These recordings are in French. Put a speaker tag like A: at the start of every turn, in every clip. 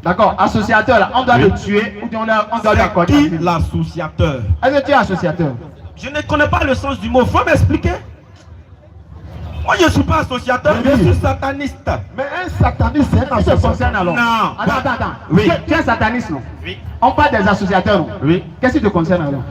A: D'accord, associateur, là, on doit le tuer ou bien on doit l'accorder.
B: C'est qui l'associateur?
A: Est-ce que tu es associateur?
B: Je ne connais pas le sens du mot. Faut m'expliquer. Moi, je ne suis pas associateur, je suis sataniste.
C: Mais un sataniste, c'est un
A: Ça te
C: associateur.
A: concerne alors?
B: Non.
A: Attends.
B: Oui.
A: Tu es sataniste, non?
B: Oui.
A: On parle des associateurs, non?
B: Oui.
A: Qu'est-ce qui te concerne alors?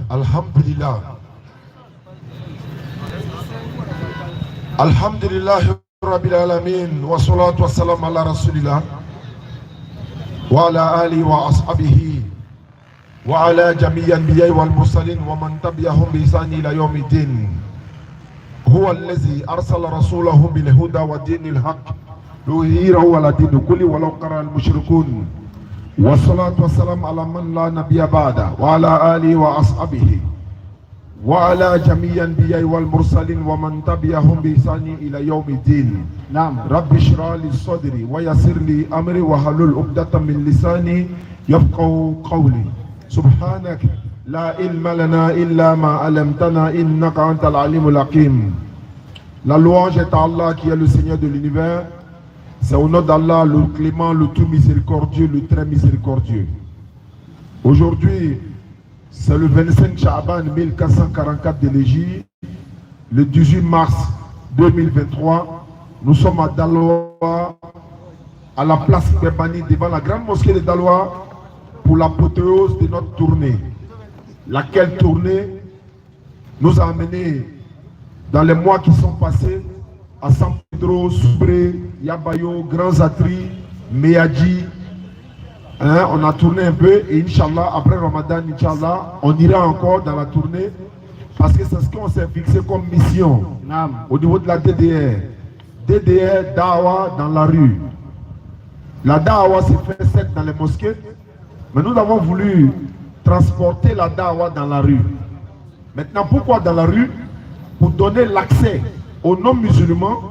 C: Alhamdulillah. Alhamdulillah Rabbil Alamin wa salatu wa salam ala Rasulillah wa ala alihi wa ashabihi wa ala jami'an biyai wal mursalin wa man tabi'ahum bi ihsani ila yawmiddin. Huwa allazi arsala rasulahu bil huda wa dinil haqq liyudhhirahu ala dini kulli walau kara al mushrikun. والصلاة والسلام على من لا نبي بعده وعلى آله وأصحابه وعلى جميع الأنبياء والمرسلين ومن تبعهم بإحسان إلى يوم الدين.
A: نعم.
C: رب اشرح لي صدري ويسر لي أمري واحلل عقدة من لساني يفقهوا قولي. سبحانك لا علم لنا إلا ما علمتنا إنك أنت العليم الحكيم. La louange est à Allah qui est le Seigneur de l'univers. C'est au nom d'Allah, le clément, le tout miséricordieux, le très miséricordieux. Aujourd'hui, c'est le 25 Sha'ban 1444 de l'Égypte, le 18 mars 2023. Nous sommes à Daloa, à la place Bebani, devant la grande mosquée de Daloa, pour l'apothéose de notre tournée. Laquelle tournée nous a amenés dans les mois qui sont passés à San Pedro, Soubré, Yabayo, Grand Zatri, Meyadji. On a tourné un peu et Inch'Allah, après Ramadan, Inch'Allah, on ira encore dans la tournée parce que c'est ce qu'on s'est fixé comme mission au niveau de la DDR. DDR, Dawa dans la rue. La Dawa s'est fait certes dans les mosquées, mais nous avons voulu transporter la Dawa dans la rue. Maintenant, pourquoi dans la rue? Pour donner l'accès aux non-musulmans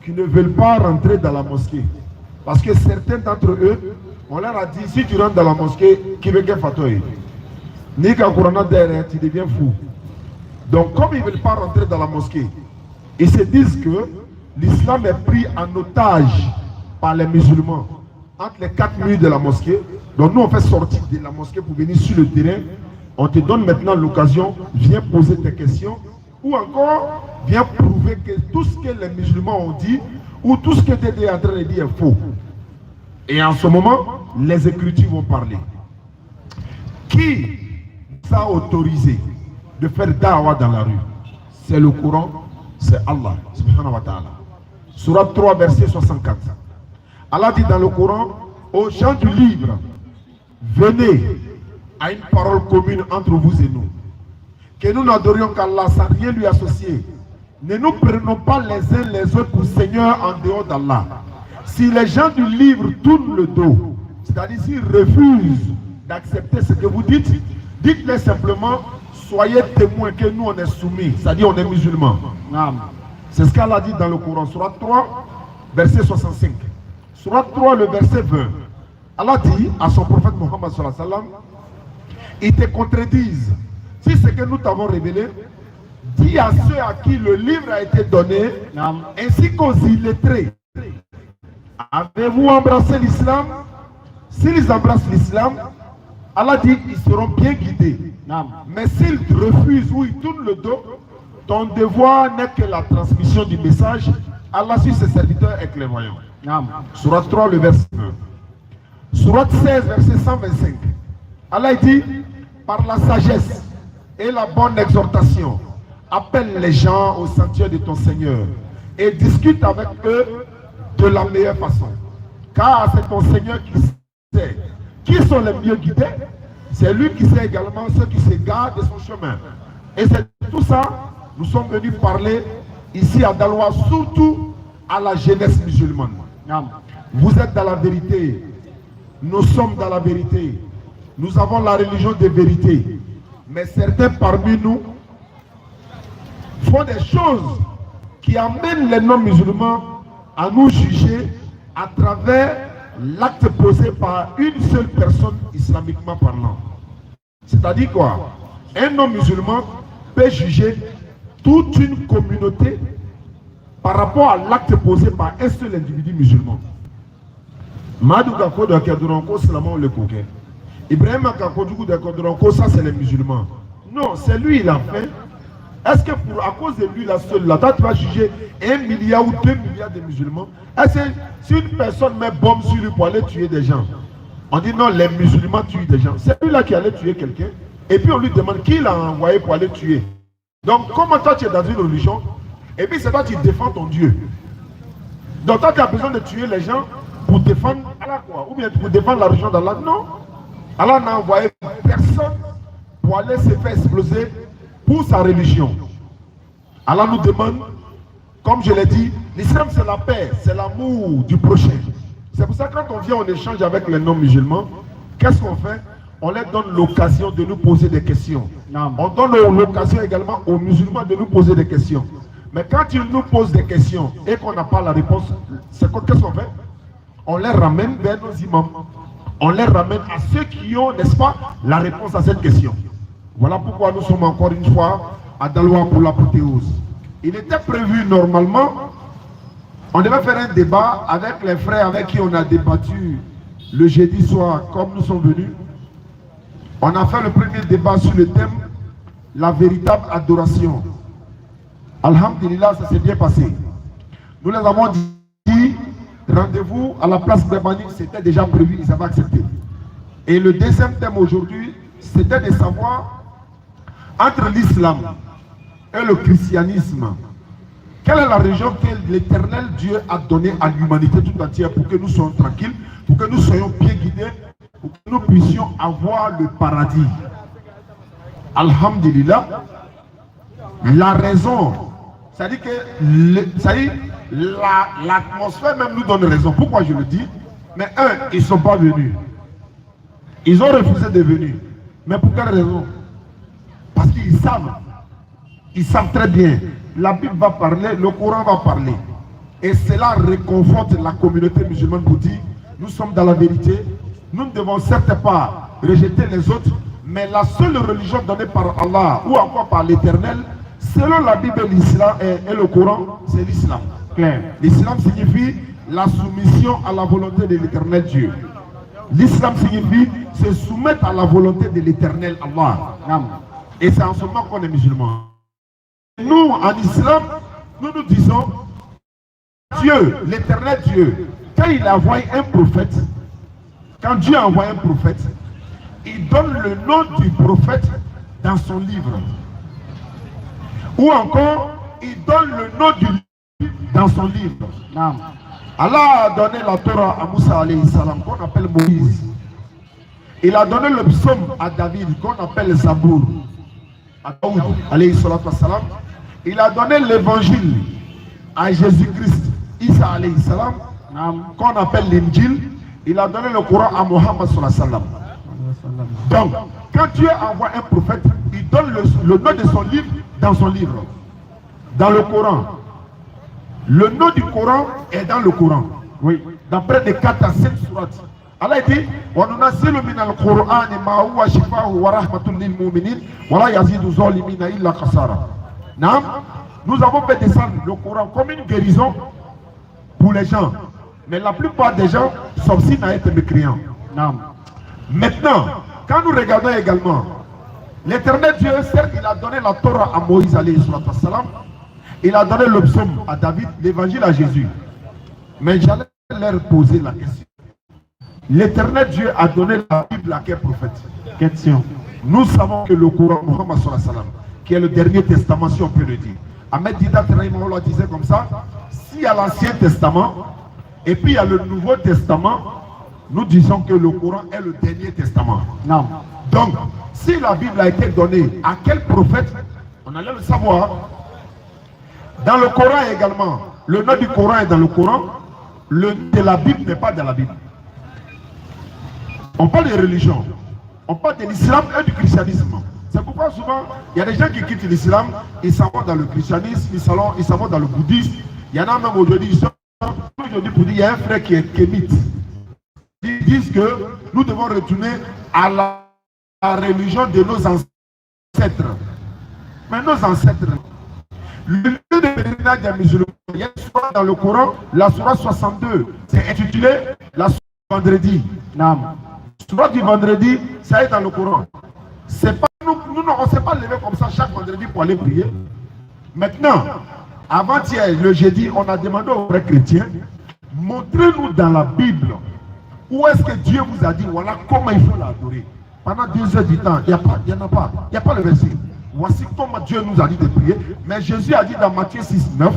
C: qui ne veulent pas rentrer dans la mosquée. Parce que certains d'entre eux, on leur a dit, si tu rentres dans la mosquée, qui veut qu'elle fatoye? Ni qu'un courant derrière, tu deviens fou. Donc comme ils ne veulent pas rentrer dans la mosquée, ils se disent que l'islam est pris en otage par les musulmans entre les 4 murs de la mosquée. Donc nous on fait sortir de la mosquée pour venir sur le terrain. On te donne maintenant l'occasion, viens poser tes questions. Ou encore, viens prouver que tout ce que les musulmans ont dit, ou tout ce que Dédé est en train de dire est faux. Et en ce moment, les Écritures vont parler. Qui nous a autorisé de faire da'wah dans la rue? C'est le Coran, c'est Allah, subhanahu wa ta'ala. Surat 3, verset 64. Allah dit dans le Coran, aux gens du livre, venez à une parole commune entre vous et nous. Que nous n'adorions qu'Allah sans rien lui associer. Ne nous prenons pas les uns les autres pour Seigneur en dehors d'Allah. Si les gens du livre tournent le dos, c'est-à-dire s'ils refusent d'accepter ce que vous dites, dites-les simplement, soyez témoins que nous on est soumis, c'est-à-dire on est musulmans. C'est ce qu'Allah dit dans le Coran, Surat 3, verset 65. Surat 3, le verset 20. Allah dit à son prophète Mohammed sallallahu alayhi wa sallam, ils te contredisent. Si ce que nous t'avons révélé, dis à ceux à qui le livre a été donné, ainsi qu'aux illettrés, avez-vous embrassé l'islam? S'ils embrassent l'islam, Allah dit ils seront bien guidés. Mais s'il refuse ou il tourne le dos, ton devoir n'est que la transmission du message. Allah sur ses serviteurs est clairvoyant. Surat 3, le verset 1. Surat 16, verset 125. Allah dit, par la sagesse et la bonne exhortation, appelle les gens au sanctuaire de ton Seigneur et discute avec eux de la meilleure façon. Car c'est ton Seigneur qui sait qui sont les mieux guidés. C'est lui qui sait également ceux qui s'égarent de son chemin. Et c'est tout ça, nous sommes venus parler ici à Daloa, surtout à la jeunesse musulmane. Vous êtes dans la vérité. Nous sommes dans la vérité. Nous avons la religion de vérité. Mais certains parmi nous font des choses qui amènent les non-musulmans à nous juger à travers l'acte posé par une seule personne islamiquement parlant. C'est-à-dire quoi? Un non-musulman peut juger toute une communauté par rapport à l'acte posé par un seul individu musulman. Madou Gako de Kaduranko, c'est la mort le coquet. Ibrahim Kakodoukou de Kaduranko, ça c'est les musulmans. Non, c'est lui il a fait. Est-ce que à cause de lui la seule là, toi tu vas juger 1 milliard ou 2 milliards de musulmans? Est-ce que si une personne met bombe sur lui pour aller tuer des gens, on dit non, les musulmans tuent des gens. C'est lui là qui allait tuer quelqu'un. Et puis on lui demande qui l'a envoyé pour aller tuer. Donc comment toi tu es dans une religion, et puis c'est toi qui défends ton Dieu. Donc toi tu as besoin de tuer les gens pour défendre Allah quoi? Ou bien pour défendre la religion d'Allah? Non. Allah n'a envoyé personne pour aller se faire exploser pour sa religion. Allah nous demande, comme je l'ai dit, l'islam c'est la paix, c'est l'amour du prochain. C'est pour ça que quand on vient en échange avec les non-musulmans, qu'est-ce qu'on fait? On leur donne l'occasion de nous poser des questions. On donne l'occasion également aux musulmans de nous poser des questions. Mais quand ils nous posent des questions et qu'on n'a pas la réponse, qu'est-ce qu'on fait? On les ramène vers nos imams. On les ramène à ceux qui ont, n'est-ce pas, la réponse à cette question. Voilà pourquoi nous sommes encore une fois à Daloa pour l'apothéose. Il était prévu normalement, on devait faire un débat avec les frères avec qui on a débattu le jeudi soir, comme nous sommes venus. On a fait le premier débat sur le thème la véritable adoration. Alhamdulillah, ça s'est bien passé. Nous les avons dit, rendez-vous à la place Bebani, c'était déjà prévu, ils avaient accepté. Et le deuxième thème aujourd'hui, c'était de savoir entre l'islam et le christianisme, quelle est la religion que l'éternel Dieu a donnée à l'humanité tout entière pour que nous soyons tranquilles, pour que nous soyons bien guidés, pour que nous puissions avoir le paradis. Alhamdulillah, la raison, c'est-à-dire que l'atmosphère même nous donne raison. Pourquoi je le dis? Mais ils ne sont pas venus. Ils ont refusé de venir. Mais pour quelle raison? Parce qu'ils savent très bien. La Bible va parler, le Coran va parler. Et cela réconforte la communauté musulmane pour dire, nous sommes dans la vérité. Nous ne devons certes pas rejeter les autres, mais la seule religion donnée par Allah ou encore par l'Éternel, selon la Bible l'islam et le Coran, c'est l'islam. L'islam signifie la soumission à la volonté de l'Éternel Dieu. L'islam signifie se soumettre à la volonté de l'Éternel Allah. Et c'est en ce moment qu'on est musulman. Nous, en islam, nous nous disons Dieu, l'Éternel Dieu, quand il a envoyé un prophète, quand Dieu a envoyé un prophète, il donne le nom du prophète dans son livre. Ou encore, il donne le nom du livre dans son livre. Allah a donné la Torah à Moussa alayhi salam, qu'on appelle Moïse. Il a donné le psaume à David, qu'on appelle Zabour. À Daoud alayhi salam. Il a donné l'évangile à Jésus-Christ, Isa alayhi salam, qu'on appelle l'Injil. Il a donné le Coran à Mohammed sallallahu alayhi wa sallam. Donc, quand Dieu envoie un prophète, il donne le nom de son livre dans son livre. Dans le Coran. Le nom du Coran est dans le Coran. Oui. Dans près de 4 à 5 sourates. Allah dit وَنُنَزِّلُ مِنَ الْقُرْآنِ مَا هُوَ شِفَاءٌ وَرَحْمَةٌ لِلْمُؤْمِنِينَ وَلَا يَزِيدُ الظَّالِمِينَ إِلَّا خَسَارًا. Nous avons fait descendre le Coran comme une guérison pour les gens. Mais la plupart des gens s'obstinent à être mécréants. Maintenant, quand nous regardons également L'éternel Dieu, certes, il a donné la Torah à Moïse, alayhi salam. Il a donné le psaume à David, l'évangile à Jésus. Mais j'allais leur poser la question. L'éternel Dieu a donné la Bible à quel prophète?
A: Question.
C: Nous savons que le Coran, Muhammad sallallahu alayhi wa sallam, qui est le dernier testament, si on peut le dire. Ahmed Didat Rahimahullah disait comme ça, s'il y a l'Ancien Testament, et puis il y a le Nouveau Testament, nous disons que le Coran est le dernier testament.
A: Non.
C: Donc, si la Bible a été donnée à quel prophète, on allait le savoir. Dans le Coran également, le nom du Coran est dans le Coran, le nom de la Bible n'est pas dans la Bible. On parle de religion, on parle de l'islam et du christianisme. C'est pourquoi souvent, il y a des gens qui quittent l'islam, ils s'en vont dans le christianisme, ils s'en vont dans le bouddhisme. Il y en a même aujourd'hui, ils sont aujourd'hui pour dire, il y a un frère qui est kémite. Ils disent que nous devons retourner à la religion de nos ancêtres. Mais nos ancêtres, le lieu de pèlerinage des musulmans, il y a une sourate dans le Coran, la sourate 62, c'est intitulé la sourate du vendredi.
A: Non.
C: La sourate du vendredi, ça est dans le Coran. C'est pas nous on ne s'est pas levé comme ça chaque vendredi pour aller prier. Maintenant, avant-hier, le jeudi, on a demandé aux vrais chrétiens, montrez-nous dans la Bible où est-ce que Dieu vous a dit, voilà comment il faut l'adorer. Pendant 2 heures du temps, il n'y en a pas. Il n'y a pas le verset. Voici comment Dieu nous a dit de prier. Mais Jésus a dit dans Matthieu 6, 9,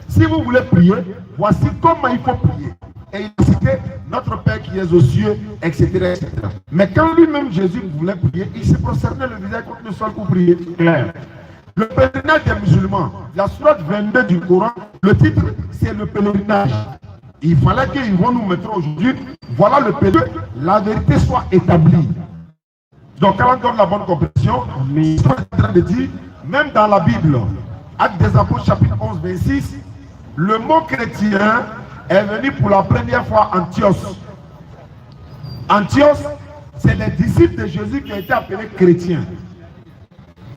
C: si vous voulez prier, voici comment il faut prier. Et il a cité notre Père qui est aux cieux, etc., etc. Mais quand lui-même Jésus voulait prier, il s'est prosterné le visage contre le sol pour prier. Clair. Le pèlerinage des musulmans, la sourate 22 du Coran, le titre c'est le pèlerinage. Il fallait qu'ils vont nous mettre aujourd'hui, voilà le pèlerinage, la vérité soit établie. Donc quand on donne la bonne compréhension, il est en train de dire, même dans la Bible, Actes des Apôtres chapitre 11, 26, le mot chrétien est venu pour la première fois Antioche. Antioche, c'est les disciples de Jésus qui ont été appelés chrétiens.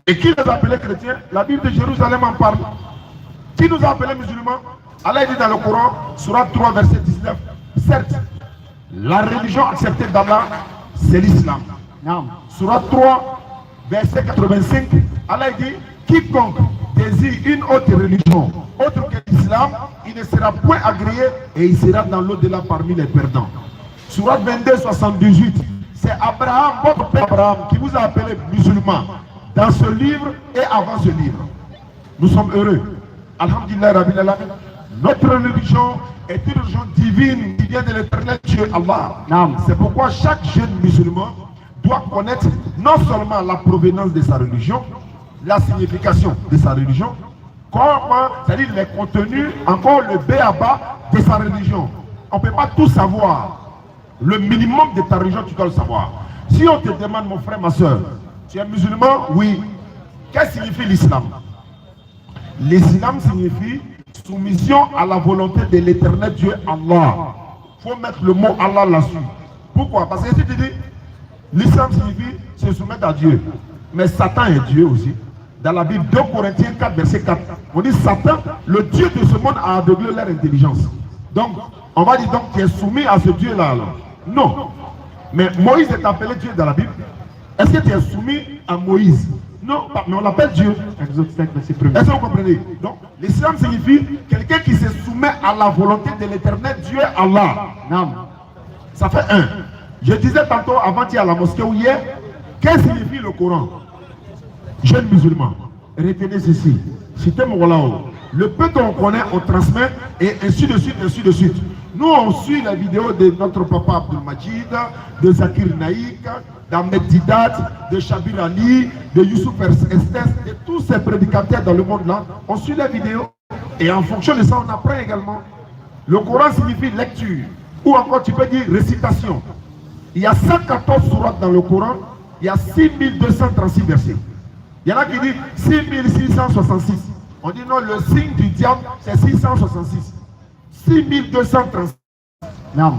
C: Et qui les a appelés chrétiens? La Bible de Jérusalem en parle. Qui nous a appelés musulmans? Allah dit dans le Coran, sourate 3, verset 19, certes, la religion acceptée d'Allah, c'est l'islam. Sourate 3, verset 85, Allah dit, quiconque désire une autre religion, autre que l'islam, il ne sera point agréé et il sera dans l'au-delà parmi les perdants. Sourate 22, 78, c'est Abraham, votre père Abraham, qui vous a appelé musulman dans ce livre et avant ce livre. Nous sommes heureux. Alhamdulillah Rabbil Alamin. Notre religion est une religion divine qui vient de l'éternel Dieu Allah. C'est pourquoi chaque jeune musulman doit connaître non seulement la provenance de sa religion, la signification de sa religion, comment, c'est-à-dire les contenus, encore le b.a.-ba de sa religion. On ne peut pas tout savoir. Le minimum de ta religion, tu dois le savoir. Si on te demande, mon frère, ma soeur, tu es musulman? Oui. Qu'est-ce que signifie l'islam? L'islam signifie soumission à la volonté de l'éternel Dieu Allah. Il faut mettre le mot Allah là-dessus. Pourquoi? Parce que si tu dis, l'islam signifie se soumettre à Dieu. Mais Satan est Dieu aussi. Dans la Bible, 2 Corinthiens 4, verset 4, on dit Satan, le Dieu de ce monde, a aveuglé leur intelligence. Donc, on va dire donc tu es soumis à ce Dieu-là alors. Non. Mais Moïse est appelé Dieu dans la Bible. Est-ce que tu es soumis à Moïse? Non, mais on l'appelle Dieu. Est-ce que vous comprenez? Donc, l'islam signifie quelqu'un qui se soumet à la volonté de l'éternel Dieu Allah. Non. Ça fait 1. Je disais tantôt avant-hier à la mosquée ou hier, qu'est-ce que signifie le Coran? Jeunes musulmans, retenez ceci. Citez Moulao. Le peu qu'on connaît, on transmet et ainsi de suite, ainsi de suite. Nous, on suit la vidéo de notre papa Abdul Majid, de Zakir Naïk, d'Ahmed Didat, de Shabir Ali, de Youssouf Estes, de tous ces prédicateurs dans le monde là. On suit la vidéo et en fonction de ça, on apprend également. Le Coran signifie lecture ou encore tu peux dire récitation. Il y a 114 sourates dans le Coran, il y a 6236 versets. Il y en a qui disent 6666. On dit non, le signe du diable, c'est 666. 6236. Non.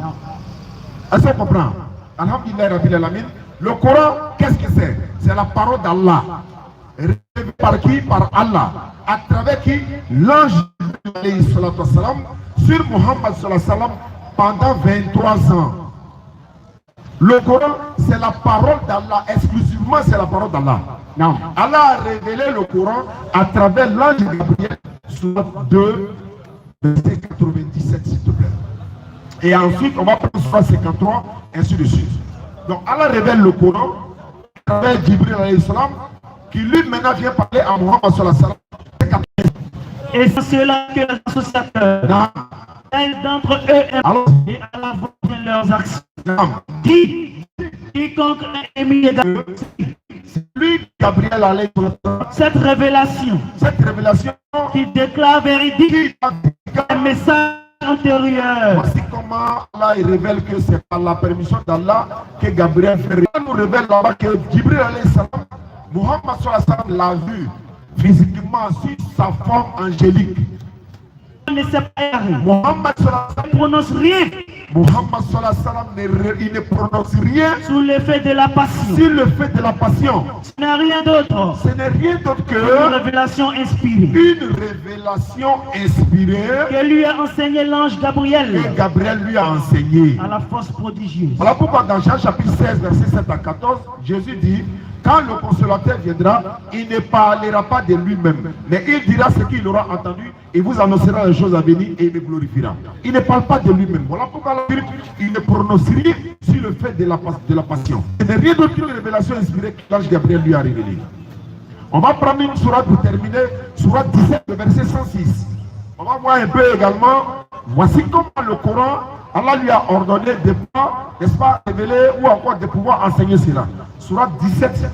C: Est-ce qu'on comprend? Alhamdulillah Rabbil Alamin. Le Coran, qu'est-ce que c'est? C'est la parole d'Allah. Révélée par qui? Par Allah. À travers qui? L'ange sur Muhammad pendant 23 ans. Le Coran, c'est la parole d'Allah, exclusivement c'est la parole d'Allah.
A: Non.
C: Allah a révélé le Coran à travers l'ange Gabriel, surat 2, verset 97, s'il te plaît. Et ensuite, on va prendre surat 53, ainsi de suite. Donc Allah révèle le Coran à travers Jibril alayhi salam, qui lui maintenant vient parler à Muhammad sallallahu alayhi wa sallam.
D: Et c'est cela que les associateurs, d'entre eux et à la voix de leurs actions, dit quiconque est émis
C: c'est lui, Gabriel alayhi salam,
D: cette révélation qui déclare véridique un message antérieur.
C: Voici comment Allah révèle que c'est par la permission d'Allah que Gabriel fait. Il nous révèle là-bas que Jibril alayhi salam, Muhammad sallallahu alayhi wa sallam l'a vu physiquement sur sa forme angélique.
D: Il ne sait pas
C: Muhammad sallallahu alayhi wa sallam
D: prononce rien
C: Muhammad sallallahu alayhi wa sallam il ne prononce rien
D: sous l'effet de la passion.
C: sur le fait de la passion.
D: Ce n'est rien d'autre
C: Ce n'est rien d'autre
D: qu'une
C: que
D: révélation inspirée
C: une révélation inspirée
D: que lui a enseigné l'ange Gabriel
C: que Gabriel lui a enseigné.
D: à la force prodigieuse.
C: Voilà pourquoi dans Jean chapitre 16, verset 7 à 14, Jésus dit, quand le consolateur viendra, il ne parlera pas de lui-même, mais il dira ce qu'il aura entendu et vous annoncera les choses à venir et il me glorifiera. Il ne parle pas de lui-même. Voilà pourquoi il ne prononce rien sur le fait de la passion. Ce n'est rien d'autre qu'une révélation inspirée que l'ange Gabriel lui a révélée. On va prendre une sourate pour terminer, sourate 17, le verset 106. On va voir un peu également, voici comment le Coran, Allah lui a ordonné de pouvoir, n'est-ce pas, révéler ou encore de pouvoir enseigner cela. Sourate 17,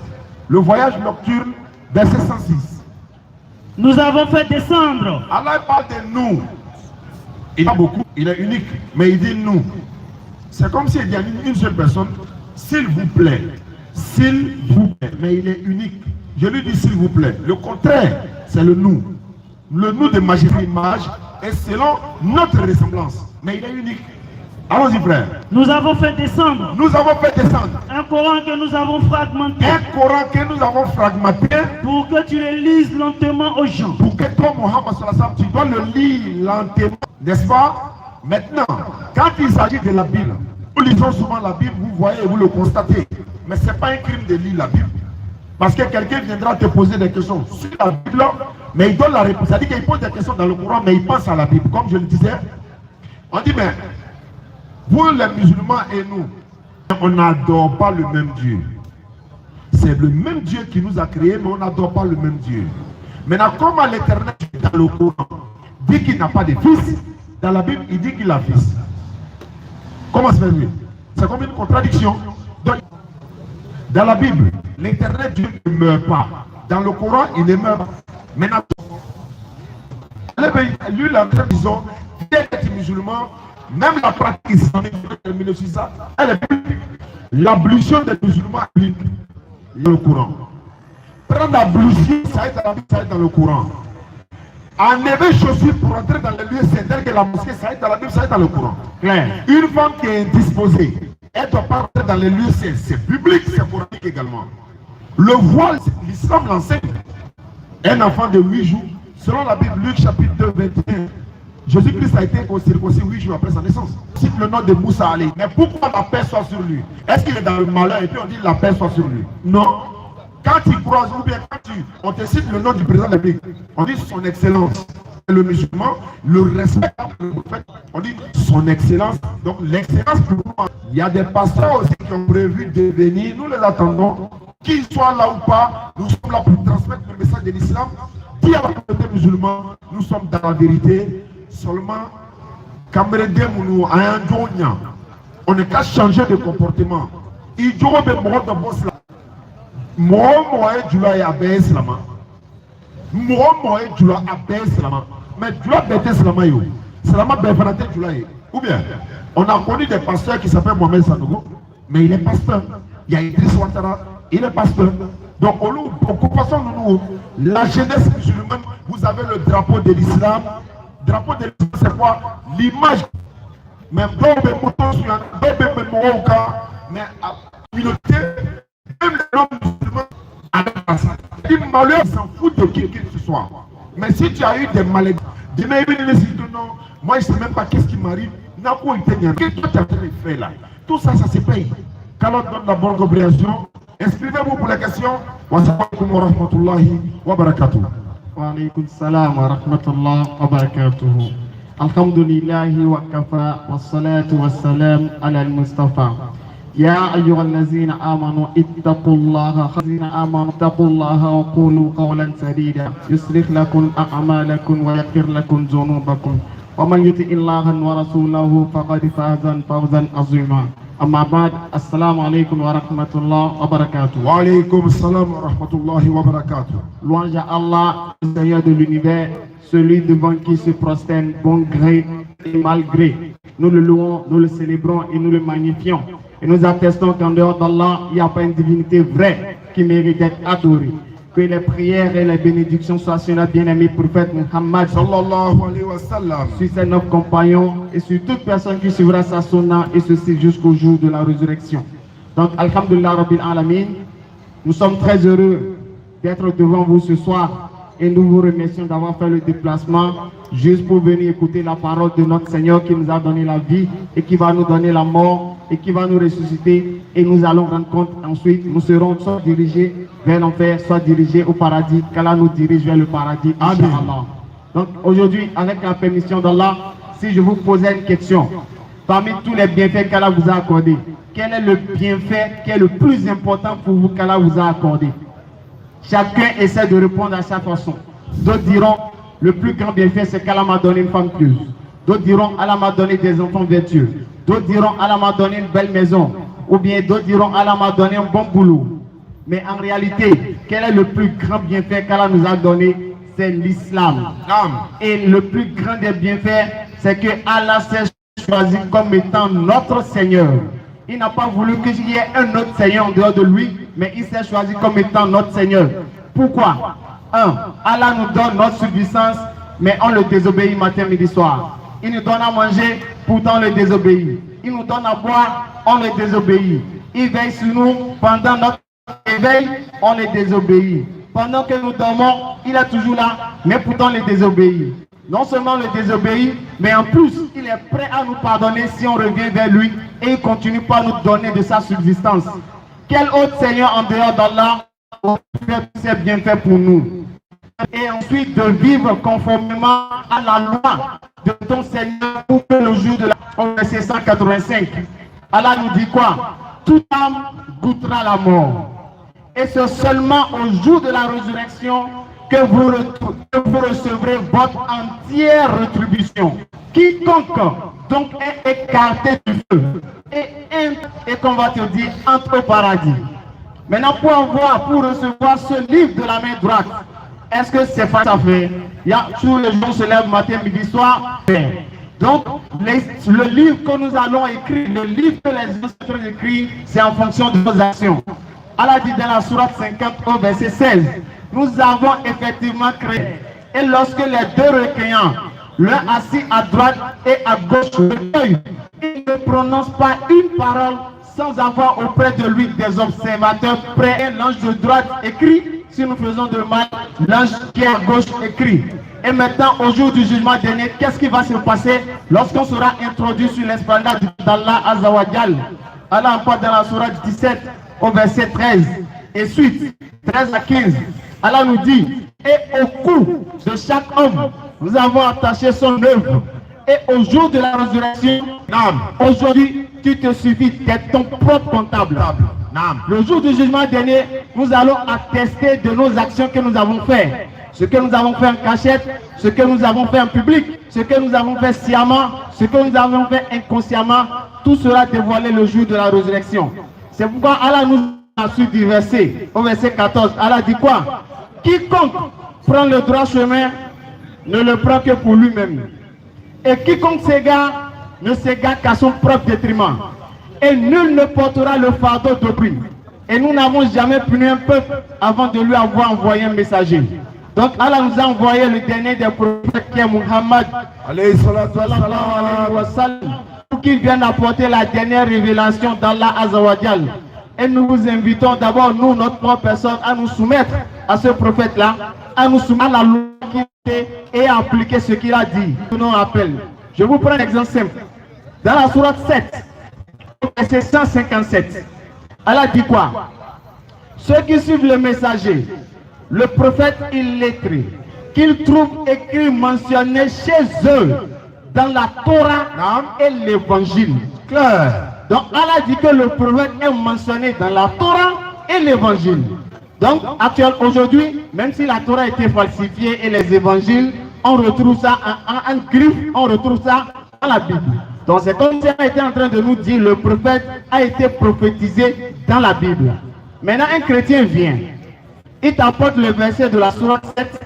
C: le voyage nocturne, verset 106.
D: Nous avons fait descendre.
C: Allah parle de nous. Il n'a pas beaucoup, il est unique, mais il dit nous. C'est comme s'il y a une seule personne, s'il vous plaît, mais il est unique. Je lui dis s'il vous plaît. Le contraire, c'est le nous. Le nous de magistrat image est selon notre ressemblance, mais il est unique. Allons-y, frère.
D: Nous avons fait descendre.
C: Nous avons fait descendre
D: Un Coran que nous avons fragmenté.
C: un Coran que nous avons fragmenté
D: Pour que tu le lises lentement aux gens.
C: pour que toi, Mohammed sallallahu alayhi wa sallam, tu dois le lire lentement, n'est-ce pas? Maintenant, quand il s'agit de la Bible, nous lisons souvent la Bible, vous voyez et vous le constatez, mais ce n'est pas un crime de lire la Bible. Parce que quelqu'un viendra te poser des questions sur la Bible, mais il donne la réponse. C'est-à-dire qu'il pose des questions dans le Coran, mais il pense à la Bible. Comme je le disais, on dit, mais vous les musulmans et nous, on n'adore pas le même Dieu. C'est le même Dieu qui nous a créés, mais on n'adore pas le même Dieu. Maintenant, comme à l'Éternel, dans le Coran, dit qu'il n'a pas de fils, dans la Bible, il dit qu'il a fils. Comment se fait-il? C'est comme une contradiction. Donc, dans la Bible, l'Éternel Dieu ne meurt pas. Dans le Coran, il ne meurt pas. Maintenant, lui, la disons, dès qu'il est musulman, même la pratique islamique, elle est publique. L'ablution des musulmans est publique. Dans le Coran. Prendre l'ablution, ça est dans la Bible, ça est dans le Coran. Enlever chaussures pour entrer dans les lieux saints, que la mosquée, ça est dans la Bible, ça est dans le Coran.
A: Claire.
C: Une femme qui est indisposée, elle ne doit pas rentrer dans les lieux saints. C'est public, c'est coranique également. Le voile, l'islam l'enseigne. Un enfant de 8 jours, selon la Bible, Luc chapitre 2, 21, Jésus-Christ a été circoncis 8 jours après sa naissance. Cite le nom de Moussa Ali. Mais pourquoi la paix soit sur lui? Est-ce qu'il est dans le malheur et puis on dit la paix soit sur lui? Non. Quand tu croises ou bien quand on te cite le nom du président de la République, on dit son excellence. Le musulman, le respect, on dit son excellence. Donc l'excellence pour nous, il y a des pasteurs aussi qui ont prévu de venir, nous les attendons. Qu'ils soient là ou pas, nous sommes là pour transmettre le message de l'islam. Qui à la communauté musulmane, nous sommes dans la vérité. Seulement, on n'est qu'à changer de comportement. Il y a des morts de boss là. Moi, je l'ai abeillé seulement. Moi, je l'ai abeillé seulement. Mais tu l'as bêté seulement. Seulement, ou bien, on a connu des pasteurs qui s'appellent Mohamed Sanogo, mais il est pasteur. Il y a Idriss Ouattara, il est pasteur. Donc, nous, la jeunesse musulmane, vous avez le drapeau de l'islam. Drapeau de l'islam, c'est quoi? L'image. Même dans les motos, mais à la communauté, même les hommes musulmans, les malheurs s'en foutent de qui que ce soit. Mais si tu as eu des maladies, non, moi je ne sais même pas qu'est-ce qui m'arrive. Qu'est-ce que tu as fait là? Tout ça, ça se paye. qu'Allah donne la bonne compréhension. Inscrivez-vous pour les questions. Wassalamu alaikum wa rahmatullahi wa barakatuh.
E: وعليكم السلام ورحمة الله وبركاته. الحمد لله وكفى والصلاة والسلام على المصطفى. يا أيها الذين آمنوا اتقوا الله وقولوا قولا سديدا يصلح لكم أعمالكم ويغفر لكم ذنوبكم ومن يطع الله ورسوله فقد فاز فوزا عظيما. أما بعد السلام عليكم ورحمة الله وبركاته.
C: وعليكم السلام ورحمة الله وبركاته.
E: Louange à Allah, le Seigneur de l'univers, celui devant qui se prosterne bon gré et malgré. Nous le louons, nous le célébrons et nous le magnifions. Et nous attestons qu'en dehors d'Allah, il n'y a pas une divinité vraie qui mérite d'être adorée. Que les prières et les bénédictions soient sur notre bien-aimé prophète Muhammad
C: Sallallahu alayhi wa sallam.
E: sur ses 9 compagnons et sur toute personne qui suivra sa sunna et ceci jusqu'au jour de la résurrection. Donc, Alhamdulillah Rabbil Alamin, nous sommes très heureux d'être devant vous ce soir et nous vous remercions d'avoir fait le déplacement juste pour venir écouter la parole de notre Seigneur qui nous a donné la vie et qui va nous donner la mort et qui va nous ressusciter et nous allons rendre compte ensuite, nous serons soit dirigés vers l'enfer, soit dirigés au paradis, qu'Allah nous dirige vers le paradis, Inch'Allah. Donc aujourd'hui, avec la permission d'Allah, si je vous posais une question, parmi tous les bienfaits qu'Allah vous a accordés, quel est le bienfait qui est le plus important pour vous qu'Allah vous a accordé? Chacun essaie de répondre à sa façon. D'autres diront, le plus grand bienfait, c'est qu'Allah m'a donné une femme pieuse. D'autres diront, Allah m'a donné des enfants vertueux. D'autres diront, Allah m'a donné une belle maison. Ou bien d'autres diront, Allah m'a donné un bon boulot. Mais en réalité, quel est le plus grand bienfait qu'Allah nous a donné? C'est l'islam. Et le plus grand des bienfaits, c'est que Allah s'est choisi comme étant notre Seigneur. Il n'a pas voulu qu'il y ait un autre Seigneur en dehors de lui, mais il s'est choisi comme étant notre Seigneur. Pourquoi? Allah nous donne notre subsistance, mais on le désobéit matin, midi, soir. Il nous donne à manger, pourtant on le désobéit. Il nous donne à boire, on le désobéit. Il veille sur nous pendant notre éveil, on le désobéit. Pendant que nous dormons, il est toujours là, mais pourtant on le désobéit. Non seulement on le désobéit, mais en plus, il est prêt à nous pardonner si on revient vers lui et il continue pas à nous donner de sa subsistance. Quel autre Seigneur en dehors d'Allah peut faire ces bienfaits pour nous? Et ensuite de vivre conformément à la loi de ton Seigneur pour que le jour de la verset 185. Allah nous dit quoi? Toute âme goûtera la mort. Et c'est seulement au jour de la résurrection que vous recevrez votre entière rétribution. Quiconque donc est écarté du feu et qu'on va te dire entre au paradis. Maintenant pour recevoir ce livre de la main droite, est-ce que c'est facile à faire? Il y a tous les jours se lève matin, midi, soir. Donc le livre que nous allons écrire, le livre que les ancêtres écrivent, c'est en fonction de nos actions. Allah dit dans la sourate 50 au verset 16, nous avons effectivement créé. Et lorsque les deux recueillants, l'un assis à droite et à gauche, recueillent, il ne prononce pas une parole sans avoir auprès de lui des observateurs prêts. Et l'ange de droite écrit, si nous faisons de mal, l'ange qui est à gauche écrit. Et maintenant, au jour du jugement dernier, qu'est-ce qui va se passer lorsqu'on sera introduit sur l'esplanade d'Allah Azzawajal? Allah encore dans la sourate 17 au verset 13 et suite, 13 à 15, Allah nous dit, et au cou de chaque homme, nous avons attaché son œuvre. Et au jour de la résurrection, aujourd'hui, tu te suffis d'être ton propre comptable. Le jour du jugement dernier, nous allons attester de nos actions que nous avons faites. Ce que nous avons fait en cachette, ce que nous avons fait en public, ce que nous avons fait sciemment, ce que nous avons fait inconsciemment, tout sera dévoilé le jour de la résurrection. C'est pourquoi Allah nous a su du verset, au verset 14, Allah dit quoi? Quiconque prend le droit chemin ne le prend que pour lui-même. Et quiconque s'égare ne s'égare qu'à son propre détriment. Et nul ne portera le fardeau d'autrui. Et nous n'avons jamais puni un peuple avant de lui avoir envoyé un messager. Donc Allah nous a envoyé le dernier des prophètes qui est Muhammad pour qu'il vienne apporter la dernière révélation d'Allah Azzawajal. Et nous vous invitons d'abord, nous, notre propre personne, à nous soumettre à ce prophète-là, à nous soumettre à la loi qu'il fait et à appliquer ce qu'il a dit. Nous nous rappelle. Je vous prends un exemple simple. Dans la sourate 7, verset 157, Allah dit quoi? Ceux qui suivent le messager, le prophète illettré, qu'ils trouvent écrit mentionné chez eux dans la Torah et l'évangile.
C: Clair.
E: Donc Allah dit que le prophète est mentionné dans la Torah et l'évangile. Donc actuellement, aujourd'hui, même si la Torah a été falsifiée et les évangiles, on retrouve ça en griffe, on retrouve ça dans la Bible. Donc c'est comme si on était en train de nous dire le prophète a été prophétisé dans la Bible. Maintenant un chrétien vient, il t'apporte le verset de la sourate 7,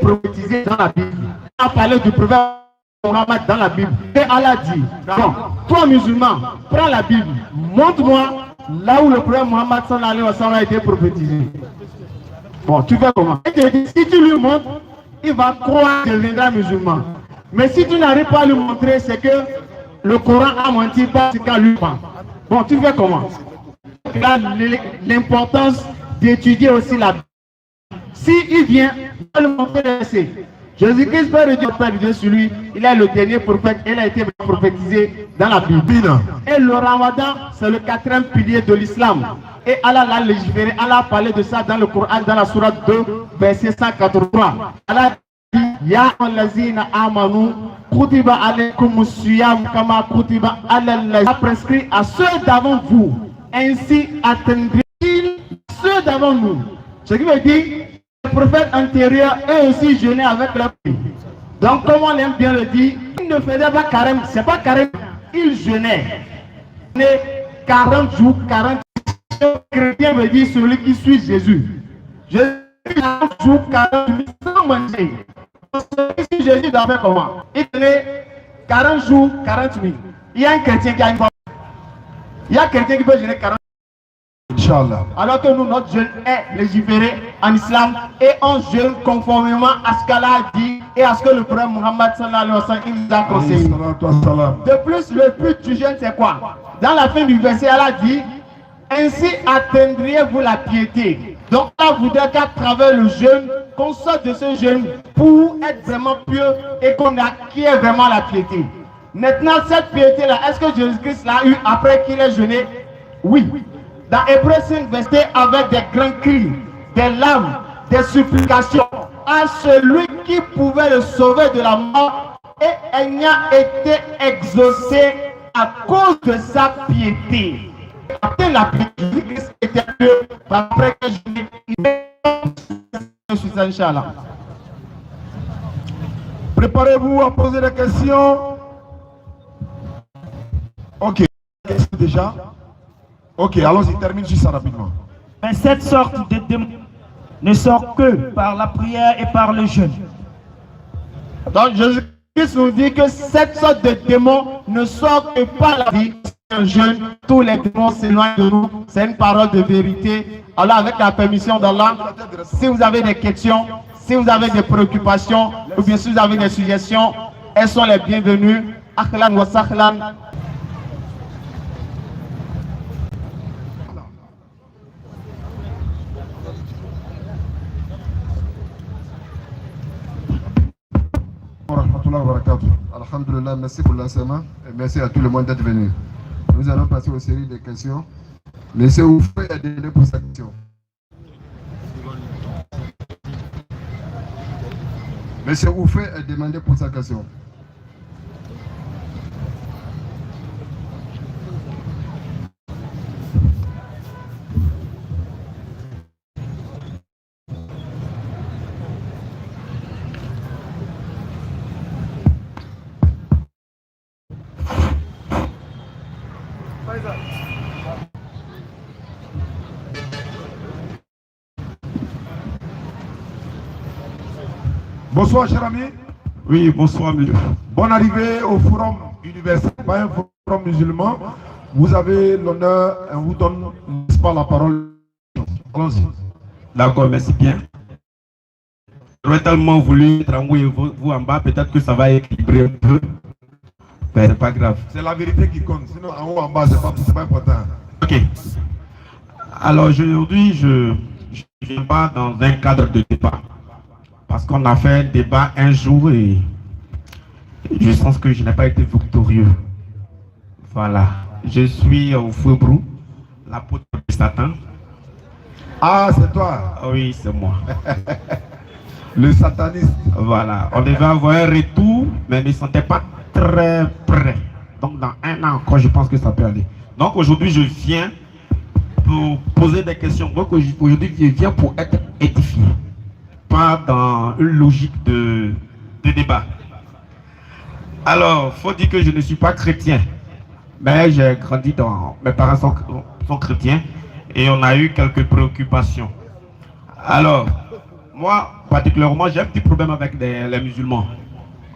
E: prophétisé dans la Bible. On a parlé du prophète Mohammed dans la Bible. Et Allah dit, bon, toi musulman, prends la Bible, montre-moi là où le prophète Mohammed sallallahu alayhi wa sallam a été prophétisé. Bon, tu fais comment? Et te dit, si tu lui montres, il va croire qu'il deviendra musulman. Mais si tu n'arrives pas à lui montrer, c'est que le Coran a menti parce qu'à lui pas. Bon, tu fais comment? L'importance d'étudier aussi la Bible. Si il vient, il va lui montrer le verset. Jésus-Christ, Père de Dieu, Père de Dieu sur lui, il est le dernier prophète, il a été prophétisé dans la Bible. Et le Ramadan, c'est le 4e pilier de l'islam. Et Allah l'a légiféré, Allah a parlé de ça dans le Coran, dans la sourate 2, verset 183. Allah dit, Ya allazina amanu, kutiba alaykum siyam kama kutiba alal a prescrit à ceux d'avant vous, ainsi atteindront-ils ceux d'avant nous. Ce qui veut dire, les prophètes antérieurs, eux aussi jeûnaient avec leur pays. Donc, comme on aime bien le dire, ils ne faisaient pas carême, c'est pas carême, ils jeûnaient. 40 jours, 40 jours, chrétien veut dire celui qui suit Jésus. Jésus, 40 jours, 40 jours, sans manger. Celui qui suit Jésus doit faire comment? Il tenait 40 jours, 40 nuits. Il y a un chrétien qui a une femme. Il y a quelqu'un qui peut jeûner 40 jours.
C: Inch'Allah.
E: Alors que nous, notre jeûne est légiféré en islam et on jeûne conformément à ce qu'Allah a dit et à ce que le prophète Mohammed sallallahu alayhi wa sallam nous a conseillé. De plus, le but du jeûne, c'est quoi? Dans la fin du verset, Allah dit, ainsi atteindriez-vous la piété. Donc, Allah voudrait qu'à travers le jeûne, qu'on sorte de ce jeûne pour être vraiment pieux et qu'on acquiert vraiment la piété. Maintenant, cette piété-là, est-ce que Jésus-Christ l'a eu après qu'il ait jeûné? Oui. Dans Hébreux 5, verset, avec des grands cris, des larmes, des supplications à celui qui pouvait le sauver de la mort et ayant été exaucé à cause de sa piété. Après la piété, Christ était Dieu, après que je suis Inch'Allah.
C: Préparez-vous à poser des questions. Ok, déjà. Ok, allons-y, termine juste ça rapidement.
B: Mais cette sorte de démon ne sort que par la prière et par le jeûne.
E: Donc Jésus-Christ nous dit que cette sorte de démon ne sort que par la vie. Un jeûne, tous les démons s'éloignent de nous. C'est une parole de vérité. Alors avec la permission d'Allah, si vous avez des questions, si vous avez des préoccupations, ou bien si vous avez des suggestions, elles sont les bienvenues. Akhlan wa sahlan.
F: Alhamdulillah, merci pour l'enseignement et merci à tout le monde d'être venu. Nous allons passer aux séries de questions. Monsieur Oufé est demandé pour sa question. Monsieur Oufé est demandé pour sa question.
C: Bonsoir, cher ami.
B: Oui, bonsoir, monsieur.
C: Bonne arrivée au forum universel, pas un forum musulman. Vous avez l'honneur, on vous donne, n'est-ce pas, la parole. Allons-y.
B: D'accord, merci bien. J'aurais tellement voulu être en haut et vous en bas, peut-être que ça va équilibrer un peu. Mais c'est pas grave.
C: C'est la vérité qui compte, sinon en haut, en bas, c'est pas important.
B: Ok. Alors aujourd'hui, je ne viens pas dans un cadre de débat. Parce qu'on a fait un débat un jour et je sens que je n'ai pas été victorieux. Voilà. je suis au Fouebrou, l'apôtre de Satan.
C: Ah, c'est toi.
B: Oui, c'est moi.
C: Le sataniste.
B: Voilà, on devait avoir un retour, mais ne sentait pas très près. Donc dans 1 an encore, je pense que ça peut aller. Donc aujourd'hui, je viens pour poser des questions. Donc aujourd'hui, je viens pour être édifié, pas dans une logique de débat. Alors, faut dire que je ne suis pas chrétien, mais j'ai grandi dans... Mes parents sont chrétiens et on a eu quelques préoccupations. Alors, moi, particulièrement, j'ai un petit problème avec les musulmans.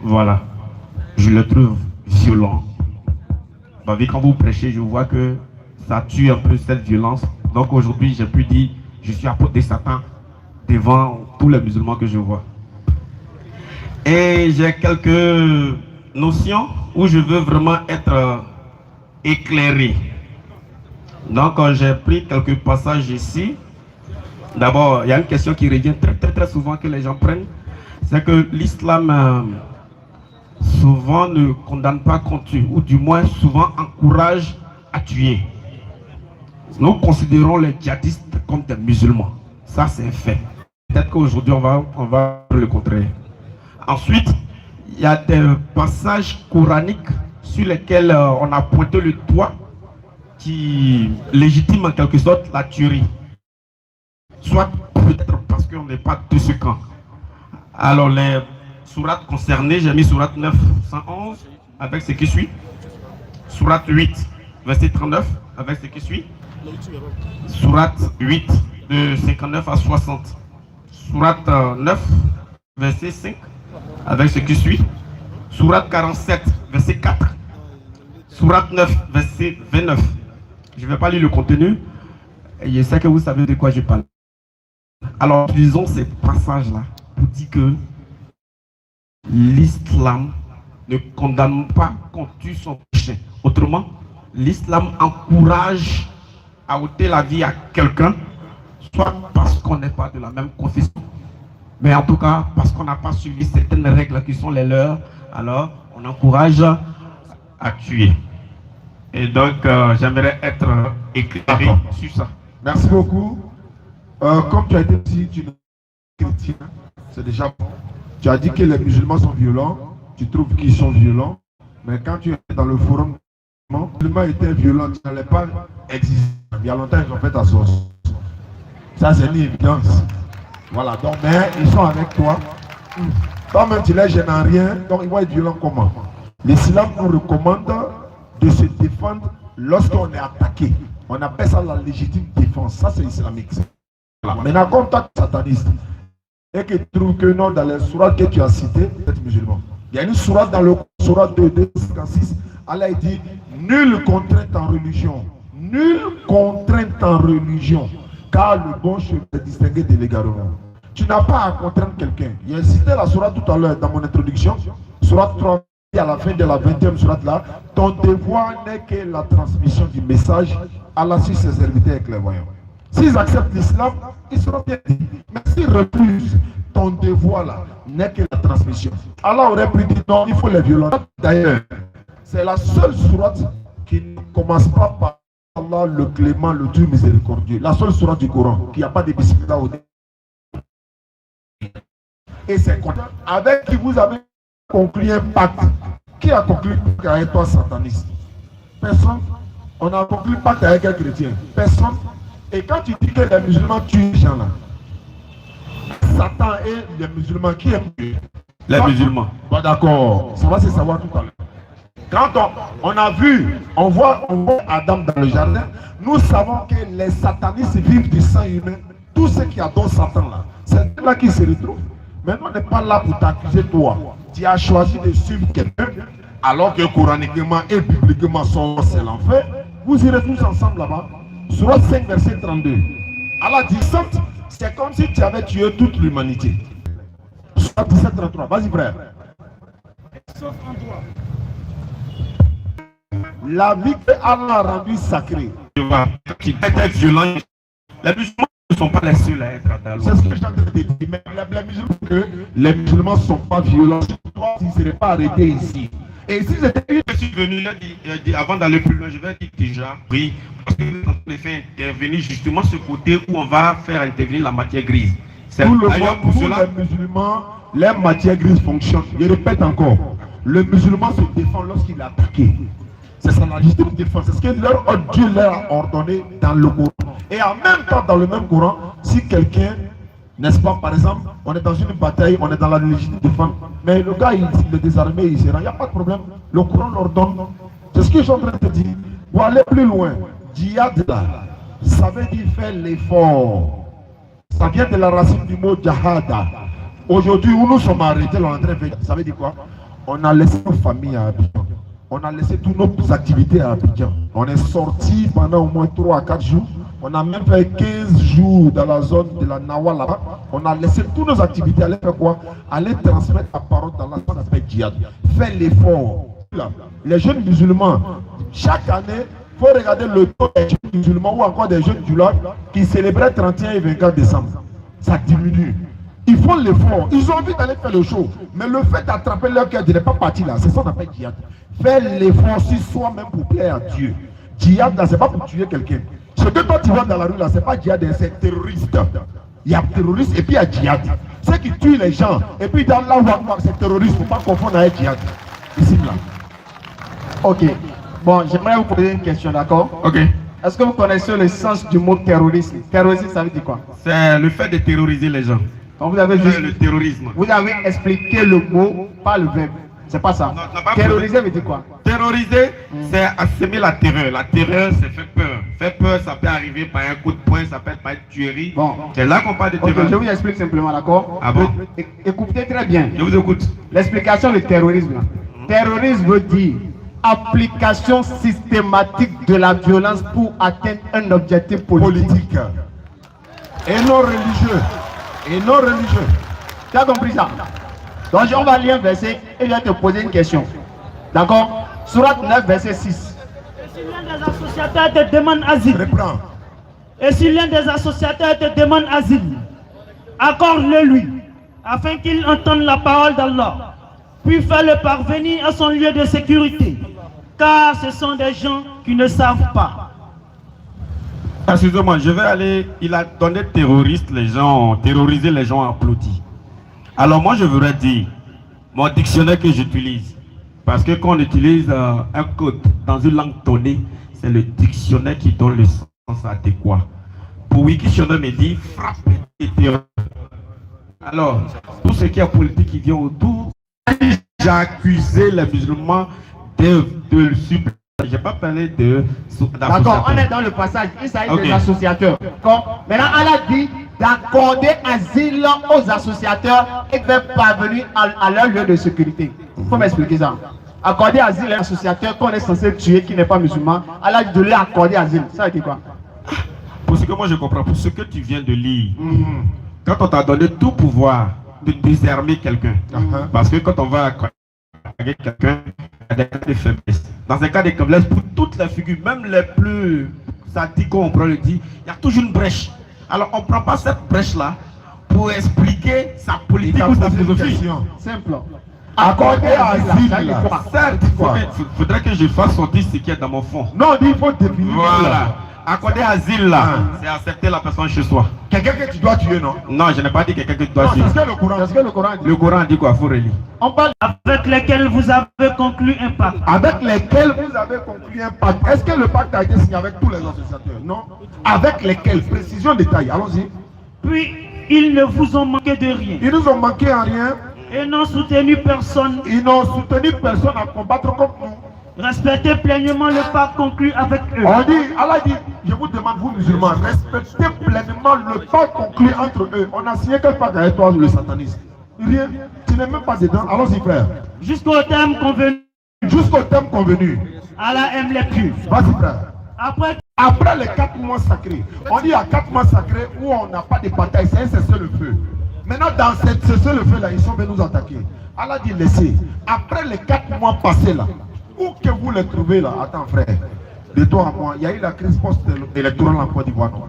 B: Voilà. Je le trouve violent. Quand vous prêchez, je vois que ça tue un peu cette violence. Donc aujourd'hui, j'ai pu dire, je suis apôtre de Satan devant tous les musulmans que je vois. Et j'ai quelques notions où je veux vraiment être éclairé. Donc j'ai pris quelques passages ici. D'abord, il y a une question qui revient très souvent que les gens prennent. C'est que l'islam souvent ne condamne pas qu'on tue, ou du moins souvent encourage à tuer. Nous considérons les djihadistes comme des musulmans. Ça, c'est un fait. Peut-être qu'aujourd'hui, on va le contraire. Ensuite, il y a des passages coraniques sur lesquels on a pointé le doigt qui légitiment en quelque sorte la tuerie. Soit peut-être parce qu'on n'est pas de ce camp. Alors, les sourates concernées, j'ai mis sourate 9, 111 avec ce qui suit. Sourate 8, verset 39 avec ce qui suit. Sourate 8, de 59 à 60. Sourate 9, verset 5 avec ce qui suit. Sourate 47, verset 4. Sourate 9, verset 29. Je ne vais pas lire le contenu. Et je sais que vous savez de quoi je parle. Alors, utilisons ces passages-là pour dire que l'islam ne condamne pas qu'on tue son prochain. Autrement, l'islam encourage à ôter la vie à quelqu'un, soit parce qu'on n'est pas de la même confession, mais en tout cas parce qu'on n'a pas suivi certaines règles qui sont les leurs, alors on encourage à tuer. Et donc, j'aimerais être éclairé sur ça.
C: Merci beaucoup. Comme tu as été dit, tu es chrétien, c'est déjà bon. Tu as dit que les musulmans sont violents, tu trouves qu'ils sont violents, mais quand tu es dans le forum, les musulmans étaient violents, tu n'allais pas exister. Il y a longtemps, ils ont fait ta sauce. Ça, c'est une évidence. Voilà, donc, mais ils sont avec toi. Toi-même, tu les gênes en rien, donc ils vont être violents comment? L'islam nous recommande de se défendre lorsqu'on est attaqué. On appelle ça la légitime défense. Ça, c'est islamique. Voilà. Maintenant, comme toi, tu es sataniste, et que tu trouves que non, dans les sourates que tu as citées, tu es musulman. Il y a une sourate dans le sourate 256, Allah dit nulle contrainte en religion. Nulle contrainte en religion. Car le bon chemin est distingué de l'égarement. Tu n'as pas à contraindre quelqu'un. J'ai cité la sourate tout à l'heure dans mon introduction. Sourate 3, à la fin de la 20e sourate là. Ton devoir n'est que la transmission du message. Allah sur ses serviteurs et clairvoyants. S'ils acceptent l'islam, ils seront bien dit. Mais s'ils refusent, ton devoir là n'est que la transmission. Allah aurait pu dire non, il faut les violer. D'ailleurs, c'est la seule sourate qui ne commence pas par Allah le clément, le Dieu miséricordieux. La seule sourate du Coran qui n'a pas de bismillah au début. Et c'est avec qui vous avez conclu un pacte. Qui a conclu un pacte avec toi, sataniste? Personne. On a conclu un pacte avec un chrétien. Personne. Et quand tu dis que les musulmans tuent les gens là, Satan et les musulmans, qui aiment Dieu?
B: Les musulmans.
C: Bon, d'accord, ça va se savoir tout à l'heure. Quand on a vu, on voit Adam dans le jardin, nous savons que les satanistes vivent du sang humain. Tous ceux qui adorent Satan là, c'est là qui se retrouvent. Mais on n'est pas là pour t'accuser toi. Tu as choisi de suivre quelqu'un, alors que coraniquement et bibliquement c'est l'enfer. Vous irez tous ensemble là-bas. Sourate 5, verset 32. Allah dit, c'est comme si tu avais tué toute l'humanité. Sourate 17, 33. Vas-y, frère. Sauf en toi. La vie que Allah a rendue sacrée.
B: Qui était violent. Les musulmans ne sont pas les seuls à être dans l'eau.
C: C'est ce que j'ai envie de dire. Mais les musulmans ne sont pas violents. Toi, tu ne serais pas arrêté ici.
A: Et si c'était une...
B: Je suis venu là, avant d'aller plus loin, je vais dire déjà, oui, parce que nous avons fait intervenir justement ce côté où on va faire intervenir la matière grise. C'est
C: Tout le
B: d'ailleurs
C: monde,
B: pour
C: tous
B: cela.
C: les musulmans, les matières grises fonctionnent. Je répète encore, le musulman se défend lorsqu'il est attaqué. C'est ça la légitime défense. C'est ce que Dieu leur a ordonné dans le Coran. Et en même temps, dans le même Coran, si quelqu'un, n'est-ce pas, par exemple, on est dans une bataille, on est dans la légitime défense, mais le gars, il est désarmé, il se rend, il n'y a pas de problème. Le Coran l'ordonne. C'est ce que je suis en train de te dire. Pour aller plus loin, djihad là, ça veut dire faire l'effort. Ça vient de la racine du mot jahada. Aujourd'hui, où nous sommes arrêtés, on est en train de faire, ça veut dire quoi? On a laissé nos familles à Abidjan. On a laissé toutes nos activités à Abidjan. On est sorti pendant au moins 3 à 4 jours. On a même fait 15 jours dans la zone de la Nawa là-bas. On a laissé toutes nos activités. Aller faire quoi? Aller transmettre la parole dans la zone qu'on appelle djihad. Faire l'effort. Les jeunes musulmans, chaque année, il faut regarder le taux des jeunes musulmans ou encore des jeunes du Lord qui célébraient 31 et 24 décembre. Ça diminue. Ils font l'effort. Ils ont envie d'aller faire le show. Mais le fait d'attraper leur cœur de ne pas partir là, c'est ça qu'on appelle djihad. Faire l'effort sur soi-même pour plaire à Dieu. Djihad là, c'est pas pour tuer quelqu'un. Ce que toi tu vois dans la rue là, c'est pas djihad, c'est terroriste. Il y a terroriste et puis il y a djihad. Ceux qui tuent les gens et puis dans la voie, c'est terroriste. Il ne faut pas confondre avec djihad. Ici là.
E: Ok. Bon, j'aimerais vous poser une question, d'accord?
B: Ok.
E: Est-ce que vous connaissez le sens du mot terrorisme? Terrorisme, ça veut dire quoi?
B: C'est le fait de terroriser les gens.
E: Donc vous avez
B: C'est
E: juste...
B: le terrorisme.
E: Vous avez expliqué le mot, pas le verbe. C'est pas ça.
B: Non, pas
E: Terroriser veut dire quoi?
B: Terroriser, c'est assimiler la terreur. La terreur, c'est faire peur. Faire peur, ça peut arriver par un coup de poing, ça peut être par une tuerie.
E: Bon.
B: C'est là qu'on parle de
E: Ok,
B: terreur.
E: je vous explique simplement, d'accord?
B: Ah bon?
E: Écoutez très bien.
B: Je vous écoute.
E: L'explication du terrorisme. Là. Terrorisme veut dire application systématique de la violence pour atteindre un objectif politique.
C: Et non religieux. Et non religieux.
E: Tu as compris ça? Donc on va lire un verset et je vais te poser une question. D'accord? Sourate 9, verset 6.
D: Et si l'un des associateurs te demande asile,
C: Reprends.
D: et si l'un des associateurs te demande asile, accorde-le lui, afin qu'il entende la parole d'Allah, puis fais-le parvenir à son lieu de sécurité, car ce sont des gens qui ne savent pas.
B: Excusez-moi, je vais aller. Il a donné terroriste, les gens, terroriser les gens applaudis. Alors moi je voudrais dire, mon dictionnaire que j'utilise, parce que quand on utilise un code dans une langue donnée, c'est le dictionnaire qui donne le sens adéquat. Pour Wikidictionnaire me dit frapper et terreur. Alors, tout ce qui est politique qui vient autour, j'ai accusé les musulmans de subir. Je n'ai pas parlé de...
E: D'accord, on est dans le passage, il s'agit
B: Okay.
E: des associateurs. Maintenant, Allah dit d'accorder asile aux associateurs et de faire parvenir à leur lieu de sécurité. Il faut m'expliquer ça. Accorder asile à un associateur qu'on est censé tuer qui n'est pas musulman, Allah dit de lui accorder asile. Ça veut dire quoi?
B: Pour ce que moi je comprends, pour ce que tu viens de lire, quand on t'a donné tout pouvoir de désarmer quelqu'un, parce que quand on va accompagner quelqu'un, il y a des cas de faiblesse. Dans un cas de faiblesse, pour toutes les figures, même les plus sadiques, on pourrait le dire, il y a toujours une brèche. Alors on ne prend pas cette brèche-là pour expliquer sa politique ou sa philosophie.
E: Simple.
C: Accorder asile.
B: Certes, il faudrait que je fasse sortir ce qui est dans mon fond.
C: Non, il faut définir.
B: Voilà. Accorder asile là, c'est accepter la personne chez soi.
C: Quelqu'un que tu dois tuer, non?
B: Non, je n'ai pas dit quelqu'un que tu dois
C: Non,
B: suivre.
C: c'est ce que le Coran.
E: C'est ce que le Coran dit.
B: Le Coran dit quoi? Faut relire.
E: On parle
D: Avec lesquels vous avez conclu un pacte.
C: Avec lesquels vous avez conclu un pacte. Est-ce que le pacte a été signé avec tous les associateurs? Non. Avec lesquels? Précision, détail. Allons-y.
D: Puis ils ne vous ont manqué de rien
C: Ils nous ont manqué en rien.
D: et n'ont soutenu personne.
C: Ils n'ont soutenu personne à combattre contre nous.
D: Respectez pleinement le pacte conclu avec eux.
C: On dit, Allah dit, je vous demande, vous musulmans, respectez pleinement le pacte conclu entre eux. On a signé quel pacte avec toi, le satanisme? Rien. Tu n'es même pas dedans. Allons-y, frère.
D: Jusqu'au terme convenu.
C: Jusqu'au thème convenu.
D: Allah aime les pieux.
C: Vas-y, frère.
D: Après,
C: Les 4 mois sacrés, on dit il y a 4 mois sacrés où on n'a pas de bataille, c'est un cessez-le-feu. Maintenant, dans cette cessez-le-feu là, ils sont venus nous attaquer. Allah dit laissez. Après les 4 mois passés là, où que vous les trouvez là, attends frère, de toi à moi, il y a eu la crise post-électorale en Côte d'Ivoire, non?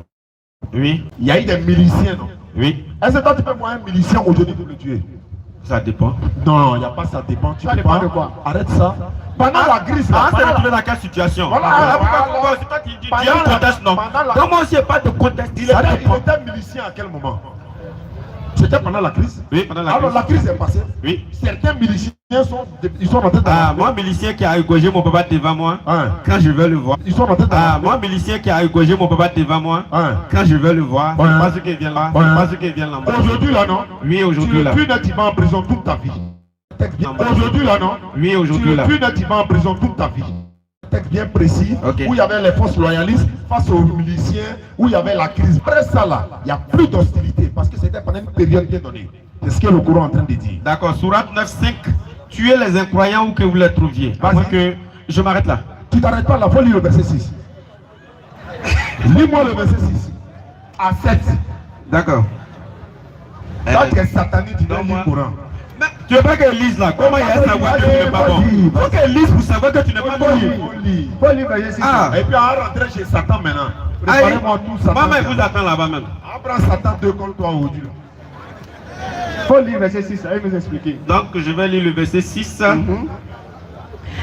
B: Oui,
C: Il y a eu des miliciens, non?
B: oui.
C: Est-ce que toi tu peux voir un milicien aujourd'hui pour le tuer?
B: Ça dépend.
C: Non, il n'y a pas ça dépend. Tu
E: Ça
C: peux
E: dépend
C: pas.
E: de quoi?
C: Arrête ça. Pendant la crise, là.
B: Ah, c'est
C: pendant
B: retrouvé
C: la-
B: dans quelle situation?
C: Voilà,
B: Pourquoi c'est toi qui dis
C: pendant
B: il y a un
C: la-
B: contexte, non?
C: pendant la-
B: Dans moi aussi, il n'y a pas de contexte. Il
C: C'est-à-dire,
B: était
C: il était milicien à quel moment? C'était pendant la crise?
B: Oui, pendant la
C: Alors
B: crise.
C: la crise est passée.
B: Oui.
C: Certains miliciens ils sont rentrés dans
B: Ah,
C: la
B: moi, milicien qui a égorgé mon papa devant moi,
C: Hein.
B: quand je vais le voir.
C: Ils sont rentrés dans
B: Ah,
C: la
B: moi, milicien qui a égorgé mon papa devant moi,
C: Hein.
B: quand je vais le voir,
C: Ouais.
B: c'est pas ce qui vient là,
C: Ouais.
B: c'est pas ce qui vient là.
C: Aujourd'hui là, non?
B: Oui,
C: Tu
B: aujourd'hui
C: es
B: là.
C: plus net, tu vas en prison toute ta vie. Texte bien- Aujourd'hui là, non?
B: Oui,
C: Tu
B: aujourd'hui
C: es
B: là.
C: plus net, tu vas en prison toute ta vie. Texte bien précis,
B: Ok.
C: où il y avait les forces loyalistes face aux miliciens, où il y avait la crise. Après ça là, il n'y a plus d'hostilité parce que c'était pendant une période bien donnée. C'est ce que le Coran est en train de dire.
B: D'accord, Sourate 9.5, tuez les incroyants où que vous les trouviez. À
C: Vas-y.
B: moins que je m'arrête là.
C: Tu t'arrêtes pas là, faut lire le verset 6. Lis-moi le verset 6. À 7.
B: D'accord.
C: Là, tu es satanique, tu dois
B: non,
C: lire
B: moi-
C: le Coran.
B: Mais tu veux pas qu'elle lise là? Comment il y a à savoir que tu n'es pas bon?
C: Vas-y,
B: Faut qu'elle lise pour savoir que tu n'es pas bon.
C: Faut lire verset 6.
B: Ah.
C: Et puis, on va rentrer chez Satan maintenant.
B: Aïe.
C: Préparez-moi tout Satan.
B: Maman, il vous attend là-bas même.
C: Apprends Satan 2 comme toi aujourd'hui.
E: Faut lire verset 6, ça va vous expliquer.
B: Donc, je vais lire le verset 6.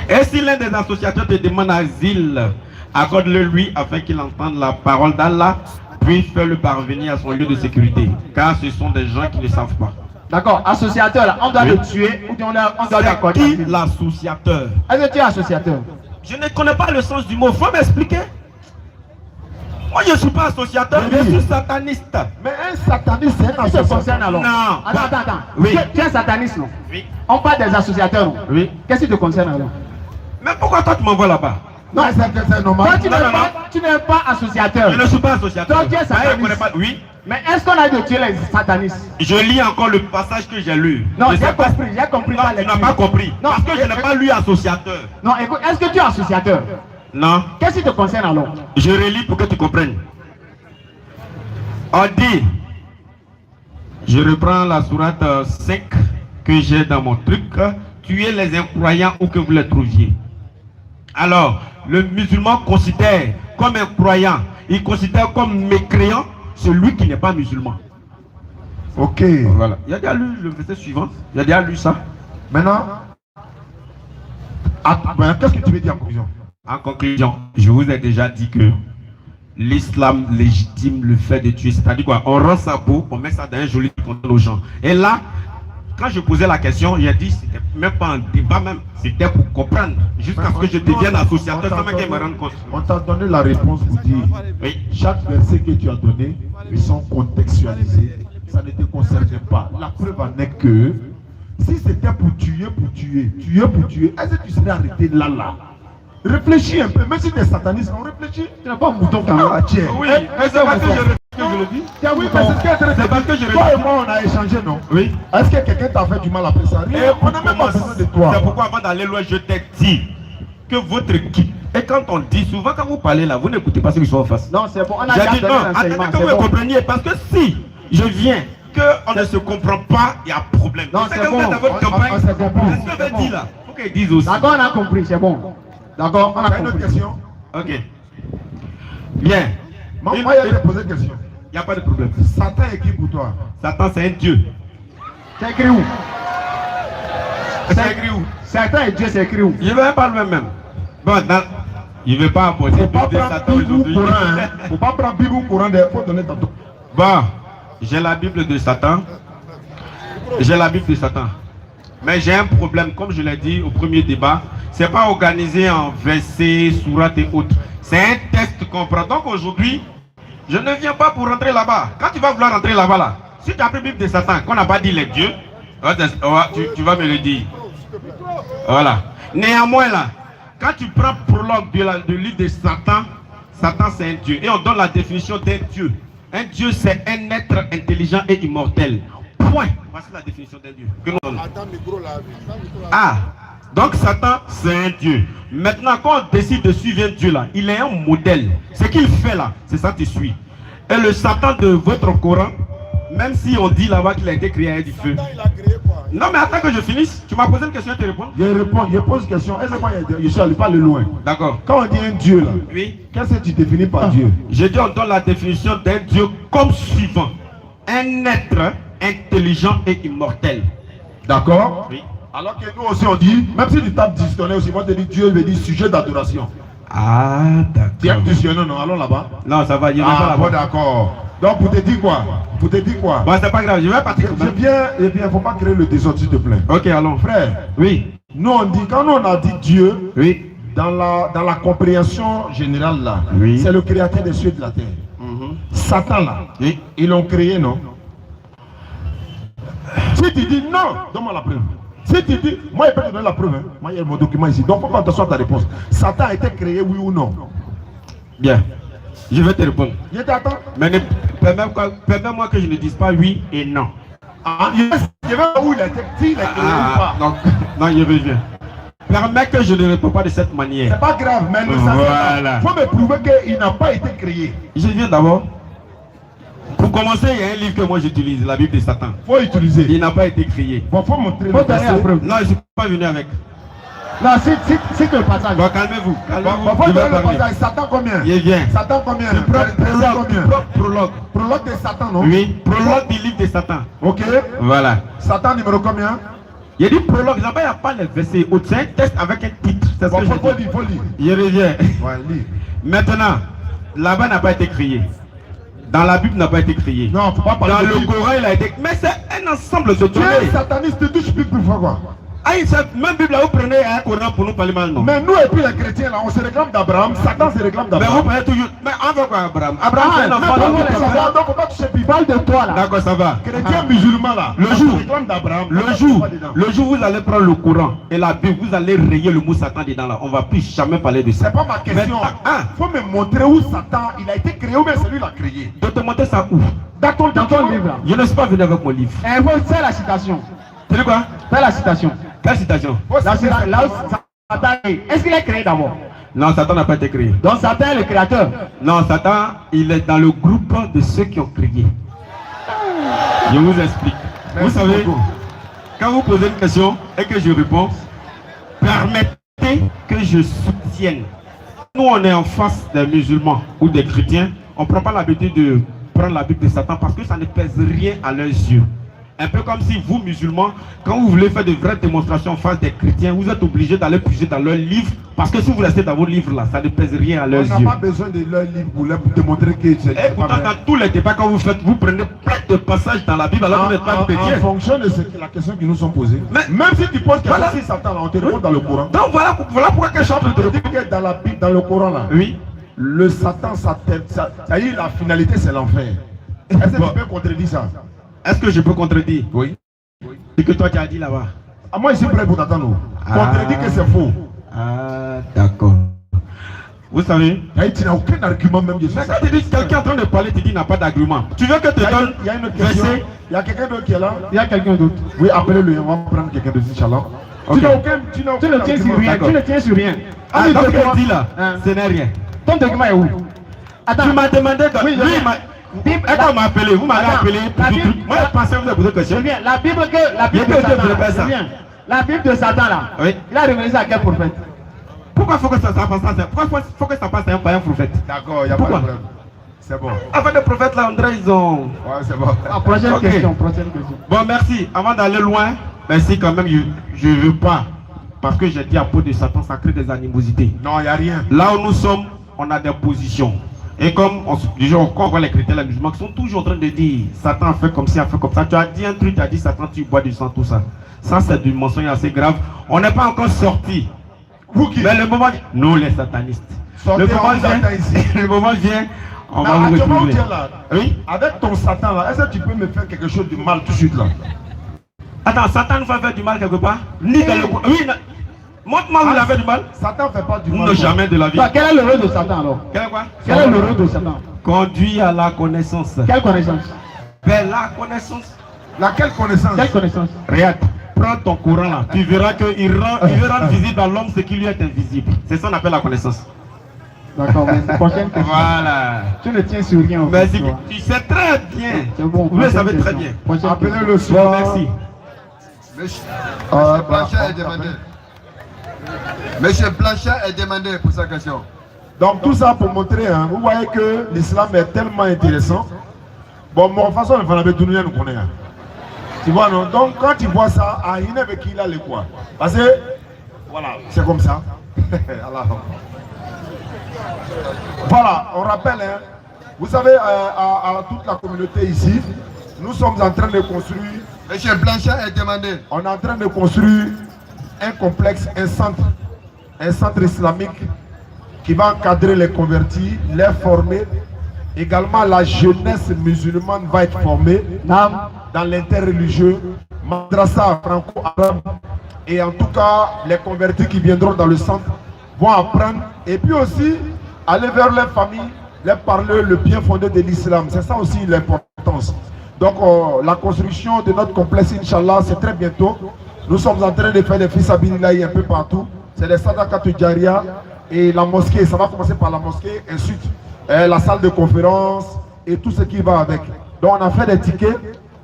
B: Et si l'un des associateurs te demande asile, accorde-le lui afin qu'il entende la parole d'Allah, puis fais-le parvenir à son lieu de sécurité. Car ce sont des gens qui ne savent pas.
E: D'accord, associateur là, on doit
B: Oui.
E: le tuer ou bien on doit lui
B: C'est
E: accorder
B: qui
E: asile.
B: l'associateur?
E: Est-ce que tu es associateur?
B: Je ne connais pas le sens du mot. Faut m'expliquer. Moi, je ne suis pas associateur,
C: Oui.
B: je suis sataniste.
C: Mais un sataniste, c'est un
E: Qui te
C: associateur.
E: concerne alors?
B: Non.
E: Attends.
B: Oui.
E: Tu es sataniste non?
B: Oui.
E: On parle des associateurs non?
B: Oui.
E: Qu'est-ce qui te concerne alors?
B: Mais pourquoi toi tu m'envoies là-bas?
C: Non, c'est normal.
E: Toi tu
B: Non,
E: n'es
B: non,
E: pas associateur.
B: Je ne suis pas associateur.
E: Toi, tu es
B: Ah,
E: sataniste.
B: je connais pas. Oui.
E: Mais est-ce qu'on a de tuer les satanistes?
B: Je lis encore le passage que j'ai lu.
E: Non,
B: Je
E: j'ai
B: sais pas-
E: compris
B: Non,
E: pas
B: tu
E: les
B: n'as
E: tuer.
B: pas compris.
E: Non,
B: Parce que je n'ai pas lu associateur.
E: Non, écoute, est-ce que tu es associateur?
B: Non.
E: Qu'est-ce qui te concerne alors?
B: Je relis pour que tu comprennes. On dit, je reprends la sourate 5 que j'ai dans mon truc, tuez les incroyants où que vous les trouviez. Alors, le musulman considère comme un croyant, il considère comme mécréant celui qui n'est pas musulman.
C: Ok.
B: Voilà. Il a déjà lu le verset suivant. Il a déjà lu ça.
C: Maintenant, ben, qu'est-ce que tu veux dire en conclusion?
B: En conclusion, je vous ai déjà dit que l'islam légitime le fait de tuer. C'est-à-dire quoi? On rend ça beau, on met ça dans un joli contenant aux gens. Et là, quand je posais la question, j'ai dit c'était même pas un débat même, c'était pour comprendre. Jusqu'à ce que je devienne associateur sans même qu'ils me rendent compte.
C: On t'a donné la réponse pour dire
B: Oui.
C: chaque verset que tu as donné, ils sont contextualisés. Ça ne te concerne pas. La preuve en est que si c'était pour tuer, est-ce que tu serais arrêté là? Réfléchis un peu, même si tu es sataniste, on réfléchit. Tu n'es pas un mouton quand même. Tiens.
B: Oui, mais c'est parce que je le dis.
C: Tiens, oui, mais c'est ce qu'elle
B: C'est parce que je
C: Toi et
B: le dis.
C: moi, on a échangé, non?
B: Oui.
C: Est-ce que quelqu'un t'a fait du mal après ça?
B: Et
C: On n'a même pas besoin de toi.
B: C'est pourquoi avant d'aller loin, je t'ai dit que votre équipe, et quand on dit souvent, quand vous parlez là, vous n'écoutez pas ceux qui sont en face.
E: Non, c'est bon, on a
B: J'ai
E: déjà
B: dit
E: donné
B: non,
E: l'enseignement.
B: attendez que
E: C'est
B: vous
E: bon.
B: compreniez, parce que si je viens, qu'on ne se comprend pas, il y a problème.
E: Non,
B: C'est
E: c'est
B: que vous
E: bon.
B: êtes dans votre
C: On
B: campagne,
C: s'est compris.
B: c'est ce que je dis là. Il faut qu'ils disent aussi.
E: D'accord, on a compris, c'est bon. D'accord, on a
C: T'as une autre
E: compris.
C: question?
B: Ok. Bien.
C: Moi,
B: Il
C: il y a posé une question.
B: n'y a pas de problème.
C: Satan est qui pour toi?
B: Satan, c'est un Dieu.
E: C'est écrit où?
B: C'est écrit où?
E: Certains et Dieu, c'est écrit où?
B: Je ne vais pas le même. Bon, il ne veut pas aborder
C: Faut pas
B: de Satan
C: prendre Bible
B: aujourd'hui.
C: courant, hein. Faut pas prendre Bible courant, faut donner tantôt.
B: Bon, j'ai la Bible de Satan. J'ai la Bible de Satan. Mais j'ai un problème, comme je l'ai dit au premier débat, c'est pas organisé en versets, sourates et autres. C'est un texte qu'on prend. Donc aujourd'hui, je ne viens pas pour rentrer là-bas. Quand tu vas vouloir rentrer là-bas, là, si tu as pris la Bible de Satan, qu'on n'a pas dit les dieux, tu vas me le dire. Voilà. Néanmoins là, quand tu prends prologue du livre de Satan, Satan c'est un dieu. Et on donne la définition d'un dieu. Un dieu c'est un être intelligent et immortel. Point. Voici la définition d'un dieu. Que nous donnons. Ah, donc Satan c'est un dieu. Maintenant quand on décide de suivre un dieu là, il est un modèle. Ce qu'il fait là, c'est ça que tu suis. Et le Satan de votre Coran, même si on dit là-bas qu'il a été créé avec du feu. Non mais attends que je finisse. Tu m'as posé une question, je te réponds.
C: Je pose une question. Est-ce que moi, je suis allé pas le loin?
B: D'accord.
C: Quand on dit un Dieu là,
B: Oui.
C: qu'est-ce que tu définis par Dieu?
B: Je dis on donne la définition d'un Dieu comme suivant. Un être intelligent et immortel.
C: D'accord?
B: Oui.
C: Alors que nous aussi on dit, même si tu tapes dictionnaire aussi, moi je te dis Dieu veut dire sujet d'adoration.
B: Ah,
C: Tu as
B: d'accord.
C: dictionnaire, non? Allons là-bas.
B: Non, ça va, il y a
C: Ah,
B: pas
C: bon,
B: là-bas.
C: d'accord. Donc, pour te dire quoi? Pour te dire quoi?
B: Bon, c'est pas grave, je vais partir.
C: Eh bien, faut pas créer le désordre, s'il te plaît.
B: Ok, allons.
C: Frère,
B: Oui,
C: nous on dit, quand on a dit Dieu,
B: oui.
C: dans la compréhension générale là,
B: Oui.
C: c'est le créateur des cieux et de la terre. Satan là,
B: Oui.
C: ils l'ont créé, non? Si tu dis non, donne-moi la preuve. Si tu dis, moi je peux te donner la preuve, hein. Moi il y a mon document ici, donc faut pas attention à ta réponse. Satan a été créé, oui ou non?
B: Bien. Je vais te répondre.
C: Je t'attends.
B: Mais permets-moi que je ne dise pas oui et non.
C: Ah, je vais voir où il a été, s'il est créé ou pas.
B: Donc, non, je reviens. Permets que je ne réponds pas de cette manière.
C: C'est pas grave, mais le
B: Voilà.
C: Satan, faut me prouver qu'il n'a pas été créé.
B: Je viens d'abord. Pour commencer, il y a un livre que moi j'utilise, la Bible de Satan.
C: Faut utiliser.
B: Il n'a pas été créé.
C: Bon, faut montrer
E: Faut
C: le
E: donner la
C: verset.
E: preuve.
B: Non, je ne suis pas venu avec.
E: Non, c'est que le passage.
B: Bon, calmez-vous.
C: Bon,
B: Calmez-vous.
C: faut
B: Je vais
C: donner le
B: parler.
C: passage. Satan combien?
B: Il vient.
C: Satan combien?
B: Prologue.
C: Combien?
B: Prologue.
C: Prologue de Satan, non?
B: Oui. Prologue du livre de Satan.
C: Ok.
B: Voilà.
C: Satan numéro combien?
B: Il dit prologue. Là-bas, il n'y a pas les versets. C'est un texte avec un titre. C'est ce
C: Bon,
B: que
C: faut
B: je dis.
C: lire, faut lire.
B: Je reviens.
C: Ouais, lis.
B: Maintenant, là-bas n'a pas été créé. Dans la Bible n'a pas été créé.
C: Non, faut pas parler
B: Dans
C: de
B: le
C: Bible.
B: Coran, il a été. Mais c'est un ensemble de
C: Tu es
B: données.
C: sataniste, tu touches plus pour quoi?
B: Ah, cette même Bible là, vous prenez un Coran pour nous parler mal, non?
C: Mais nous et puis les chrétiens là, on se réclame d'Abraham, Satan se réclame
B: Mais vous
C: d'Abraham.
B: prenez toujours. Mais on veut quoi, Abraham? Abraham, c'est un enfant
C: mais
B: de
C: on les
B: Dieu.
C: savoir, donc faut pas toucher plus.
E: Parle de toi là.
B: D'accord, ça va.
C: Chrétien musulman là,
B: Le
C: on
B: jour,
C: se réclame d'Abraham.
B: le jour où vous allez prendre le Coran et la Bible, vous allez rayer le mot Satan dedans là. On va plus jamais parler de ça.
C: C'est pas ma question.
B: Ah,
C: Faut me montrer où Satan, il a été créé ou bien c'est lui qui l'a créé.
B: de te montrer ça où?
C: Dans ton
E: livre là.
B: Je ne suis pas venu avec mon livre.
E: Il faut faire la citation.
B: Tu dis quoi?
E: Fais la citation.
B: Quelle citation?
E: Là où Satan est. Est-ce qu'il est créé d'abord?
B: Non, Satan n'a pas été créé.
E: Donc Satan est le créateur.
B: Non, Satan, il est dans le groupe de ceux qui ont créé. Je vous explique. Vous savez, quand vous posez une question et que je réponds, permettez que je soutienne. Nous, on est en face des musulmans ou des chrétiens. On ne prend pas l'habitude de prendre la Bible de Satan parce que ça ne pèse rien à leurs yeux. Un peu comme si vous, musulmans, quand vous voulez faire de vraies démonstrations en face des chrétiens, vous êtes obligés d'aller puiser dans leurs livres, parce que si vous restez dans vos livres là, ça ne pèse rien à leurs
C: On n'a
B: yeux.
C: pas besoin de leur livre pour leur démontrer que c'est
B: Et pourtant, dans tous les débats, quand vous faites, vous prenez plein de passages dans la Bible, alors vous n'êtes pas
C: en
B: chrétien.
C: fonction de la question qui nous sont posées.
B: Mais-
C: Même si tu poses question
B: Voilà.
C: sur Satan là, on te répond dans le Coran.
B: Donc voilà pourquoi que je suis en train de
C: Je dis que dans la Bible, dans le Coran là,
B: Oui.
C: le Satan, ça y est, la finalité c'est l'enfer. Est-ce que
B: Bon.
C: tu peux contredire ça?
B: Est-ce que je peux contredire
C: Oui.
B: ce que toi tu as dit là-bas?
C: Ah, moi je suis prêt pour t'attendre.
B: Ah.
C: Contredire que c'est faux.
B: Ah, d'accord. Vous savez,
C: Tu n'as aucun argument même de
B: mais
C: ça.
B: quand tu dis quelqu'un est en train de parler, tu dis qu'il n'a pas d'argument. Tu veux que te donne
C: Il y a une autre question.
B: verset?
C: Il y a quelqu'un d'autre qui est là.
E: Il y a quelqu'un d'autre.
C: Oui, appelez-le, on va prendre quelqu'un d'autre, Inch'Allah.
B: Ok.
C: Tu n'as aucun,
E: Tu ne tiens sur rien.
B: D'accord.
E: Tu ne tiens sur rien.
B: Ah,
E: Ami
B: donc
E: de toi.
B: il dit là,
E: Hein.
B: ce n'est rien.
E: Ton document est où? Attends.
B: Tu m'as demandé de...
E: Oui,
B: lui, il m'a...
E: Bible-
B: Et quand on m'a appelé, vous m'avez
E: Attends,
B: appelé pour
E: la
B: tout
E: Bible-
B: truc. Moi, je pensais que vous avez posé une
E: Je
B: question.
E: viens. La Bible de
B: Je peux
E: Satan.
B: te répéter ça.
E: Je viens. La Bible de Satan là.
B: Oui.
E: Il a révélé ça à quel prophète?
B: Pourquoi faut que ça passe? Pourquoi faut que ça passe à un prophète?
C: D'accord, il n'y a pas de
B: Pourquoi?
C: problème. C'est bon.
B: Avant les prophètes là, André, ils ont...
C: Ouais, c'est bon.
E: Ah, prochaine
B: Ok.
E: question. Prochaine question.
B: Bon, merci. Avant d'aller loin, merci quand même, je ne veux pas. Parce que j'ai dit à peau de Satan, ça crée des animosités.
C: Non, il n'y a rien.
B: Là où nous sommes, on a des positions. Et comme quand on voit les chrétiens, les musulmans qui sont toujours en train de dire Satan a fait comme ci, a fait comme ça. Tu as dit un truc, tu as dit Satan, tu bois du sang, tout ça. Ça, c'est du mensonge assez grave. On n'est pas encore sorti.
C: Vous qui
B: Mais le moment, nous les satanistes.
C: Sortez,
B: Le moment
C: on vous attend ici.
B: vient, le moment vient, on va
C: Mais
B: vous
C: actuellement, où
B: retrouver.
C: tu es là,
B: Oui.
C: avec ton Satan là, est-ce que tu peux me faire quelque chose de mal tout de suite là?
B: Attends, Satan nous va faire du mal quelque part? Ni dans le... Oui, montre-moi où il a fait du mal.
C: Satan fait pas du
B: Nous
C: mal.
B: ne
C: quoi.
B: jamais de la vie.
E: Toi, quel est le rôle de Satan alors?
B: Quel est quoi?
E: Quel est le rôle de Satan?
B: Conduit à la connaissance.
E: Quelle connaissance?
B: Ben, la connaissance.
C: Laquelle connaissance?
E: Quelle connaissance?
B: Regarde, prends ton courant là. Tu verras qu'il va rendre visible à l'homme ce qui lui est invisible. C'est ça qu'on appelle la connaissance.
E: D'accord, mais prochaine question.
B: Voilà.
E: Tu ne tiens sur rien. en
B: Mais
E: fait,
B: si,
E: toi.
B: tu sais très bien.
E: C'est bon.
B: Vous le
E: prochaine
B: savez très
E: question.
B: bien.
E: Prochaine
C: Appelez-le
E: question.
C: soir.
B: Merci.
F: Monsieur Blanchard est demandé. Monsieur Blanchard est demandé pour sa question.
C: Donc tout ça pour montrer, hein, vous voyez que l'islam est tellement intéressant. Bon, mon façon de faire la nous connaît. Tu vois, non? Donc, quand tu vois ça, il n'y avait qui là le quoi. Parce que, voilà, c'est comme ça. Voilà, on rappelle, hein, vous savez, à toute la communauté ici, nous sommes en train de construire.
F: Monsieur Blanchard est demandé.
C: On est en train de construire un complexe, un centre islamique qui va encadrer les convertis, les former. Également, la jeunesse musulmane va être formée dans l'interreligieux, madrasa franco-arabe. Et en tout cas, les convertis qui viendront dans le centre vont apprendre. Et puis aussi, aller vers les familles, les parler le bien fondé de l'islam. C'est ça aussi l'importance. Donc, la construction de notre complexe, Inch'Allah, c'est très bientôt. Nous sommes en train de faire des fils abilillahi un peu partout. C'est les sadaqat jaria et la mosquée. Ça va commencer par la mosquée, ensuite la salle de conférence et tout ce qui va avec. Donc, on a fait des tickets.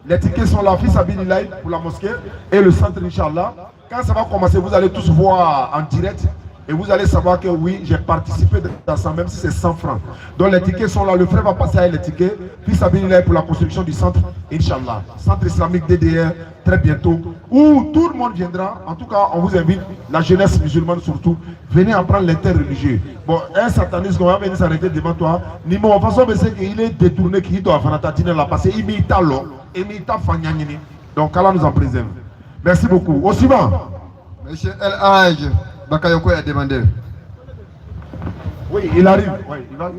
C: Les tickets sont là, fils abilillahi pour la mosquée et le centre, Inch'Allah. Quand ça va commencer, vous allez tous voir en direct. Et vous allez savoir que oui, j'ai participé dans ça, même si c'est 100 francs. Donc les tickets sont là, le frère va passer avec les tickets. Puis Sabine pour la construction du centre, Inch'Allah. Centre islamique DDR, très bientôt. Où tout le monde viendra. En tout cas, on vous invite, la jeunesse musulmane surtout, venez apprendre l'interreligieux. Bon, un sataniste qui va venir s'arrêter devant toi, ni mon façon de dire qu'il est détourné, qu'il doit faire la là, parce qu'il m'y talon, et m'y tafanyanini. Donc Allah nous en préserve. Merci beaucoup. Au suivant.
F: Monsieur El Haj. Bakayoko est demandé.
C: Oui, il arrive. Oui, il va.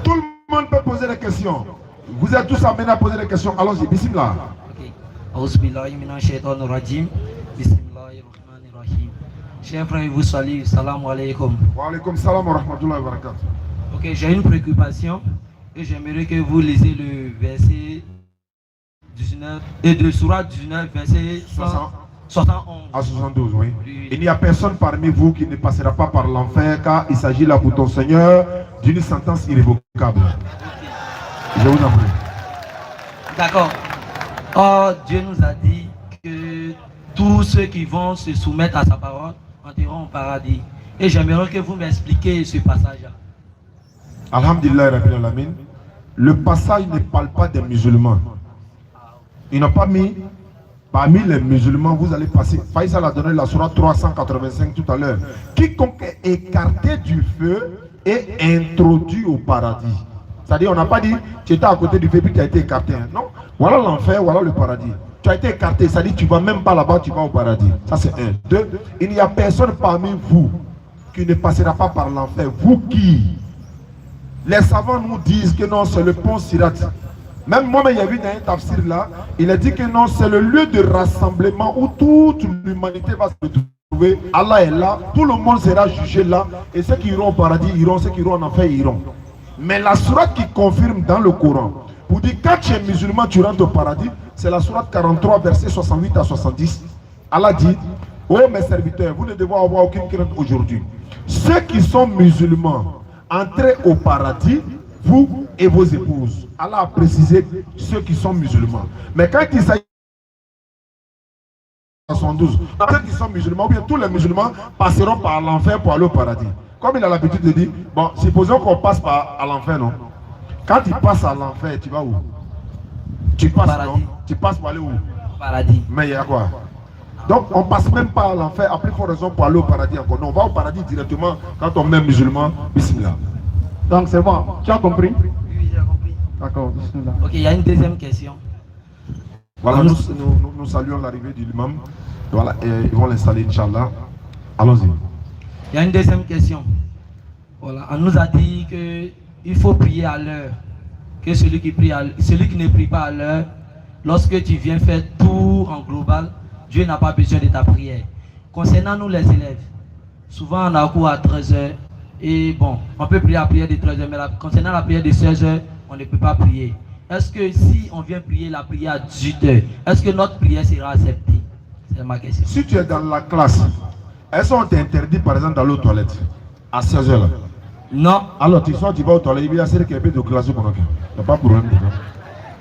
C: Tout le monde peut poser des questions. Vous êtes tous amenés à poser des questions. Allons-y, bismillah.
G: Chers frères, vous salue, salam alaikum.
C: Wa alaikum salam wa rahmatullahi wa barakatuh.
G: Ok, j'ai une préoccupation et j'aimerais que vous lisez le verset 19 et de Surah 19, verset 71
C: à 72, oui. Il n'y a personne parmi vous qui ne passera pas par l'enfer car il s'agit là pour ton Seigneur d'une sentence irrévocable. Okay. Je vous en prie.
G: D'accord. Oh, Dieu nous a dit que tous ceux qui vont se soumettre à sa parole entreront au paradis. Et j'aimerais que vous m'expliquiez ce passage-là.
C: Alhamdulillah Rabbil Alamin. Le passage ne parle pas des musulmans. Ils n'ont pas mis parmi les musulmans, vous allez passer. Faïsal a donné la sourate 385 tout à l'heure. Quiconque est écarté du feu est introduit au paradis. C'est-à-dire, on n'a pas dit tu étais à côté du feu puis tu as été écarté. Non. Voilà l'enfer, voilà le paradis. Tu as été écarté, ça dit tu ne vas même pas là-bas, tu vas au paradis. Ça c'est un. Deux, il n'y a personne parmi vous qui ne passera pas par l'enfer. Vous qui? Les savants nous disent que non, c'est le pont Sirat. Même moi, il y a vu dans un tafsir là, il a dit que non, c'est le lieu de rassemblement où toute l'humanité va se retrouver. Allah est là, tout le monde sera jugé là, et ceux qui iront au paradis iront, ceux qui iront en enfer iront. Mais la sourate qui confirme dans le Coran, pour dire quand tu es musulman, tu rentres au paradis, c'est la sourate 43, versets 68 à 70. Allah dit, oh mes serviteurs, vous ne devez avoir aucune crainte aujourd'hui. Ceux qui sont musulmans, entrez au paradis, vous et vos épouses. Allah a précisé ceux qui sont musulmans. Mais quand il s'agit de 72, ceux qui sont musulmans, bien tous les musulmans passeront par l'enfer pour aller au paradis. Comme il a l'habitude de dire, bon, supposons qu'on passe à l'enfer, non? Quand tu passes à l'enfer, tu vas où? Tu passes, non? Tu passes pour aller où?
G: Paradis.
C: Mais il y a quoi? Donc on ne passe même pas à l'enfer, à plus forte raison pour aller au paradis encore. Non, on va au paradis directement quand on met musulman, bismillah.
E: Donc c'est bon, tu as compris?
G: Oui, j'ai compris.
E: D'accord, bismillah.
G: Ok, il y a une deuxième question.
C: Voilà, nous saluons l'arrivée du imam. Voilà, et ils vont l'installer, Inch'Allah. Allons-y.
G: Il y a une deuxième question. Voilà, on nous a dit qu'il faut prier à l'heure. Que celui qui ne prie pas à l'heure, lorsque tu viens faire tout en global, Dieu n'a pas besoin de ta prière. Concernant nous les élèves, souvent on a cours à 13h. Et bon, on peut prier la prière de 13h, mais concernant la prière de 16h, on ne peut pas prier. Est-ce que si on vient prier la prière à 18h, est-ce que notre prière sera acceptée? C'est ma question. Si
C: tu es dans la classe, est-ce qu'on t'interdit par exemple d'aller aux toilettes à 16h là?
G: Non.
C: Alors tu vas aux toilettes, il y a celle qui est de classe. Il n'y a pas de problème.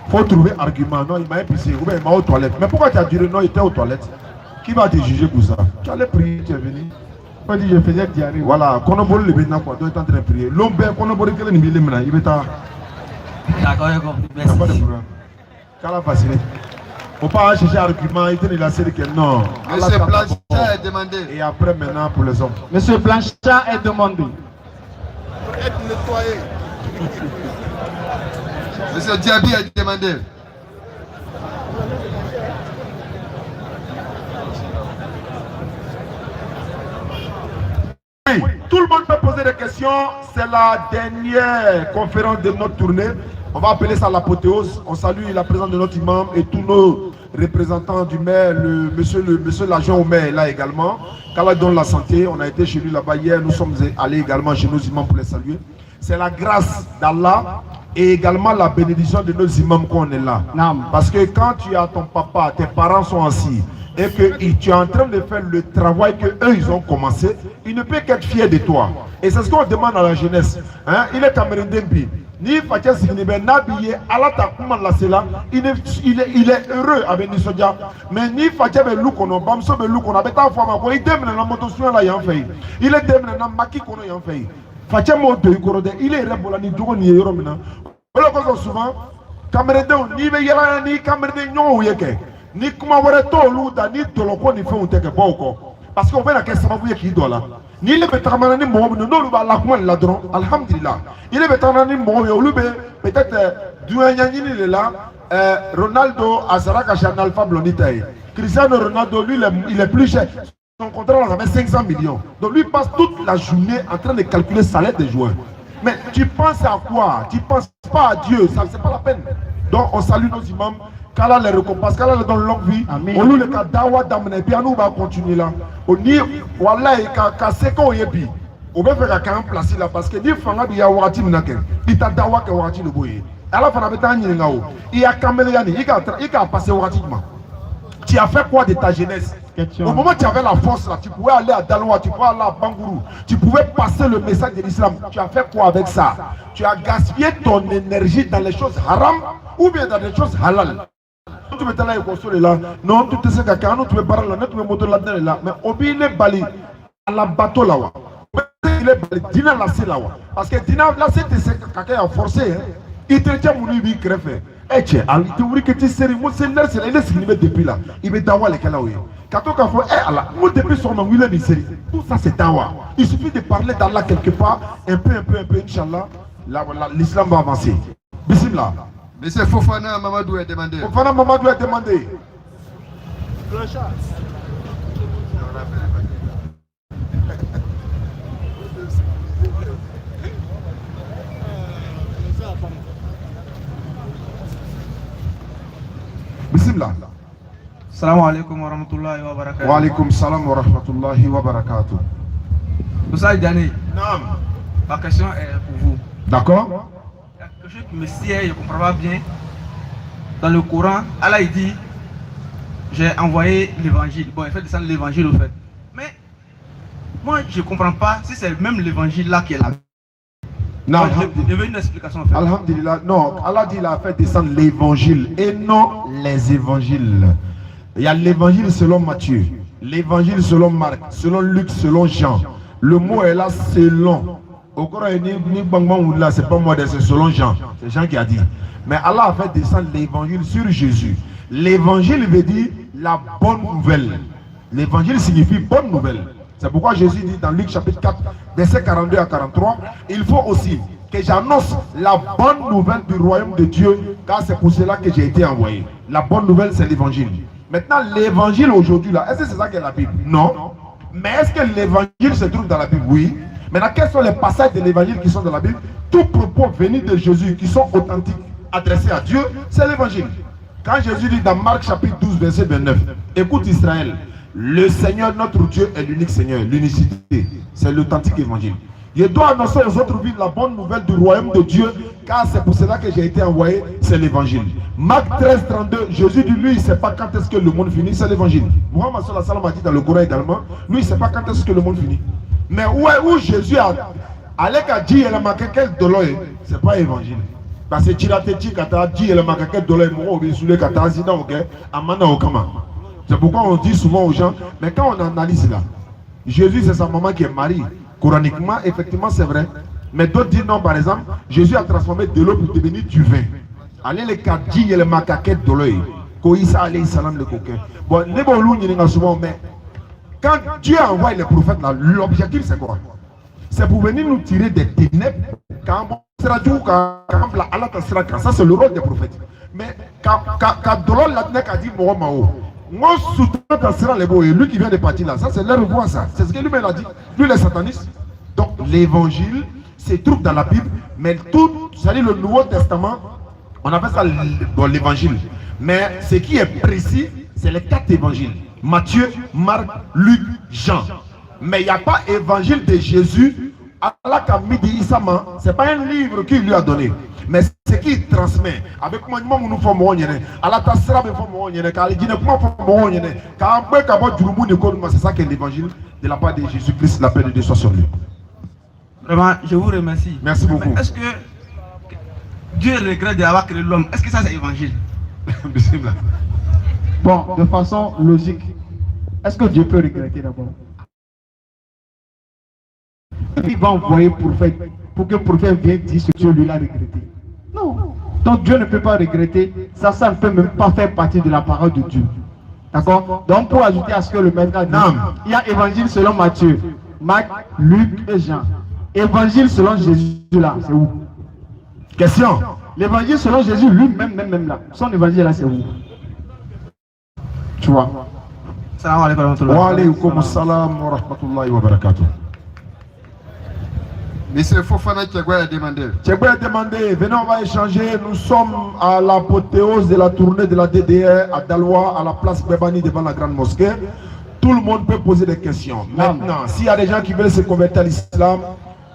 C: faut trouver argument. Non, il m'a épicé, ou bien il m'a aux toilettes. Mais pourquoi tu as duré? Non, il était aux toilettes. Qui va te juger pour ça? Tu allais prier, tu es venu.
E: Pas dit je faisais diarrhée.
C: Voilà, Konobol le bénin quoi, donc il est en train de prier. L'homme, Konobol, il est
G: D'accord, j'ai compris.
C: Il n'y a pas de
G: Merci.
C: problème. Qu'à la facilité. Faut pas chercher argument, il te la série que non.
F: Monsieur Blanchard est demandé.
C: Et après maintenant pour les hommes.
E: Monsieur Blanchard est demandé.
F: Être nettoyé. Monsieur Diaby est demandé.
C: Oui, tout le monde peut poser des questions. C'est la dernière conférence de notre tournée. On va appeler ça l'apothéose. On salue la présence de notre imam et tous nos représentants du maire, le monsieur l'adjoint au maire là également. Qu'Allah donne la santé. On a été chez lui là-bas hier. Nous sommes allés également chez nos imams pour les saluer. C'est la grâce d'Allah et également la bénédiction de nos imams qu'on est là. Parce que quand tu as ton papa, tes parents sont assis et que tu es en train de faire le travail que eux ils ont commencé, il ne peut qu'être fier de toi. Et c'est ce qu'on demande à la jeunesse. Hein? Il est Cameroun Dembi. Ni Fatia Signibe Nabiye, Allah Takuman la Sela, il est heureux avec Nisodia. Mais ni Fatia Beloukono, Bamso Beloukono, avec ta femme, il demande la motosion là, il en fait. Il est demandé la Maki Kono, il en fait. Fatia Moto, il est Rebolani, Djogo ni Yoromina. Alors, souvent, Cameroun, ni Veyala, ni Cameroun, non, Yeke. Ni kuma wɛrɛ t'o olu da ni dɔlɔko ni fɛnw tɛ kɛ bɔ o kɔ parce que o bɛna kɛ sababu ye k'i dɔ la ni le bɛ tagamana ni mɔgɔ minnu n'olu b'a la kuma de la dɔrɔn alhamdulilah il bɛ tagamana ni mɔgɔw ye olu bɛ peut-être dunuya ɲɛɲini de la Ronaldo a sara ka se analpha blondy ta ye Cristiano Ronaldo lui il est plus cher son contrat là ça fait 500 millions donc lui passe toute la journée en train de calculer le salaire des joueurs mais tu penses à quoi? Tu penses pas à Dieu, ça c'est pas la peine. Donc on salue nos imams. Qu'Allah les récompense, qu'Allah les donne longue vie. On nous le cas d'awa d'amener, puis nous va continuer là. On dit, voilà, qu'à ce qu'on y est puis, on va faire qu'à un place là parce que ni fanga bi ya wati minake, il t'a dawa que wati le boye. Alors fana beta ni ngao, il y a caméléani, il a passé wati ma. Tu as fait quoi de ta jeunesse? Au moment où tu avais la force là, tu pouvais aller à Daloa, tu pouvais aller à Bangourou, tu pouvais passer le message de l'islam. Tu as fait quoi avec ça? Tu as gaspillé ton énergie dans les choses haram ou bien dans les choses halal. Tu me là, non, tu te sais que quand tu me parles là, tu me montres là, mais oublie les bali à la bateau là. Il est bali, dina la c'est là. Parce que dina la c'est quelqu'un a forcé, il te tient mon lui crève. Eh tiens, il te oublie que tu sais, moi c'est l'air, c'est l'air signifié depuis là. Il me dawa les calaoué. Quand on a fait, eh Allah, moi depuis son nom, il est miséré. Tout ça c'est dawa. Il suffit de parler d'Allah quelque part, un peu, Inch'Allah, l'islam va avancer. Bismillah.
F: Monsieur Fofana Mamadou est demandé.
C: Fofana Mamadou est demandé. Bismillah.
H: Salam alaikum wa rahmatullahi wa barakatuh.
C: Wa alaikum salam wa rahmatullahi wa barakatuh.
H: Moussa Diané,
C: Naam.
H: ma question est pour vous.
C: D'accord.
H: Il y a quelque chose qui me sied, je ne comprends pas bien. Dans le Coran, Allah il dit, j'ai envoyé l'évangile. Bon, il fait descendre l'évangile au fait. Mais moi, je ne comprends pas si c'est même l'évangile là qui est là.
C: Non,
H: je veux une explication en fait.
C: Alhamdulillah, non, Allah dit il a fait descendre l'évangile et non les évangiles. Il y a l'évangile selon Matthieu, l'évangile selon Marc, selon Luc, selon Jean. Le mot est là selon. Au Coran, là, c'est pas moi, c'est selon Jean. C'est Jean qui a dit. Mais Allah a fait descendre l'évangile sur Jésus. L'évangile veut dire la bonne nouvelle. L'évangile signifie bonne nouvelle. C'est pourquoi Jésus dit dans Luc chapitre 4, versets 42 à 43, il faut aussi que j'annonce la bonne nouvelle du royaume de Dieu, car c'est pour cela que j'ai été envoyé. La bonne nouvelle, c'est l'évangile. Maintenant, l'évangile aujourd'hui, là, est-ce que c'est ça qu'est la Bible? Non. Mais est-ce que l'évangile se trouve dans la Bible? Oui. Maintenant, quels sont les passages de l'évangile qui sont dans la Bible? Tout propos venus de Jésus qui sont authentiques, adressés à Dieu, c'est l'évangile. Quand Jésus dit dans Marc chapitre 12, verset 29, écoute Israël, le Seigneur notre Dieu est l'unique Seigneur, l'unicité, c'est l'authentique évangile. Je dois annoncer aux autres villes la bonne nouvelle du royaume de Dieu, car c'est pour cela que j'ai été envoyé, c'est l'évangile. Marc 13, 32, Jésus dit, lui, il ne sait pas quand est-ce que le monde finit, c'est l'évangile. Muhammad sallallahu alayhi wa sallam a dit dans le Coran également, lui, il ne sait pas quand est-ce que le monde finit. Mais où Jésus a allé qu'à dire, il a marqué quel dollar, c'est pas évangile. Parce que Tchirateti, Kata, dit le macaquette de l'Aimoro, Bissoulé, Kata, Zina, ok, Amana, Okama. C'est pourquoi on dit souvent aux gens, mais quand on analyse là, Jésus c'est sa maman qui est mariée. Coraniquement, effectivement, c'est vrai. Mais d'autres disent non, par exemple, Jésus a transformé de l'eau pour devenir du vin. Allez les kadji et les macaquettes de l'œil. Koïsa alayhi salam le coquin. Bon, n'est pas loin, il y a souvent, mais quand Dieu envoie les prophètes là, l'objectif c'est quoi? C'est pour venir nous tirer des ténèbres. Ça c'est le rôle des prophètes. Mais quand Dolor Latnek a dit Mohamao, moi soutien les beaux, lui qui vient de partir là, ça c'est leur voix ça. C'est ce que lui-même a dit. Lui les satanistes. Donc l'évangile, c'est tout dans la Bible, mais tout, c'est-à-dire le Nouveau Testament, on appelle ça l'évangile. Mais ce qui est précis, c'est les 4 évangiles. Matthieu, Marc, Luc, Jean. Mais il n'y a pas évangile de Jésus. Allah Kamidi Isama, ce n'est pas un livre qu'il lui a donné. Mais ce qu'il transmet. Avec moi, nous sommes Allah Tassra, c'est ça qui est l'évangile de la part de Jésus-Christ, la paix de Dieu soit sur lui.
H: Vraiment, je vous remercie.
C: Merci beaucoup.
H: Est-ce que Dieu regrette d'avoir créé l'homme? Est-ce que ça c'est évangile?
E: Bon, de façon logique, est-ce que Dieu peut regretter d'abord? Il va envoyer prophète pour que le prophète vienne dire ce que Dieu lui a regretté. Non. Donc Dieu ne peut pas regretter. Ça ne peut même pas faire partie de la parole de Dieu. D'accord? Donc pour ajouter à ce que le maître a dit, il y a évangile selon Matthieu, Marc, Luc et Jean. Évangile selon Jésus là, c'est où? Question. L'évangile selon Jésus lui-même, même là. Son évangile là, c'est où? Tu vois?
C: Salam alaikum wa alaykum salam wa rahmatullahi wa barakatuh.
F: Monsieur Fofana Tchegoué a demandé.
C: Tchegoué a demandé, venez, on va échanger. Nous sommes à l'apothéose de la tournée de la DDR à Daloa, à la place Bebani devant la grande mosquée. Tout le monde peut poser des questions. Maintenant, s'il y a des gens qui veulent se convertir à l'islam,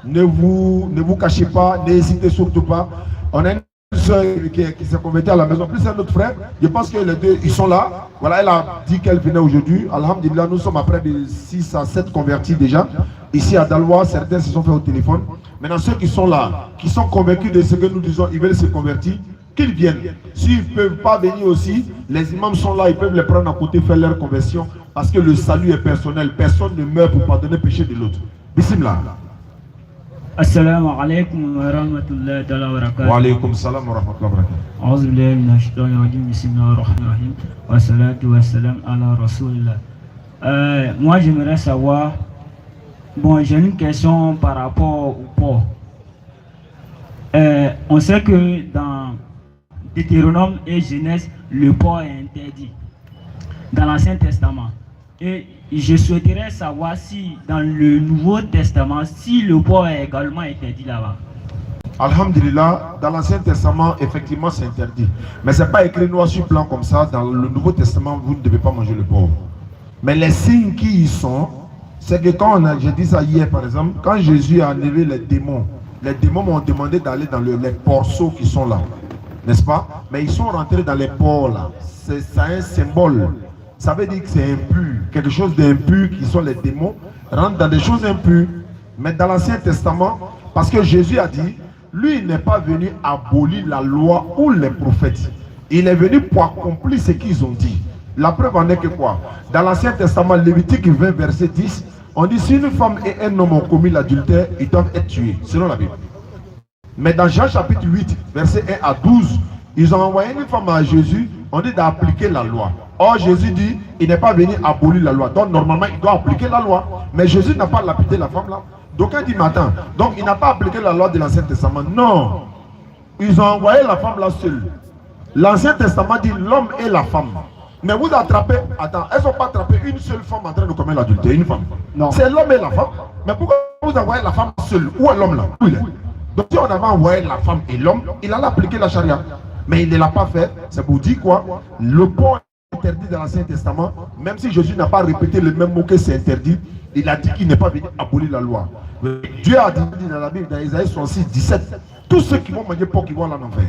C: ne vous cachez pas, n'hésitez surtout pas. On a une soeur qui s'est convertie à la maison, plus un autre frère. Je pense que les deux, ils sont là. Voilà, elle a dit qu'elle venait aujourd'hui. Alhamdulillah, nous sommes à près de 6 à 7 convertis déjà. Ici à Daloa, certains se sont fait au téléphone. Maintenant, ceux qui sont là, qui sont convaincus de ce que nous disons, ils veulent se convertir, qu'ils viennent. S'ils ne peuvent pas venir aussi, les imams sont là, ils peuvent les prendre à côté, faire leur conversion. Parce que le salut est personnel. Personne ne meurt pour pardonner le péché de l'autre. Bismillah.
I: Assalamu alaikum wa rahmatullahi wa barakatuh.
C: Wa alaikum salam wa rahmatullahi wa barakatuh.
I: A'udhu billahi minash shaitanir rajim. Bismillahir rahmanir rahim. Wa salatu wa salam ala rasulillah. Moi j'aimerais savoir, bon, j'ai une question par rapport au porc. On sait que dans Deutéronome et Genèse, le porc est interdit dans l'Ancien Testament. Et je souhaiterais savoir si dans le Nouveau Testament, si le porc est également interdit là-bas.
C: Alhamdulillah, dans l'Ancien Testament, effectivement, c'est interdit. Mais ce n'est pas écrit noir sur blanc comme ça. Dans le Nouveau Testament, vous ne devez pas manger le porc. Mais les signes qui y sont, c'est que quand j'ai dit ça hier, par exemple, quand Jésus a enlevé les démons m'ont demandé d'aller dans les porceaux qui sont là. N'est-ce pas? Mais ils sont rentrés dans les porcs là. C'est un symbole. Ça veut dire que c'est impur. Quelque chose d'impur qui sont les démons rentrent dans des choses impures. Mais dans l'Ancien Testament, parce que Jésus a dit, lui il n'est pas venu abolir la loi ou les prophètes. Il est venu pour accomplir ce qu'ils ont dit. La preuve en est que quoi? Dans l'Ancien Testament, Lévitique 20, verset 10, on dit si une femme et un homme ont commis l'adultère, ils doivent être tués, selon la Bible. Mais dans Jean chapitre 8, verset 1 à 12, ils ont envoyé une femme à Jésus, on dit d'appliquer la loi. Or Jésus dit, il n'est pas venu abolir la loi. Donc normalement, il doit appliquer la loi. Mais Jésus n'a pas lapidé la femme là. Donc il dit, mais attends, donc il n'a pas appliqué la loi de l'Ancien Testament. Non. Ils ont envoyé la femme là seule. L'Ancien Testament dit l'homme et la femme. Mais vous attrapez, attends, elles n'ont pas attrapé une seule femme en train de commettre l'adultère, une femme. Non. C'est l'homme et la femme. Mais pourquoi vous envoyez la femme seule? Où est l'homme là? Où il est? Donc si on avait envoyé la femme et l'homme, il allait appliquer la charia. Mais il ne l'a pas fait. C'est pour dire quoi? Le porc est interdit dans l'Ancien Testament. Même si Jésus n'a pas répété le même mot que c'est interdit, il a dit qu'il n'est pas venu abolir la loi. Dieu a dit dans la Bible, dans Isaïe 66, 17, tous ceux qui vont manger porc, ils vont aller en enfer.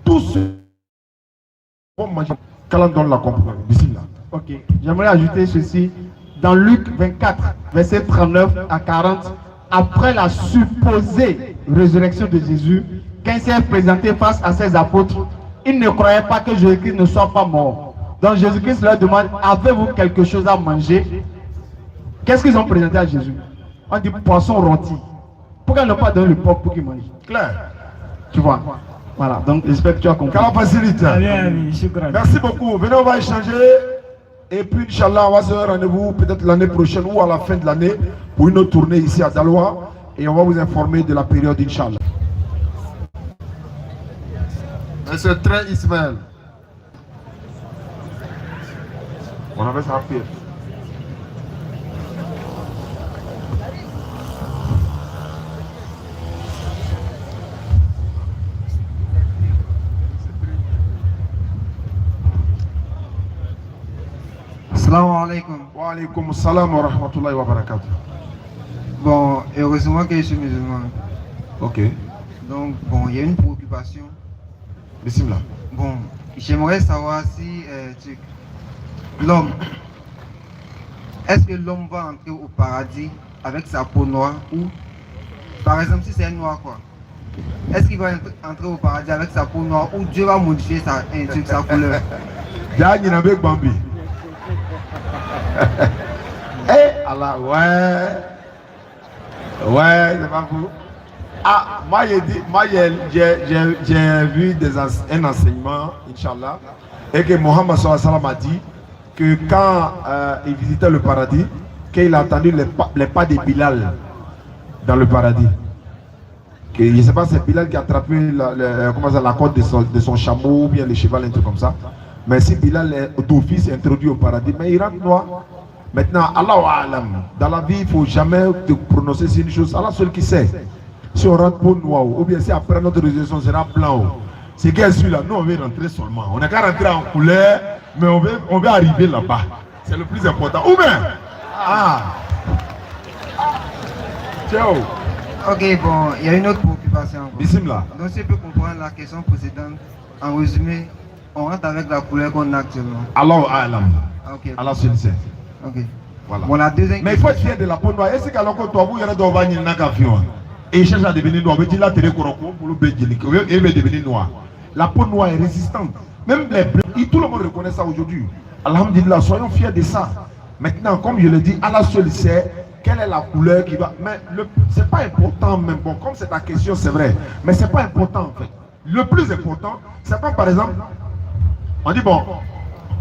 C: Tous ceux qui vont manger qu'Allah donne la compréhension. Bismillah.
E: Ok. J'aimerais ajouter ceci. Dans Luc 24, verset 39 à 40, après la supposée résurrection de Jésus, quand il s'est présenté face à ses apôtres, ils ne croyaient pas que Jésus-Christ ne soit pas mort. Donc Jésus-Christ leur demande, avez-vous quelque chose à manger? Qu'est-ce qu'ils ont présenté à Jésus? On dit poisson rôti. Pourquoi ne pas donner le porc pour qu'il mange?
C: Clair.
E: Tu vois? Voilà, donc j'espère que tu as compris.
C: Qu'Allah facilite.
I: Allez, shukran.
C: Merci beaucoup. Venez, on va échanger. Et puis, Inch'Allah, on va se donner rendez-vous peut-être l'année prochaine ou à la fin de l'année pour une autre tournée ici à Daloa. Et on va vous informer de la période, Inch'Allah.
F: Monsieur Très Ismaël.
C: On avait ça à faire.
J: Assalamu alaikum.
C: Wa alaikum salam wa rahmatullahi wa barakatuh.
J: Bon, heureusement que je suis musulman.
C: Ok.
J: Donc, bon, il y a une préoccupation.
C: Bismillah.
J: Bon, j'aimerais savoir si l'homme, est-ce que l'homme va entrer au paradis avec sa peau noire ou, par exemple, si c'est un noir quoi, est-ce qu'il va entrer au paradis avec sa peau noire ou Dieu va modifier sa couleur?
C: Bambi. Eh, Allah, ouais. Ouais, c'est pas fou. Ah, moi, j'ai vu un enseignement, Inch'Allah, et que Mohammed sallallahu alayhi wa sallam a dit que quand il visitait le paradis, qu'il a entendu les pas de Bilal dans le paradis. Que, je ne sais pas, c'est Bilal qui a attrapé la corde de son chameau ou bien le cheval, un truc comme ça. Mais si Bilal est d'office introduit au paradis, mais il rentre noir. Maintenant, Allah alam, dans la vie, il ne faut jamais te prononcer sur une chose. Allah seul qui sait. Si on rentre pour noir, ou bien si après notre résurrection sera blanc, c'est qu'elle suit là, nous on veut rentrer seulement. On n'a qu'à rentrer en couleur, mais on veut arriver là-bas. C'est le plus important. Ou bien, ciao.
J: Ok, bon, il y a une autre préoccupation.
C: Bismillah.
J: Donc, si je peux comprendre la question précédente, en résumé, on rentre avec la couleur qu'on a actuellement.
C: Allah alam.
J: Ok.
C: Allah seul sait.
J: Ok.
C: Voilà.
J: Bon, la deuxième
C: Mais il faut être fier de la peau noire. Est-ce qu'alors que toi, vous allez devoir venir dans et il cherche à devenir noir. Il a télé pour le bédjélique. Il veut devenir noir. La peau noire est résistante. Même les bleus, tout le monde reconnaît ça aujourd'hui. Alhamdulillah, soyons fiers de ça. Maintenant, comme je le dis, Allah seul sait quelle est la couleur qui va. Mais c'est pas important même. Bon, comme c'est ta question, c'est vrai. Mais c'est pas important en fait. Le plus important, c'est pas par exemple, on dit bon,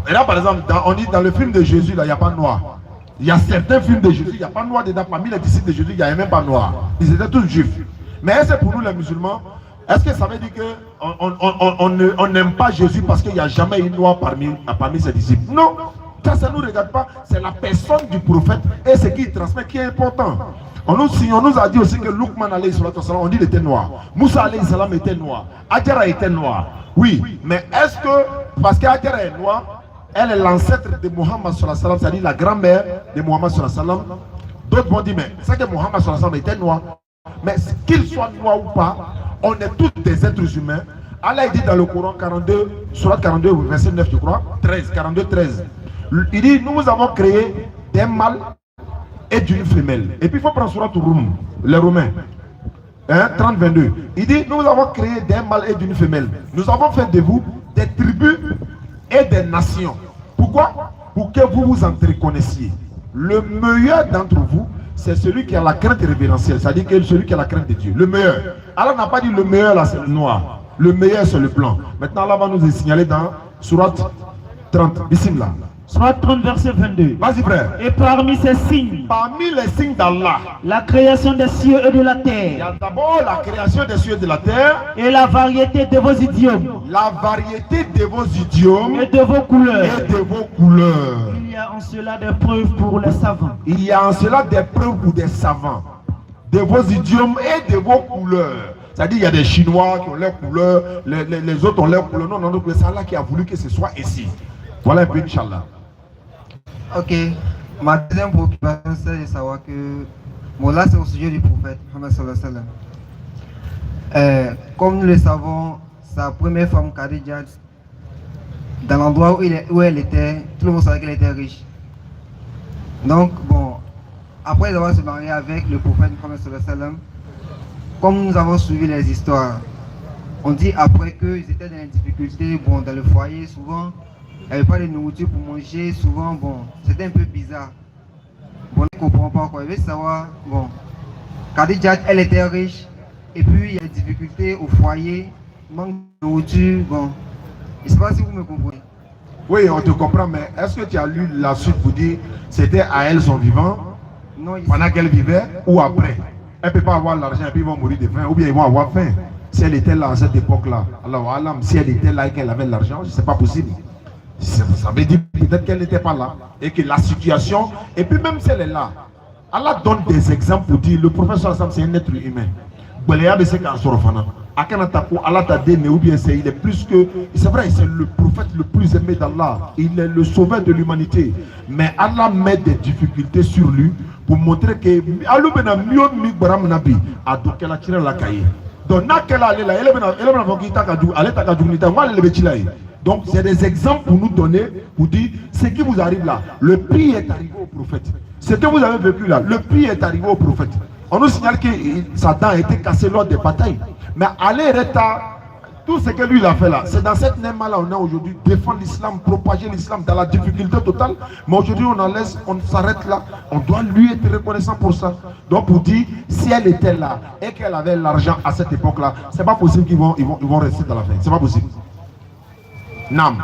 C: et là par exemple, on dit dans le film de Jésus, là, il n'y a pas de noir. Il y a certains films de Jésus, il n'y a pas de noir dedans. Parmi les disciples de Jésus, il n'y avait même pas de noir. Ils étaient tous juifs. Mais est-ce que pour nous les musulmans, est-ce que ça veut dire qu'on n'aime pas Jésus parce qu'il n'y a jamais eu noir parmi ses disciples? Non, ça ne nous regarde pas. C'est la personne du prophète et ce qu'il transmet qui est important. On nous a dit aussi que Luqman alayhi salatu wasalam, on dit qu'il était noir. Moussa alayhi salam était noir. Adjara était noir. Oui, mais est-ce que parce qu'Adjara est noir, elle est l'ancêtre de Muhammad sallallahu alayhi wa sallam, c'est-à-dire la grand-mère de Muhammad sallallahu alayhi wa sallam. D'autres vont dire, mais c'est que Muhammad sallallahu alayhi wa sallam était noir. Mais qu'il soit noir ou pas, on est tous des êtres humains. Allah dit dans le Coran 42, surat 42, verset 9, je crois, 13, 42, 13. Il dit, nous avons créé des mâles et d'une femelle. Et puis il faut prendre surat Rum, les Romains. 30, 22. Il dit, nous avons créé des mâles et d'une femelle. Nous avons fait de vous des tribus et des nations. Pourquoi? Pour que vous vous entreconnaissiez. Le meilleur d'entre vous, c'est celui qui a la crainte révérentielle, c'est-à-dire que celui qui a la crainte de Dieu. Le meilleur. Allah n'a pas dit le meilleur là, c'est le noir. Le meilleur, c'est le blanc. Maintenant, Allah va nous signaler dans Surat 30. Bismillah.
D: Surat 30, verset 22.
C: Vas-y, frère.
D: Et parmi ces signes,
C: parmi les signes d'Allah,
D: la création des cieux et de la terre.
C: Il y a d'abord la création des cieux et de la terre.
D: Et la variété de vos idiomes.
C: La variété de vos idiomes.
D: Et de vos couleurs.
C: Et de vos couleurs.
D: Il y a en cela des preuves pour les savants.
C: Il y a en cela des preuves pour des savants. De vos idiomes et de vos couleurs. C'est-à-dire il y a des Chinois qui ont leurs couleurs, les autres ont leurs couleurs. Non, non, non, c'est Allah qui a voulu que ce soit ici. Voilà un peu, Inch'Allah.
J: Ok. Ma deuxième préoccupation, c'est de savoir que... Bon, là, c'est au sujet du prophète, Muhammad sallallahu alayhi wa sallam. Comme nous le savons, sa première femme, Khadija, dans l'endroit où elle était, tout le monde savait qu'elle était riche. Donc, bon, après avoir se marié avec le prophète Muhammad sallallahu alayhi wa sallam, comme nous avons suivi les histoires, on dit après qu'ils étaient dans les difficultés, bon, dans le foyer, souvent, il n'y avait pas de nourriture pour manger, souvent, bon, c'était un peu bizarre. Bon, on ne comprend pas quoi. Je veux savoir, bon, Khadija, elle était riche, et puis il y a des difficultés au foyer, manque de nourriture, bon, je ne sais pas si vous me comprenez.
C: Oui, on te comprend, mais est-ce que tu as lu la suite pour dire c'était à elle son vivant,
J: non,
C: pendant qu'elle vivait, ou après? Elle ne peut pas avoir l'argent et puis ils vont mourir de faim, ou bien ils vont avoir faim. Si elle était là à cette époque-là, alors si elle était là et qu'elle avait l'argent, ce n'est pas possible. Ça veut dire peut-être qu'elle n'était pas là et que la situation, et puis même si elle est là, Allah donne des exemples pour dire le professeur Sam c'est un être humain. Allah t'a donné, ou bien il est plus que, c'est vrai, c'est le prophète le plus aimé d'Allah, il est le sauveur de l'humanité, mais Allah met des difficultés sur lui pour montrer que donc c'est des exemples pour nous donner, pour dire ce qui vous arrive là, le pire est arrivé au prophète. Ce que vous avez vécu là, le pire est arrivé au prophète. On nous signale que sa dent a été cassée lors des batailles. Mais allez, tout ce que lui il a fait là, c'est dans cette néma-là on a aujourd'hui défendre l'islam, propager l'islam dans la difficulté totale. Mais aujourd'hui on en laisse, on s'arrête là. On doit lui être reconnaissant pour ça. Donc pour dire, si elle était là et qu'elle avait l'argent à cette époque-là, c'est pas possible qu'ils vont rester dans la fin. C'est pas possible. Nam.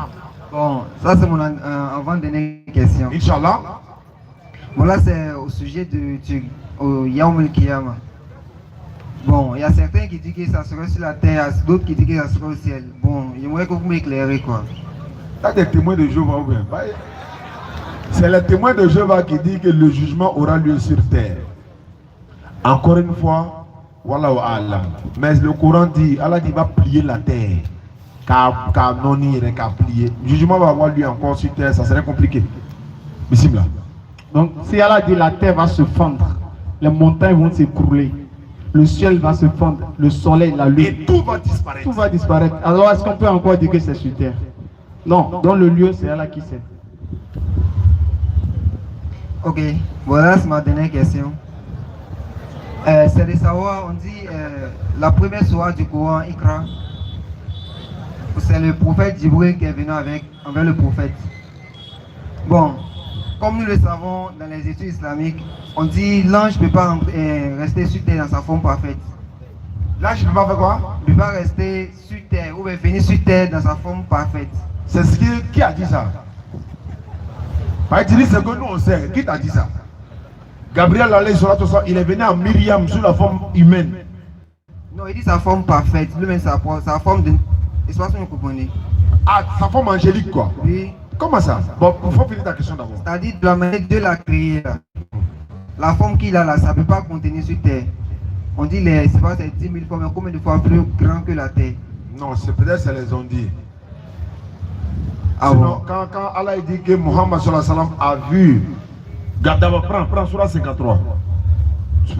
J: Bon, ça c'est mon avant-dernière question.
C: Inch'Allah.
J: Bon là c'est au sujet de Yaoum el-Kiyama. Bon, il y a certains qui disent que ça sera sur la terre, d'autres qui disent que ça sera au ciel. Bon, j'aimerais que vous m'éclairez quoi.
C: T'as des témoins de Jéhovah ou bien? C'est le témoin de Jéhovah qui dit que le jugement aura lieu sur terre. Encore une fois, Wallahu a'lam. Mais le Coran dit, Allah dit va plier la terre. Car non irait qu'à plier. Le jugement va avoir lieu encore sur terre, ça serait compliqué. Bismillah.
E: Donc, si Allah dit la terre va se fendre, les montagnes vont s'écrouler, le ciel va se fendre, le soleil, la lune.
C: Et tout va disparaître.
E: Tout va disparaître. Alors, est-ce qu'on peut encore dire que c'est sur terre? Non, dans le lieu, c'est Allah qui sait.
J: Ok, voilà, c'est ma dernière question. C'est de savoir, on dit la première sourate du Coran, Iqra, c'est le prophète Jibril qui est venu envers le prophète. Bon, comme nous le savons dans les études islamiques, on dit l'ange ne peut pas rester sur terre dans sa forme parfaite.
C: L'ange ne peut pas faire quoi?
J: Il ne peut pas rester sur terre ou venir sur terre dans sa forme parfaite.
C: C'est ce qui a dit ça? C'est que nous on sait. Qui t'a dit ça? Gabriel il est venu à Myriam sous la forme humaine.
J: Non, il dit sa forme parfaite. Lui-même sa forme de... Je sais pas si vous comprenez.
C: Ah, sa forme angélique quoi?
J: Oui.
C: Comment ça? Bon, il faut finir ta question d'abord.
J: C'est-à-dire de la manière que Dieu l'a créé là. La forme qu'il a là, ça ne peut pas contenir sur terre. On dit c'est pas 10 000 fois, mais combien de fois plus grand que la terre?
C: Non, c'est peut-être c'est les ondits.
J: Ah
C: sinon,
J: bon?
C: quand Allah dit que Muhammad sallallahu alayhi wa sallam a vu, d'abord prends Surah 53.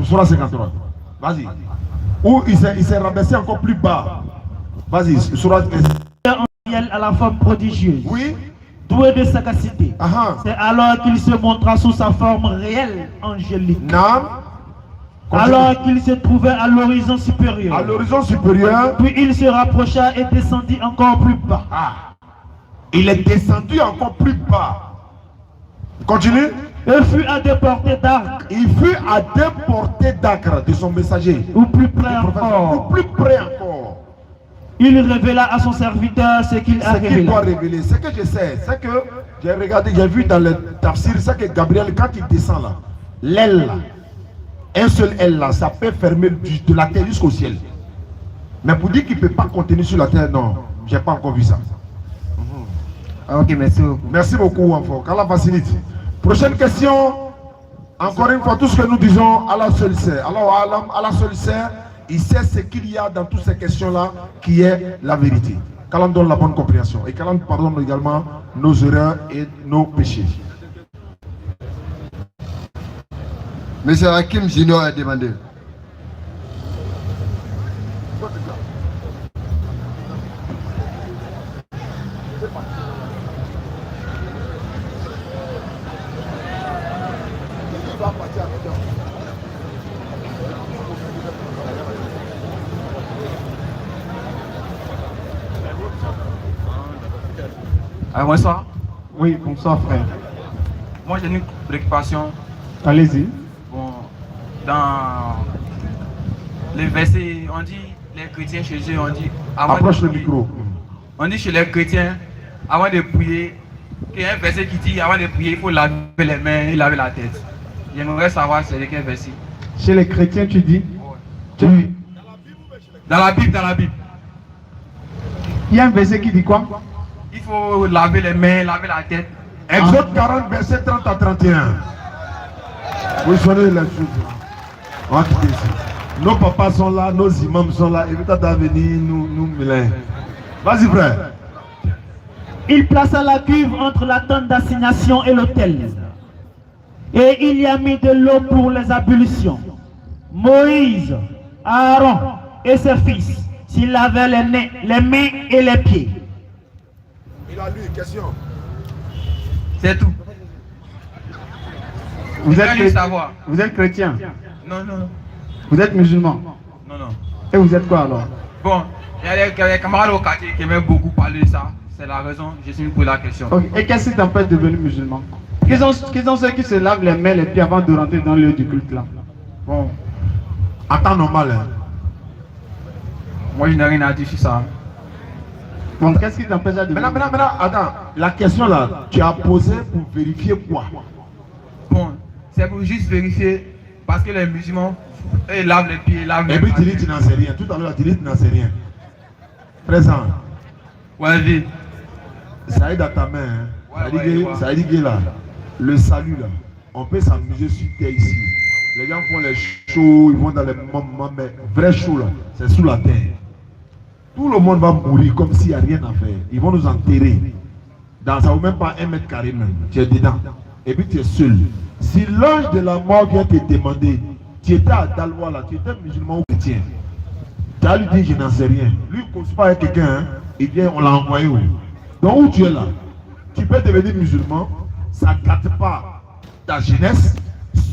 C: Surah 53. Vas-y. Où il s'est rabaissé encore plus bas. Vas-y, Surah.
D: À la forme prodigieuse.
C: Oui.
D: Doué de sagacité. C'est alors qu'il se montra sous sa forme réelle angélique.
C: Non.
D: Alors qu'il se trouvait à l'horizon supérieur.
C: À l'horizon supérieur.
D: Puis il se rapprocha et descendit encore plus bas.
C: Ah. Il est descendu encore plus bas. Continue.
D: Et fut à des portées d'arc.
C: Il fut à des portées d'arc de son messager.
D: Ou plus près encore.
C: Ou plus près encore.
D: Il révéla à son serviteur ce qu'il a révélé.
C: Doit révéler. Ce que je sais, c'est que j'ai regardé, j'ai vu dans le tafsir, c'est que Gabriel, quand il descend là, l'aile là, un seul aile là, ça peut fermer de la terre jusqu'au ciel. Mais pour dire qu'il ne peut pas contenir sur la terre, non, j'ai pas encore vu ça.
J: Ok, merci beaucoup.
C: Merci beaucoup, enfant. Qu'Allah facilite. Prochaine question. Encore une fois, tout ce que nous disons, Allah seul sait. Allah seul sait. Il sait ce qu'il y a dans toutes ces questions-là qui est la vérité. Qu'Allah donne la bonne compréhension. Et qu'Allah pardonne également nos erreurs et nos péchés.
F: Monsieur Hakim Junior a demandé.
H: Bonsoir.
E: Oui, bonsoir frère.
H: Moi j'ai une préoccupation.
E: Allez-y.
H: Bon, dans les versets, on dit, les chrétiens chez eux, on dit...
C: Approche le micro.
H: On dit chez les chrétiens, avant de prier, qu'il y a un verset qui dit, avant de prier, il faut laver les mains et laver la tête. J'aimerais savoir c'est lequel verset.
E: Chez les chrétiens, tu dis?
H: Oui. Dans la Bible, dans la Bible.
E: Il y a un verset qui dit quoi?
H: Il faut laver les mains, laver la tête.
C: Exode 40, verset 30 à 31. Vous savez les choses. On va quitter ici. Nos papas sont là, nos imams sont là. Et peut-être à venir nous mêler. Vas-y, frère.
D: Il plaça la cuve entre la tente d'assignation et l'autel. Et il y a mis de l'eau pour les ablutions. Moïse, Aaron et ses fils s'y lavaient les mains et les pieds.
C: Il a lu, question.
H: C'est tout.
E: Vous êtes chrétien?
H: Non, non.
E: Vous êtes musulman?
H: Non, non.
E: Et vous êtes quoi alors?
H: Bon, il y a des camarades au quartier qui aiment beaucoup parler de ça. C'est la raison, je suis pour la question.
E: Okay. Et qu'est-ce qui t'empêche de devenir musulman? Qui sont ceux qui se lavent les mains et les pieds avant de rentrer dans le lieu du culte là?
C: Bon. En temps normal. Hein.
H: Moi, je n'ai rien à dire sur ça.
E: Bon, qu'est-ce qui t'empêche de devenir
C: Maintenant, attends. La question là, tu as posé pour vérifier quoi?
H: Bon, c'est pour juste vérifier parce que les musulmans, ils lavent les pieds, lavent les
C: mains. Et puis tu dis tu n'en sais rien. Tout à l'heure, tu dis tu n'en sais rien. Présent.
H: Ouais, vie.
C: Ça aide à ta main. Hein.
H: Ouais,
C: ça dit que là, le salut là, on peut s'amuser sur terre ici. Les gens font les shows, ils vont dans les moments, mais vrai show là, c'est sous la terre. Tout le monde va mourir comme s'il n'y a rien à faire. Ils vont nous enterrer. Ça ne vaut même pas 1 mètre carré même. Tu es dedans. Et puis tu es seul. Si l'ange de la mort vient te demander, tu étais à Dalwa là, tu étais musulman ou chrétien, tu as lui dit je n'en sais rien. Lui il ne cause pas avec quelqu'un, hein, et bien on l'a envoyé où? Donc où tu es là, tu peux devenir musulman, ça ne gâte pas ta jeunesse,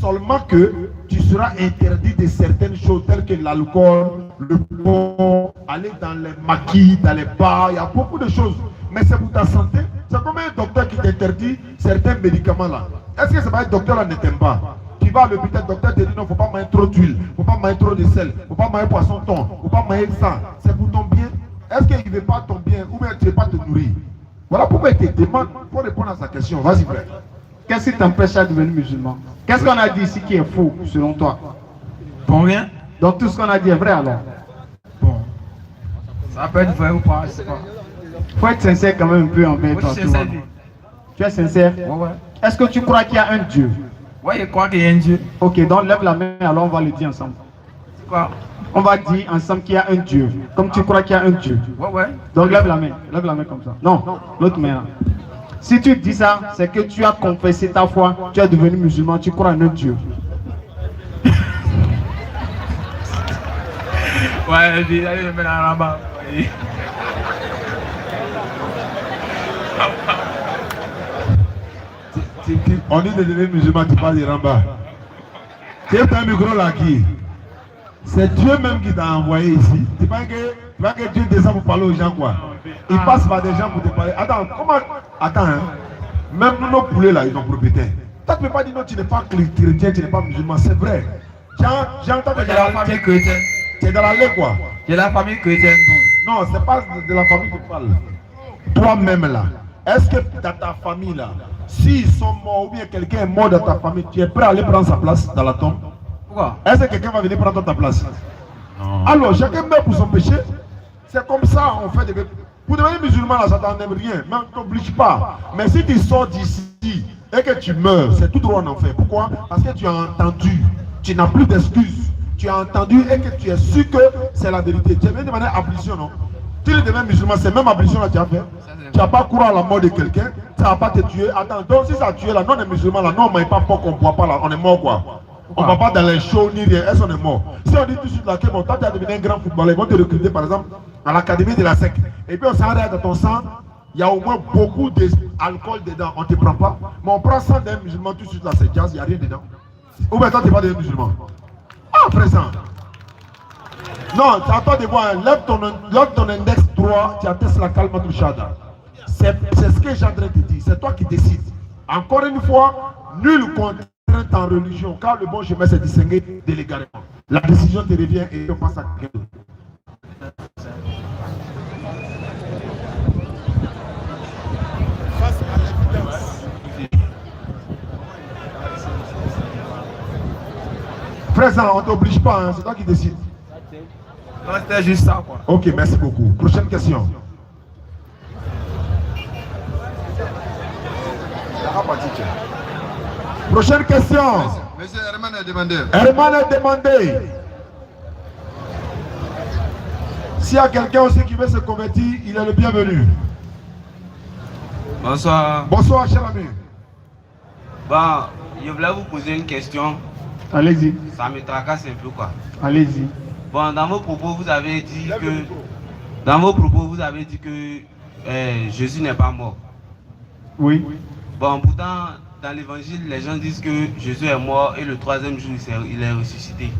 C: seulement que tu seras interdit de certaines choses telles que l'alcool, le bon, aller dans les maquis, dans les bars, il y a beaucoup de choses. Mais c'est pour ta santé. C'est comme un docteur qui t'interdit certains médicaments là. Est-ce que c'est pas un docteur là ne t'aime pas? Tu vas à l'hôpital, le docteur te dit non, il ne faut pas manger trop d'huile, il ne faut pas manger trop de sel, il ne faut pas manger poisson thon, il ne faut pas manger ça. C'est pour ton bien. Est-ce qu'il ne veut pas ton bien ou bien tu ne veux pas te nourrir? Voilà pourquoi il te demande pour répondre à sa question. Vas-y frère.
E: Qu'est-ce qui t'empêche de devenir musulman? Qu'est-ce qu'on a dit ici qui est faux selon toi?
H: Bon, rien.
E: Donc tout ce qu'on a dit est vrai alors?
H: Bon. Ça peut être vrai ou pas, je sais pas.
E: Faut être sincère quand même un peu envers toi. Tu es sincère?
H: Ouais.
E: Est-ce que tu crois qu'il y a un Dieu?
H: Ouais, je crois qu'il y a un Dieu.
E: Ok, donc lève la main, alors on va le dire ensemble.
H: C'est quoi?
E: On va dire ensemble qu'il y a un Dieu. Comme tu crois qu'il y a un Dieu.
H: Ouais.
E: Donc lève la main comme ça. Non, l'autre main là. Si tu dis ça, c'est que tu as confessé ta foi, tu es devenu musulman, tu crois en un Dieu.
H: Ouais, dis, allez, je mets la ramba.
C: On dit de devenir musulman, tu parles de ramba. Tu as un micro là qui? C'est Dieu même qui t'a envoyé ici. Tu penses que Dieu descend pour parler aux gens quoi? Il passe par des gens pour te parler. Attends, comment? Attends, hein. Même nos poulets là, ils ont propriétaire. Toi, tu ne peux pas dire non, tu n'es pas chrétien, tu n'es pas musulman. C'est vrai. J'entends que tu es dans la famille chrétienne. Tu es dans la lait quoi?
H: Tu es dans la famille chrétienne.
C: Non, c'est pas de la famille que tu parles. Toi-même là, est-ce que dans ta famille là, s'ils sont morts ou bien quelqu'un est mort dans ta famille, tu es prêt à aller prendre sa place dans la tombe?
H: Pourquoi?
C: Est-ce que quelqu'un va venir prendre ta place? Non. Alors, chacun meurt pour son péché. C'est comme ça, on fait des... Pour devenir musulman, là, ça t'enlève rien. Mais on ne t'oblige pas. Mais si tu sors d'ici et que tu meurs, c'est tout droit en enfer. Pourquoi? Parce que tu as entendu. Tu n'as plus d'excuses. Tu as entendu et que tu es sûr que c'est la vérité. Tu as bien demandé ablution, non? Tu deviens musulman, c'est même ablution là que tu as fait. Tu n'as pas couru à la mort de quelqu'un. Ça ne va pas te tuer. Attends, donc si ça a tué là, non, on est musulman là, non, on ne mange pas porc, on ne boit pas là, on est mort quoi. On ne va pas dans les shows ni rien, est-ce qu'on est mort? Si on dit tout de suite là que bon, toi tu as devenu un grand footballeur, ils vont te recruter par exemple à l'académie de la SEC. Et puis on s'arrête dans ton sang, il y a au moins beaucoup d'alcool dedans, on ne te prend pas. Mais on prend sang d'un musulman tout de suite là, c'est jazz, il n'y a rien dedans. Ou bien toi tu n'es pas devenu musulman. Ah, présent. Non, c'est à toi de voir, lève ton index droit, tu attestes la calme du shada. C'est ce que j'ai en train de dire. C'est toi qui décides. Encore une fois, nul contrainte en religion, car le bon chemin c'est distingué de l'égarement. La décision te revient et on passe à quelqu'un d'autre. Frère, on ne t'oblige pas, hein, c'est toi qui décides.
H: Non, c'était juste ça, quoi.
C: Ok, merci beaucoup. Prochaine question. Prochaine question.
F: Monsieur Herman a demandé.
C: Herman a demandé. S'il y a quelqu'un aussi qui veut se convertir, il est le bienvenu.
K: Bonsoir.
C: Bonsoir, cher ami.
K: Bon, je voulais vous poser une question.
E: Allez-y.
K: Ça me tracasse un peu, quoi.
E: Allez-y.
K: Bon, dans vos propos, vous avez dit que... Dans vos propos, vous avez dit que Jésus n'est pas mort.
E: Oui.
K: Bon, pourtant, dans l'évangile, les gens disent que Jésus est mort et le troisième jour, il est ressuscité.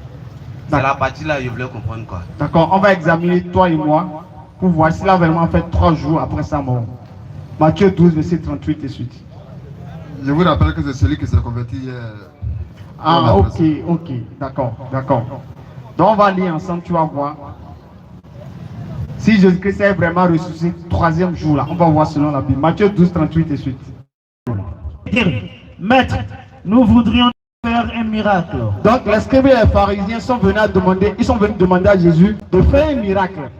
K: C'est la partie là, je voulais comprendre, quoi.
E: D'accord, on va examiner toi et moi pour voir s'il a vraiment fait 3 jours après sa mort. Matthieu 12, verset 38 et suite.
F: Je vous rappelle que c'est celui qui s'est converti hier.
E: Ah, ok, d'accord. Donc on va lire ensemble, tu vas voir. Si Jésus-Christ est vraiment ressuscité le 3e jour là, on va voir selon la Bible. Matthieu 12, 38 et suite.
D: Maître, nous voudrions faire un miracle.
E: Donc les scribes et les pharisiens sont venus demander à Jésus de faire un miracle.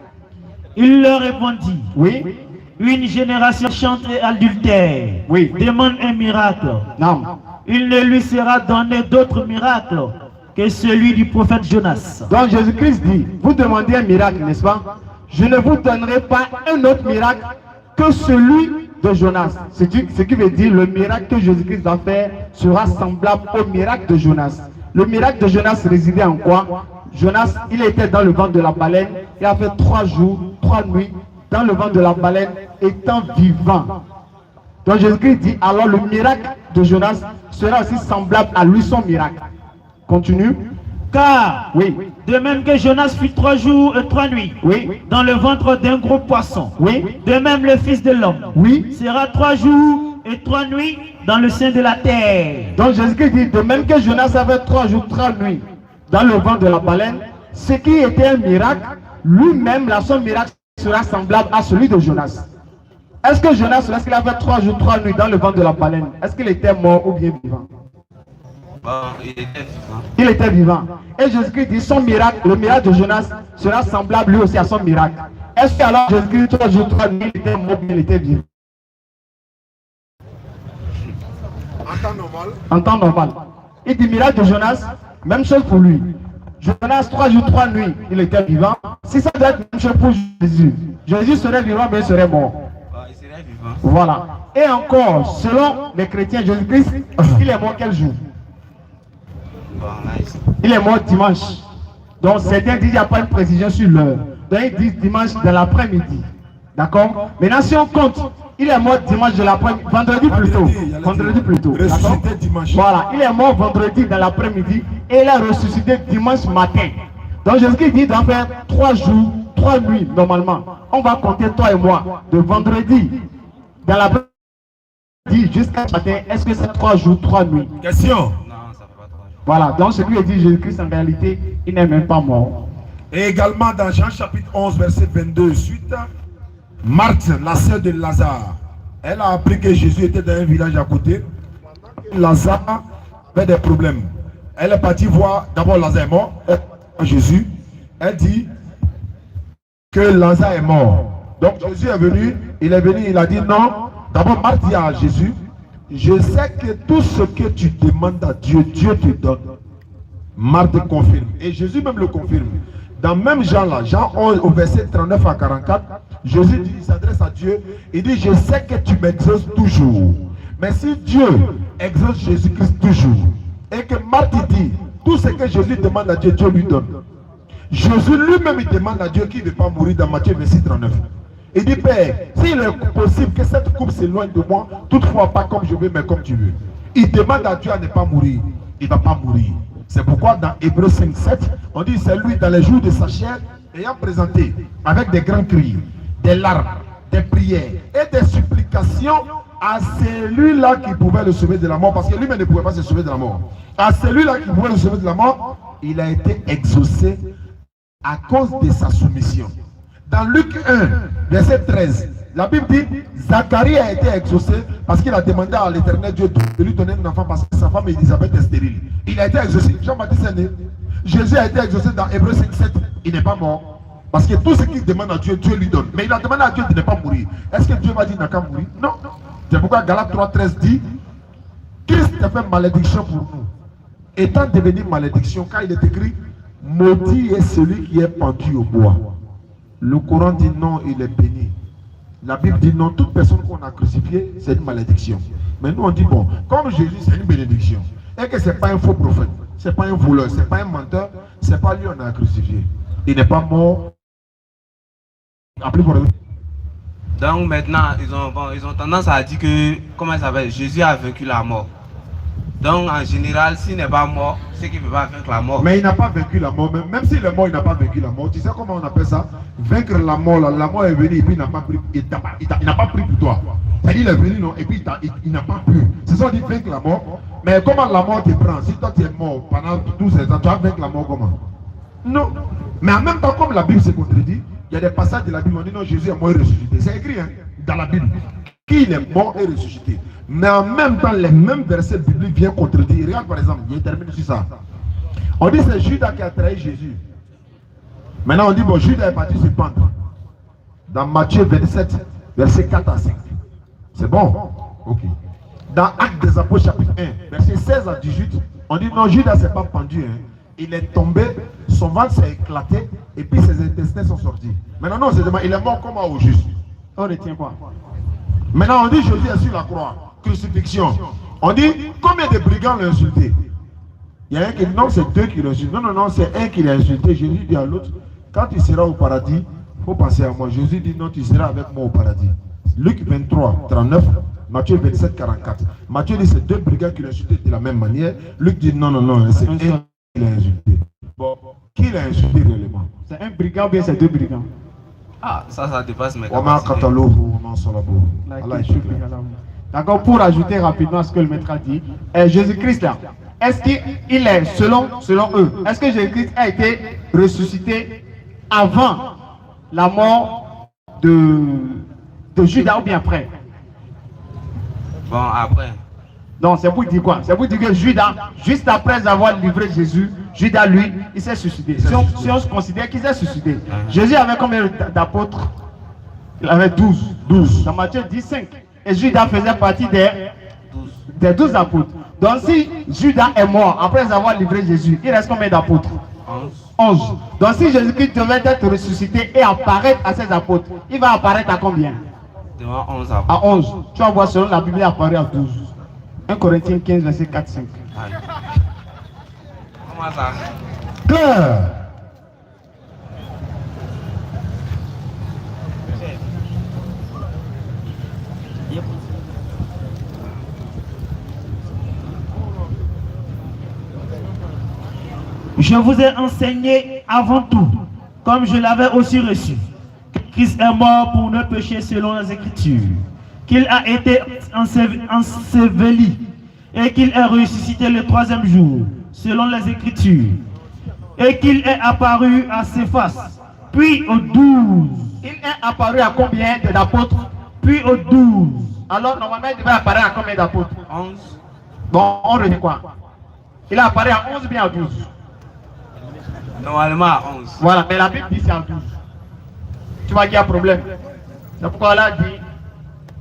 D: Il leur répondit.
E: Oui.
D: Une génération chante et adultère.
E: Oui.
D: Demande un miracle.
E: Non.
D: Il ne lui sera donné d'autre miracle que celui du prophète Jonas.
E: Donc Jésus-Christ dit, vous demandez un miracle, n'est-ce pas? Je ne vous donnerai pas un autre miracle que celui de Jonas. Ce qui veut dire le miracle que Jésus-Christ va faire sera semblable au miracle de Jonas. Le miracle de Jonas résidait en quoi? Jonas, il était dans le ventre de la baleine. Il a fait 3 jours, 3 nuits dans le ventre de la baleine étant vivant. Donc Jésus-Christ dit, alors le miracle de Jonas sera aussi semblable à lui, son miracle. Continue.
D: Car,
E: oui,
D: de même que Jonas fut 3 jours et 3 nuits,
E: oui,
D: dans le ventre d'un gros poisson,
E: oui,
D: de même le Fils de l'homme,
E: oui,
D: sera 3 jours et 3 nuits dans le sein de la terre.
E: Donc Jésus-Christ dit, de même que Jonas avait 3 jours, 3 nuits dans le ventre de la baleine, ce qui était un miracle, lui-même, son miracle sera semblable à celui de Jonas. Est-ce que Jonas, lorsqu'il avait 3 jours, 3 nuits dans le ventre de la baleine, est-ce qu'il était mort ou bien vivant?
K: Bon, il était vivant.
E: Il était vivant. Et Jésus-Christ dit, son miracle, le miracle de Jonas, sera semblable lui aussi à son miracle. Est-ce que alors Jésus-Christ, 3 jours, 3 nuits, il était mort ou bien il était vivant?
C: En temps normal.
E: En temps normal. Il dit, miracle de Jonas, même chose pour lui. Jonas, 3 jours, 3 nuits, il était vivant. Si ça doit être la même chose pour Jésus, Jésus serait vivant, mais il serait mort.
K: Il serait vivant.
E: Voilà. Et encore, selon les chrétiens, Jésus-Christ, il est mort quel jour?
K: Bon, nice.
E: Il est mort dimanche. Donc certains disent qu'il n'y a pas une précision sur l'heure. Donc ils disent dimanche de l'après-midi. D'accord? Maintenant si on compte, il est mort dimanche de l'après-midi, vendredi plutôt. Vendredi plutôt.
C: Ressuscité dimanche.
E: Voilà, il est mort vendredi dans l'après-midi et il est ressuscité dimanche matin. Donc Jésus-Christ dit d'en faire 3 jours, 3 nuits normalement. On va compter toi et moi de vendredi dans l'après-midi jusqu'à matin. Est-ce que c'est 3 jours, 3 nuits?
C: Question.
E: Voilà, donc ce qui veut dire Jésus-Christ en réalité, il n'est même pas mort.
C: Et également dans Jean chapitre 11, verset 22, suite, Marthe, la sœur de Lazare, elle a appris que Jésus était dans un village à côté. Lazare avait des problèmes. Elle est partie voir, d'abord Lazare est mort, Jésus. Elle dit que Lazare est mort. Donc Jésus est venu, il a dit non. D'abord Marthe dit à Jésus, je sais que tout ce que tu demandes à Dieu, Dieu te donne. Marthe confirme. Et Jésus même le confirme. Dans même Jean là, Jean 11 au verset 39 à 44, Jésus dit, il s'adresse à Dieu, il dit, je sais que tu m'exauces toujours. Mais si Dieu exauce Jésus-Christ toujours, et que Marthe dit, tout ce que Jésus demande à Dieu, Dieu lui donne. Jésus lui-même il demande à Dieu qu'il ne veut pas mourir dans Matthieu 26, 39. Il dit, Père, s'il est possible que cette coupe s'éloigne de moi, toutefois pas comme je veux, mais comme tu veux. Il demande à Dieu à ne pas mourir. Il ne va pas mourir. C'est pourquoi dans Hébreux 5, 7, on dit, c'est lui dans les jours de sa chair, ayant présenté avec des grands cris, des larmes, des prières et des supplications à celui-là qui pouvait le sauver de la mort, parce que lui-même ne pouvait pas se sauver de la mort. À celui-là qui pouvait le sauver de la mort, il a été exaucé à cause de sa soumission. Dans Luc 1, verset 13, la Bible dit, Zacharie a été exaucé parce qu'il a demandé à l'Éternel Dieu de lui donner un enfant parce que sa femme Élisabeth est stérile. Il a été exaucé. Jean-Baptiste est né. Jésus a été exaucé dans Hébreux 5:7. Il n'est pas mort. Parce que tout ce qu'il demande à Dieu, Dieu lui donne. Mais il a demandé à Dieu de ne pas mourir. Est-ce que Dieu va dire qu'il n'a qu'à mourir? Non. C'est pourquoi Galates 3:13 dit, Christ a fait malédiction pour nous. Étant devenu malédiction, quand il est écrit, maudit est celui qui est pendu au bois. Le Coran dit non, il est béni. La Bible dit non, toute personne qu'on a crucifiée, c'est une malédiction. Mais nous on dit bon, comme Jésus c'est une bénédiction, et que ce n'est pas un faux prophète, ce n'est pas un voleur, ce n'est pas un menteur, ce n'est pas lui qu'on a crucifié. Il n'est pas mort.
K: Donc maintenant, ils ont tendance à dire que, comment ça s'appelle, Jésus a vaincu la mort. Donc en général, s'il n'est pas mort, c'est qu'il ne peut pas vaincre la mort.
C: Mais il n'a pas vaincu la mort. Même s'il est mort, il n'a pas vaincu la mort. Tu sais comment on appelle ça? Vaincre la mort. La mort est venue et puis il n'a pas pris. Il n'a pas pris pour toi. C'est-à-dire il est venu non, et puis il n'a pas pu. C'est ça qu'on dit vaincre la mort. Mais comment la mort te prend? Si toi tu es mort pendant tous ces ans, tu vas vaincre la mort comment? Non. Mais en même temps, comme la Bible se contredit, il y a des passages de la Bible où on dit non, Jésus est mort et ressuscité. C'est écrit dans la Bible qu'il est mort et ressuscité. Mais en même temps, les mêmes versets bibliques viennent contredire. Regarde par exemple, il termine sur ça. On dit c'est Judas qui a trahi Jésus. Maintenant on dit bon, Judas est parti se pendre. Dans Matthieu 27, versets 4 à 5. C'est bon? Ok. Dans Actes des Apôtres chapitre 1, versets 16 à 18, on dit non, Judas ne s'est pas pendu. Il est tombé, son ventre s'est éclaté et puis ses intestins sont sortis. Maintenant non, c'est il est mort comme au juste.
E: On retient quoi?
C: Maintenant on dit Jésus est sur la croix. Crucifixion. On dit combien de brigands l'ont insulté? Il y a un qui dit non, c'est deux qui l'ont insulté. Non, c'est un qui l'a insulté. Jésus dit à l'autre, quand tu seras au paradis, il faut penser à moi. Jésus dit non, tu seras avec moi au paradis. Luc 23, 39, Matthieu 27, 44. Matthieu dit c'est deux brigands qui l'ont insulté de la même manière. Luc dit non, c'est un qui l'a insulté. Bon, qui l'a insulté réellement?
E: C'est un brigand ou bien c'est deux brigands?
K: Ah, ça dépasse mes capacités.
E: D'accord, pour ajouter rapidement à ce que le maître a dit, Jésus-Christ là, est-ce qu'il est, selon eux, est-ce que Jésus-Christ a été ressuscité avant la mort de Judas ou bien après?
K: Bon, après.
E: Non, c'est pour dire quoi? C'est pour dire que Judas, juste après avoir livré Jésus, Judas lui, il s'est suicidé. Si on se considère qu'il s'est suicidé. Jésus avait combien d'apôtres? Il avait 12. Dans Matthieu 10, 5. Et Judas faisait partie des 12 apôtres. Donc si Judas est mort après avoir livré Jésus, il reste combien d'apôtres? 11. Donc si Jésus-Christ devait être ressuscité et apparaître à ses apôtres, il va apparaître à combien?
K: 11 apôtres.
E: À 11. Tu vas voir selon la Bible, il apparaît à 12. 1 Corinthiens 15, verset 4-5.
K: Comment ça?
C: Claire.
D: Je vous ai enseigné avant tout, comme je l'avais aussi reçu, que Christ est mort pour nos péchés selon les Écritures, qu'il a été enseveli et qu'il est ressuscité le 3e jour, selon les Écritures, et qu'il est apparu à Céphas, puis aux 12.
E: Il est apparu à combien d'apôtres?
D: Puis aux 12.
E: Alors normalement il devait apparaître à combien d'apôtres?
K: 11.
E: Bon, on retient quoi? Il a apparu à 11 ou bien à 12?
K: Normalement à 11.
E: Voilà, mais la Bible dit c'est à 12. Tu vois qu'il y a un problème. C'est pourquoi là dit,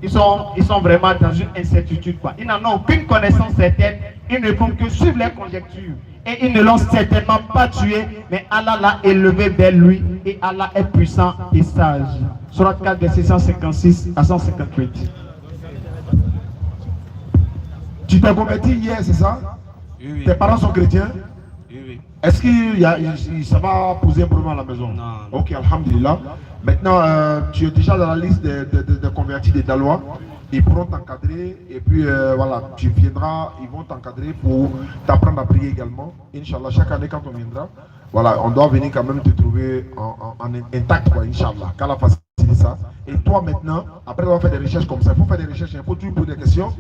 E: ils sont vraiment dans une incertitude, quoi. Ils n'en ont aucune connaissance certaine. Ils ne font que suivre les conjectures. Et ils ne l'ont certainement pas tué, mais Allah l'a élevé vers lui. Et Allah est puissant et sage. Surat 4, verset 156 à 158.
C: Tu t'es converti hier, c'est ça?
K: Oui.
C: Tes parents sont chrétiens?
K: Oui.
C: Est-ce que ça va poser un problème à la maison?
K: Non.
C: Ok, alhamdulillah. Maintenant, tu es déjà dans la liste des convertis des Dalois. Ils pourront t'encadrer et puis voilà, tu viendras, ils vont t'encadrer pour t'apprendre à prier également. Inch'Allah, chaque année quand on viendra, voilà, on doit venir quand même te trouver en intact, quoi, Inch'Allah. Qu'Allah facilite ça. Et toi maintenant, après avoir fait des recherches comme ça, il faut faire des recherches, il faut toujours poser des questions.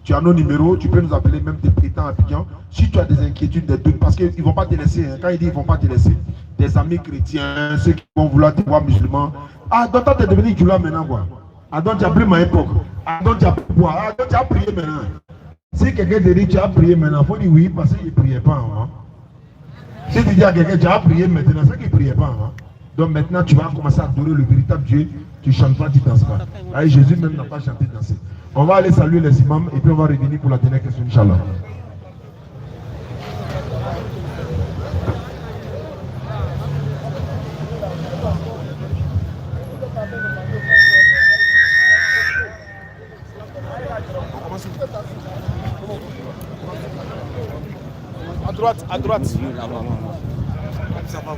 C: Tu as nos numéros, tu peux nous appeler même des prétendants à Abidjan. Si tu as des inquiétudes, des doutes, parce qu'ils ne vont pas te laisser. Hein. Quand ils disent qu'ils ne vont pas te laisser, tes amis chrétiens, ceux qui vont vouloir te voir musulman. Ah, donc tu es devenu Djoula maintenant, quoi. Ah, donc tu as pris ma époque. Ah, donc tu as pris quoi? Ah, donc tu as prié maintenant. Si quelqu'un te dit tu as prié maintenant, il faut dire oui, parce qu'il ne priait pas avant. Si tu dis à quelqu'un tu as prié maintenant, c'est qu'il ne priait pas avant. Donc maintenant tu vas commencer à adorer le véritable Dieu. Tu ne chantes pas, tu ne danses pas. Ah, Jésus même n'a pas chanté, dansé. On va aller saluer les imams et puis on va revenir pour la dernière question, Inch'Allah.
A: À droite, à droite. Ça va.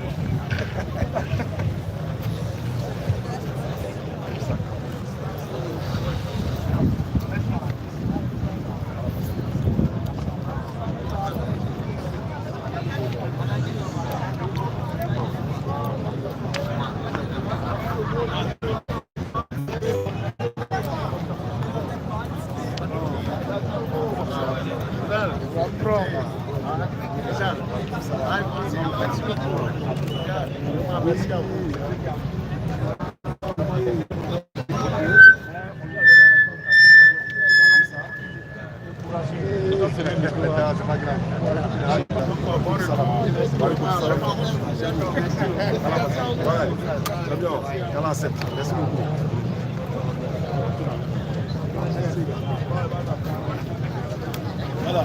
A: Merci beaucoup. Voilà.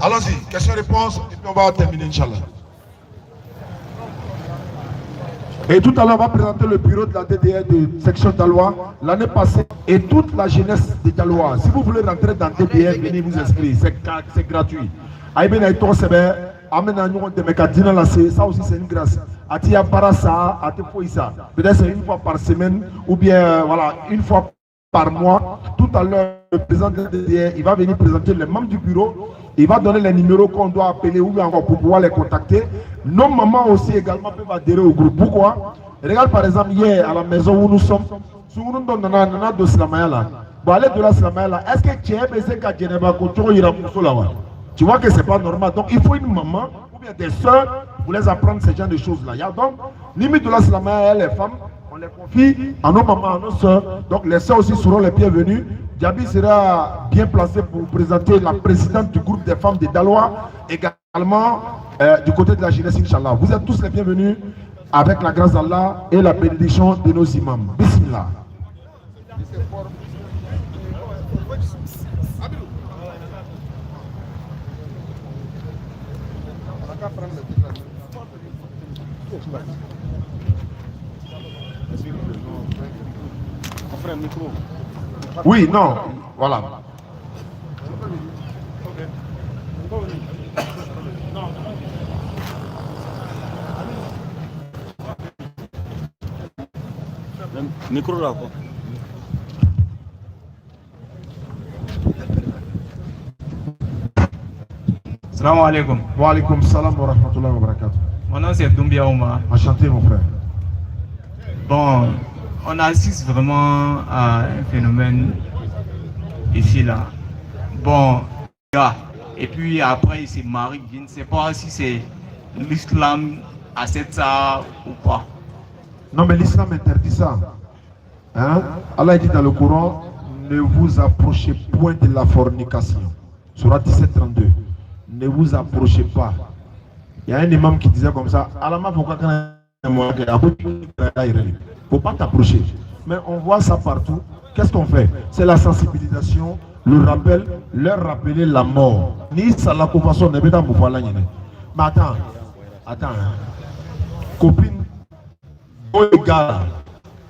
A: Allons-y, question-réponse, et puis on va terminer, Inch'Allah. Et tout à l'heure, on va présenter le bureau de la DDR de section Daloa l'année passée et toute la jeunesse de Daloa. Si vous voulez rentrer dans DDR, venez vous inscrire, c'est gratuit. Ça aussi c'est une grâce. Atia Barassa, Atefoïsa. Peut-être c'est une fois par semaine ou bien voilà, une fois par mois. Tout à l'heure, le président de la DDR, il va venir présenter les membres du bureau. Il va donner les numéros qu'on doit appeler ou bien encore pour pouvoir les contacter. Nos mamans aussi également peuvent adhérer au groupe. Pourquoi? Regarde par exemple hier à la maison où nous sommes. Est-ce que tu es baisé qu'à Geneva, tu vois que c'est pas normal. Donc il faut une maman ou bien des soeurs pour les apprendre ce genre de choses-là. Donc, limite de la Slamaya, les femmes, on les confie à nos mamans, à nos soeurs. Donc les soeurs aussi seront les bienvenues. Diaby sera bien placé pour présenter la présidente du groupe des femmes de Daloa, également du côté de la jeunesse, Inch'Allah. Vous êtes tous les bienvenus avec la grâce d'Allah et la bénédiction de nos imams. Bismillah. Oui, non, voilà. Micro là quoi.
K: Salam alaikum.
C: Wa alaikum salam wa rahmatullahi wa barakatuh.
K: Mon nom c'est Doumbia Ouma.
C: Enchanté mon frère.
K: Bon, on assiste vraiment à un phénomène ici là. Bon, et puis après il se marie. Je ne sais pas si c'est l'islam accepte ça ou pas.
C: Non mais l'islam interdit ça. Hein? Allah dit dans le Coran, ne vous approchez point de la fornication. Surat 17-32. Ne vous approchez pas. Il y a un imam qui disait comme ça, il ne faut pas t'approcher. Mais on voit ça partout. Qu'est-ce qu'on fait? C'est la sensibilisation, le rappel, leur rappeler la mort. Ni ça la convention ne peut pas vous voir. Mais attends, copine,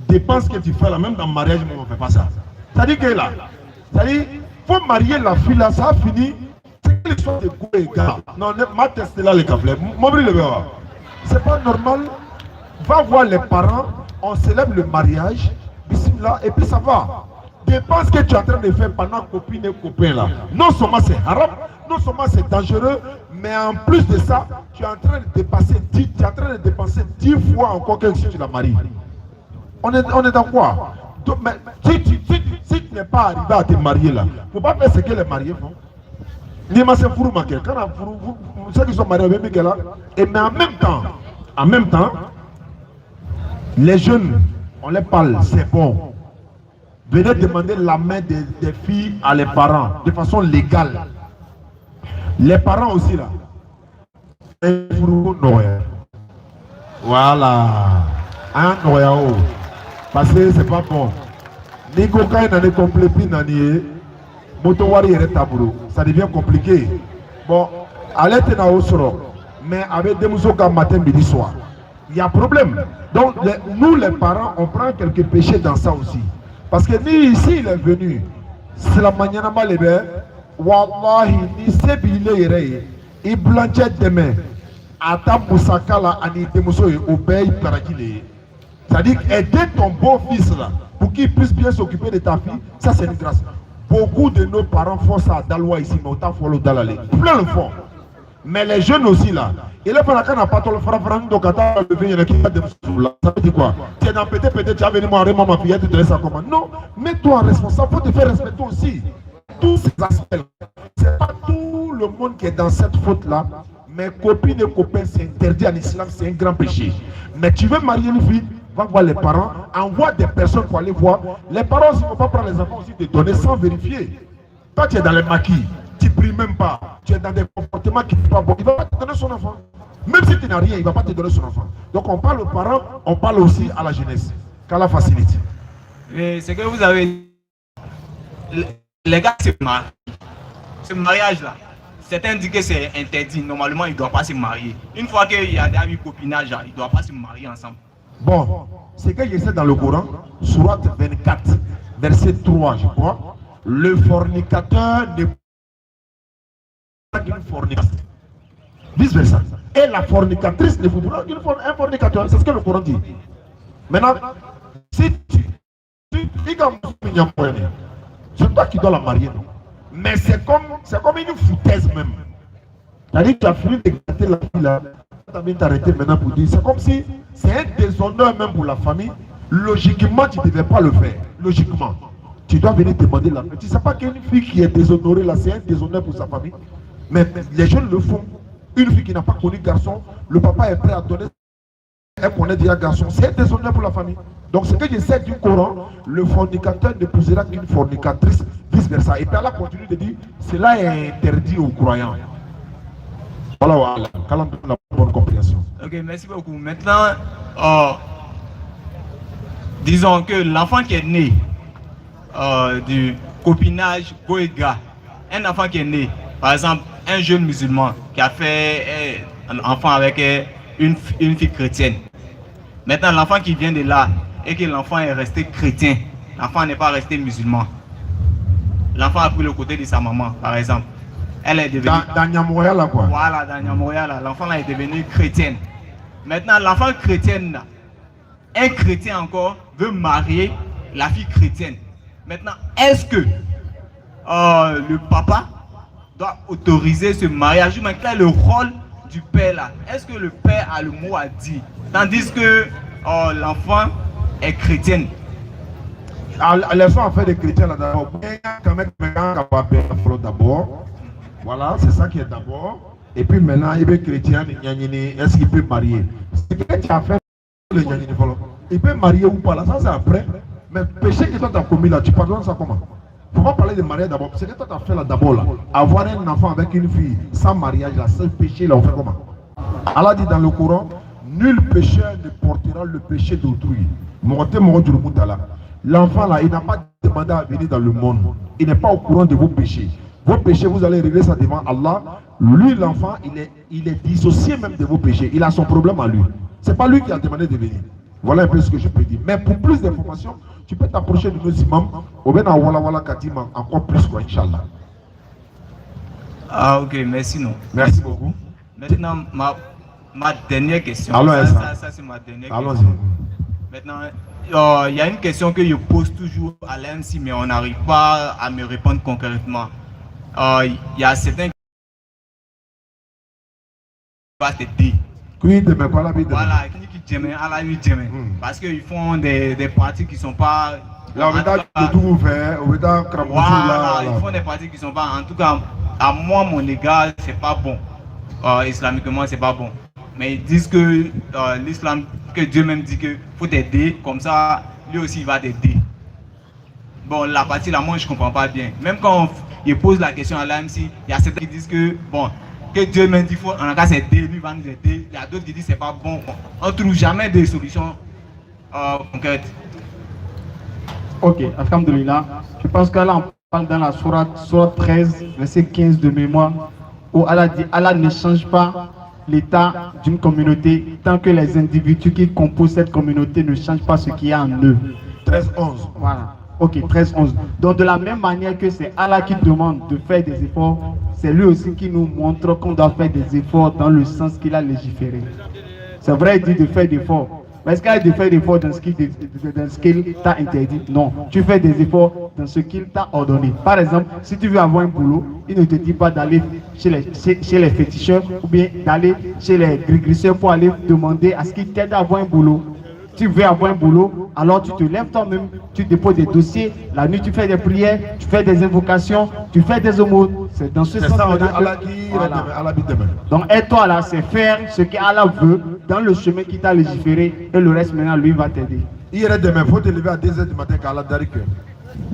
A: dépenses que tu fais là, même dans le mariage, on ne fait pas ça. C'est-à-dire que là, il faut marier la fille là, ça a fini. C'est que l'histoire de goût et gars. Non, ma teste là, les cafés. M'oublie le verre. C'est pas normal. Va voir les parents, on célèbre le mariage, bismillah, et puis ça va. Dépense que tu es en train de faire pendant copine et copain là. Non seulement c'est haram, non seulement c'est dangereux, mais en plus de ça, tu es en train de dépenser 10 fois encore que si tu la maries. On est dans quoi? Donc, mais, si tu n'es pas arrivé à te marier là, il ne faut pas faire ce que les mariés font. Quand ceux qui sont mariés, là, et mais en même temps, les jeunes, on les parle, c'est bon. Venez demander la main des filles à les parents de façon légale. Les parents aussi là. Voilà. Un noyau. Parce que c'est pas bon. Ni cocaïne n'en est complet, ça devient compliqué. Bon, allez tenir au soro, mais avec des moussokas matin, midi, soir. Il y a problème. Donc, nous les parents, on prend quelques péchés dans ça aussi. Parce que ni ici, il est venu. C'est la manière de lever. Wallahi, ni sebilé, il blanchait demain. Ata Moussakala, ani Demousso et obéi parakile. C'est-à-dire aider ton beau-fils là, pour qu'il puisse bien s'occuper de ta fille, ça c'est une grâce. Beaucoup de nos parents font ça à Dalois ici, mais autant faut le Dalalé. Plein le font. Mais les jeunes aussi là, il est pas là quand on n'a pas tout le frère, donc attends, le vin, il y en a qui va là. Ça veut dire quoi? Tu es dans peut-être, tu as venu moi, ma fille, tu te laisses ça comment? Non, mets-toi responsable, faut te faire respecter aussi. Tous ces aspects-là. C'est pas tout le monde qui est dans cette faute-là, mais copines et copains, c'est interdit en islam, c'est un grand péché. Mais tu veux marier une fille, va voir les parents, envoie des personnes pour aller voir. Les parents aussi ne vont pas prendre les enfants aussi de donner sans vérifier. Toi, tu es dans les maquis, tu ne pries même pas, tu es dans des comportements qui ne sont pas bons. Il ne va pas te donner son enfant. Même si tu n'as rien, il ne va pas te donner son enfant. Donc on parle aux parents, on parle aussi à la jeunesse. Qu'Allah facilite.
K: C'est que vous avez... Les gars se marient. Ce mariage-là, c'est indiqué que c'est interdit. Normalement, ils ne doivent pas se marier. Une fois qu'il y a des copinages, ils ne doivent pas se marier ensemble.
A: Bon, c'est que je sais dans le Coran, Surat 24, verset 3, je crois. Le fornicateur n'est pas qu'une fornicatrice. Vice versa. Et la fornicatrice ne voudra qu'un fornicateur. C'est ce que le Coran dit. Maintenant, si tu c'est toi qui dois la marier, non? Mais c'est comme une foutaise même. C'est-à-dire que tu as fini de gâter la fille là, tu as bien t'arrêter maintenant pour dire, c'est comme si c'est un déshonneur même pour la famille. Logiquement, tu ne devais pas le faire. Logiquement. Tu dois venir demander la main. Tu ne sais pas qu'une fille qui est déshonorée là, c'est un déshonneur pour sa famille. Mais les jeunes le font. Une fille qui n'a pas connu garçon, le papa est prêt à donner. Elle connaît déjà garçon. C'est un déshonneur pour la famille. Donc ce que je sais du Coran, le fornicateur n'épousera qu'une fornicatrice, vice versa. Et puis Allah continue de dire, cela est interdit aux croyants. Voilà, qu'Allah donne la bonne compréhension.
K: Ok, merci beaucoup. Maintenant, disons que l'enfant qui est né du copinage goïga, un enfant qui est né, par exemple, un jeune musulman qui a fait un enfant avec une fille chrétienne. Maintenant, l'enfant qui vient de là et que l'enfant est resté chrétien, l'enfant n'est pas resté musulman. L'enfant a pris le côté de sa maman, par exemple. Elle est devenue...
A: Dans Nyamoya là quoi.
K: Voilà, dans Nyamoya là. L'enfant là est devenu chrétienne. Maintenant, l'enfant chrétienne là, un chrétien encore veut marier la fille chrétienne. Maintenant, est-ce que le papa doit autoriser ce mariage? Mais quel est le rôle du père là? Est-ce que le père a le mot à dire? Tandis que l'enfant est chrétienne.
A: Les gens ont fait des chrétiens là d'abord. Voilà, c'est ça qui est d'abord. Et puis maintenant, il est chrétien, est-ce qu'il peut marier? C'est que tu as fait le nyanyini. Il peut marier ou pas là, ça c'est après. Mais péché que toi tu as commis là, tu pardonnes ça comment? Il ne faut pas parler de mariage d'abord. C'est que toi tu as fait là d'abord là. Avoir un enfant avec une fille sans mariage là, c'est péché là, on fait comment? Allah dit dans le Coran, nul pécheur ne portera le péché d'autrui. L'enfant là, il n'a pas demandé à venir dans le monde. Il n'est pas au courant de vos péchés. Vos péchés, vous allez régler ça devant Allah. Lui, l'enfant, il est dissocié même de vos péchés. Il a son problème à lui. Ce n'est pas lui qui a demandé de venir.
C: Voilà un peu ce que je peux dire. Mais pour plus d'informations, tu peux t'approcher de nos imams. Au bien à Walla Walla Katima, encore plus quoi, Inch'Allah.
K: Ah ok, merci non.
C: Merci beaucoup.
K: Maintenant, ma dernière question.
C: Allons-y.
K: Ça c'est ma dernière question.
C: Allons-y.
K: Maintenant, il y a une question que je pose toujours à l'AMC, mais on n'arrive pas à me répondre concrètement. Il y a certains qui vont t'aider.
C: Oui, demain, quoi la vie demain.
K: Voilà, qui à la vie demain. Parce qu'ils font des pratiques qui ne sont pas.
C: Là, on va tout ouvert, on va
K: voilà, ils font des pratiques qui ne sont pas. En tout cas, à moi, mon égard, c'est pas bon. Islamiquement, c'est pas bon. Mais ils disent que l'islam, que Dieu même dit que faut t'aider, comme ça, lui aussi il va t'aider. Bon, la partie là, moi je comprends pas bien. Même quand il pose la question à l'AMC, il y a certains qui disent que bon, que Dieu même dit faut en cas s'aider, lui va nous aider. Il y a d'autres qui disent c'est pas bon. On trouve jamais des solutions concrètes.
E: Ok, alhamdulillah. Je pense que là on parle dans la sourate 13, verset 15 de mémoire, où Allah dit Allah ne change pas l'état d'une communauté tant que les individus qui composent cette communauté ne changent pas ce qu'il y a en eux.
C: 13-11.
E: Voilà. Ok, 13-11. Donc de la même manière que c'est Allah qui demande de faire des efforts, c'est lui aussi qui nous montre qu'on doit faire des efforts dans le sens qu'il a légiféré. C'est vrai, il dit de faire des efforts. Mais est-ce qu'il y a de faire des efforts dans ce qu'il t'a interdit? Non. Tu fais des efforts dans ce qu'il t'a ordonné. Par exemple, si tu veux avoir un boulot, il ne te dit pas d'aller chez les féticheurs ou bien d'aller chez les gris-grisseurs pour aller demander à ce qu'ils t'aident à avoir un boulot. Tu veux avoir un boulot, alors tu te lèves toi-même, tu déposes des dossiers, la nuit tu fais des prières, tu fais des invocations, tu fais des aumônes. C'est dans ce sens que donc aide-toi là, c'est faire ce qu'Allah veut dans le chemin qui t'a légiféré et le reste maintenant lui va t'aider.
C: Il demain, il faut te lever à 2h du matin qu'Allah d'arik.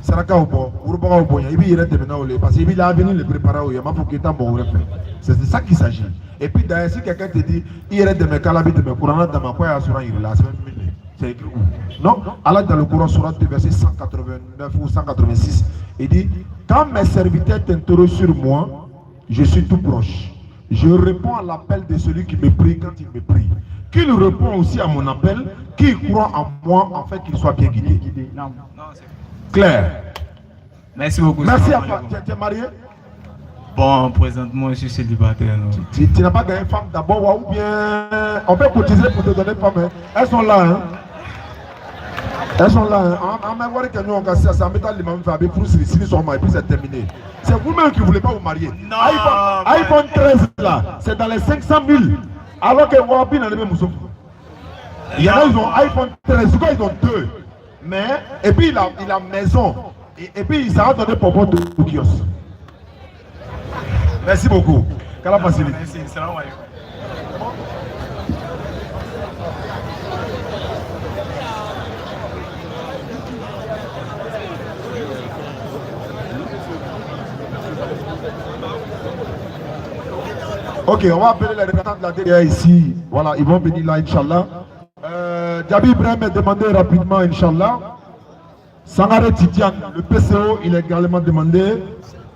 C: Saraka au bon, Urubaga au bon, il est demain parce qu'il a venu le préparer au Yama pour qu'il t'en bon. C'est de ça qu'il s'agit. Et puis d'ailleurs, si quelqu'un te dit, il est demain qu'Allah vit demain, Coran dans ma poire, il là, c'est écrit où? Non, Allah dans le Coran, surat 2, verset 189 ou 186, il dit, quand mes serviteurs t'interrogent sur moi, je suis tout proche. Je réponds à l'appel de celui qui me prie quand il me prie. Qu'il répond aussi à mon appel, qu'il croit en moi, en fait qu'il soit bien guidé.
K: Non,
C: Claire.
K: Merci beaucoup.
C: Merci à toi. Tu es marié?
K: Bon, présentement, je suis célibataire.
C: Tu n'as pas gagné femme d'abord ou bien on peut cotiser pour te donner femme. Elles sont là. Hein? Elles sont là. En même temps, que nous on casse ça, mettre les mamans faire pour si sont mariés, puis c'est terminé. C'est vous-même qui ne voulez pas vous marier.
K: Non.
C: iPhone 13 là, c'est dans les 500 000. Alors que Wabi n'a les mêmes mousseaux. Il y en a, ils ont iPhone 13, quoi, ils ont deux. Mais, et puis il a maison. Et puis il s'est donné pour votre kiosque. Merci beaucoup. Qu'Allah facilite.
K: Merci. Salam alaikum.
C: Ok, on va appeler les représentants de la DDA ici. Voilà, ils vont venir là, Inch'Allah. Djabi Ibrahim est demandé rapidement, Inch'Allah. Sangare Tidiane, le PCO, il est également demandé.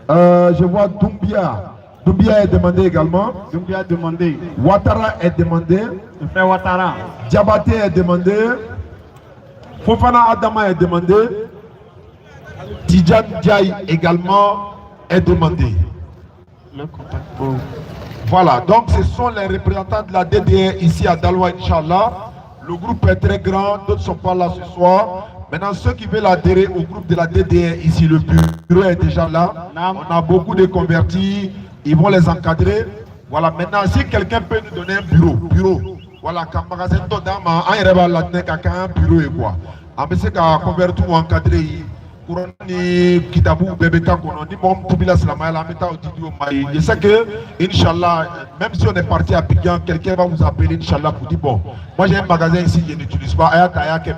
C: Je vois Doumbia. Doumbia est demandé également.
E: Doumbia est demandé.
C: Ouattara est demandé.
E: Le frère Ouattara.
C: Diabaté est demandé. Fofana Adama est demandé. Tidjane Diaye également est demandé.
E: Le contact pour...
C: Voilà, donc ce sont les représentants de la DDR ici à Daloa, Inch'Allah. Le groupe est très grand, d'autres ne sont pas là ce soir. Maintenant, ceux qui veulent adhérer au groupe de la DDR ici, le bureau est déjà là. On a beaucoup de convertis, ils vont les encadrer. Voilà, maintenant, si quelqu'un peut nous donner un bureau. Voilà, quand magasin Todama, un bureau et quoi. En plus, qu'à convertir ou encadrer, je sais que, Inch'Allah, même si on est parti à Pigan, quelqu'un va vous appeler, Inch'Allah, pour dire bon, moi j'ai un magasin ici, je n'utilise pas, un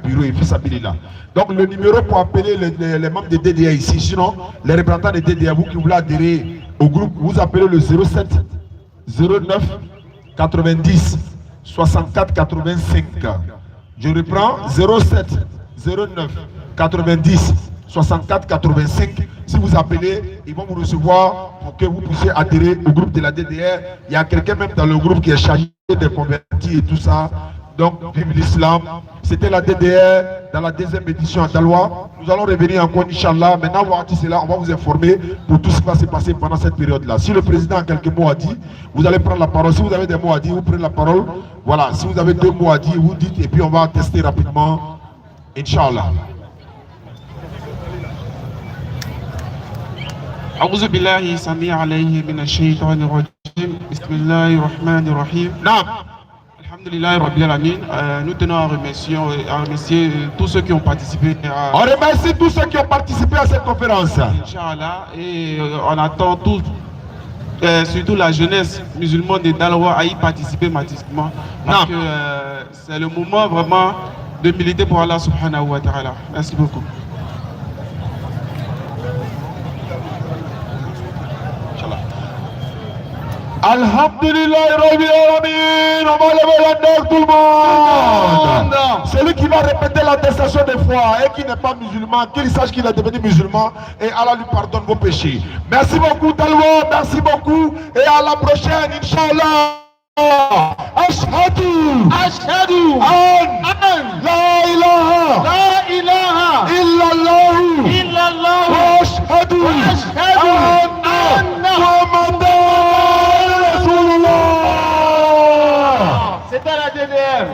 C: bureau, et puis ça là. Donc le numéro pour appeler les membres de DDA ici, sinon, les représentants de DDA, vous qui voulez adhérer au groupe, vous appelez le 07 09 90 64 85. Je reprends 07 09 90 64 85. Si vous appelez, ils vont vous recevoir pour que vous puissiez adhérer au groupe de la DDR. Il y a quelqu'un même dans le groupe qui est chargé des convertis et tout ça. Donc, vive l'islam. C'était la DDR dans la deuxième édition à Daloa. Nous allons revenir encore, Inch'Allah. Maintenant, c'est là, on va vous informer pour tout ce qui va se passer pendant cette période-là. Si le président a quelques mots à dire, vous allez prendre la parole. Si vous avez des mots à dire, vous prenez la parole. Voilà, si vous avez 2 mots à dire, vous dites, et puis on va tester rapidement, Inch'Allah.
L: أعوذ بالله السميع عليه من الشيطان الرجيم بسم الله الرحمن الرحيم
C: نعم
L: الحمد لله رب العالمين. Nous tenons à remercier tous ceux qui ont participé
C: on remercie tous ceux qui ont participé à cette conférence.
L: Inch'Allah, et on attend tous, surtout la jeunesse musulmane de Daloa, à y participer massivement parce que c'est le moment vraiment de militer pour Allah subhanahu wa ta'ala. Merci beaucoup.
C: Alhamdulillah Rabbil Alamin. On va lever la main tout le monde. Celui qui va répéter l'attestation de foi et qui n'est pas musulman, qu'il sache qu'il est devenu musulman et Allah lui pardonne vos péchés. Merci beaucoup Talwa, merci beaucoup et à la prochaine Inch'Allah. Ashhadu an la ilaha illallah wa ashhadu anna Muhammadan.
E: C'était la DDR.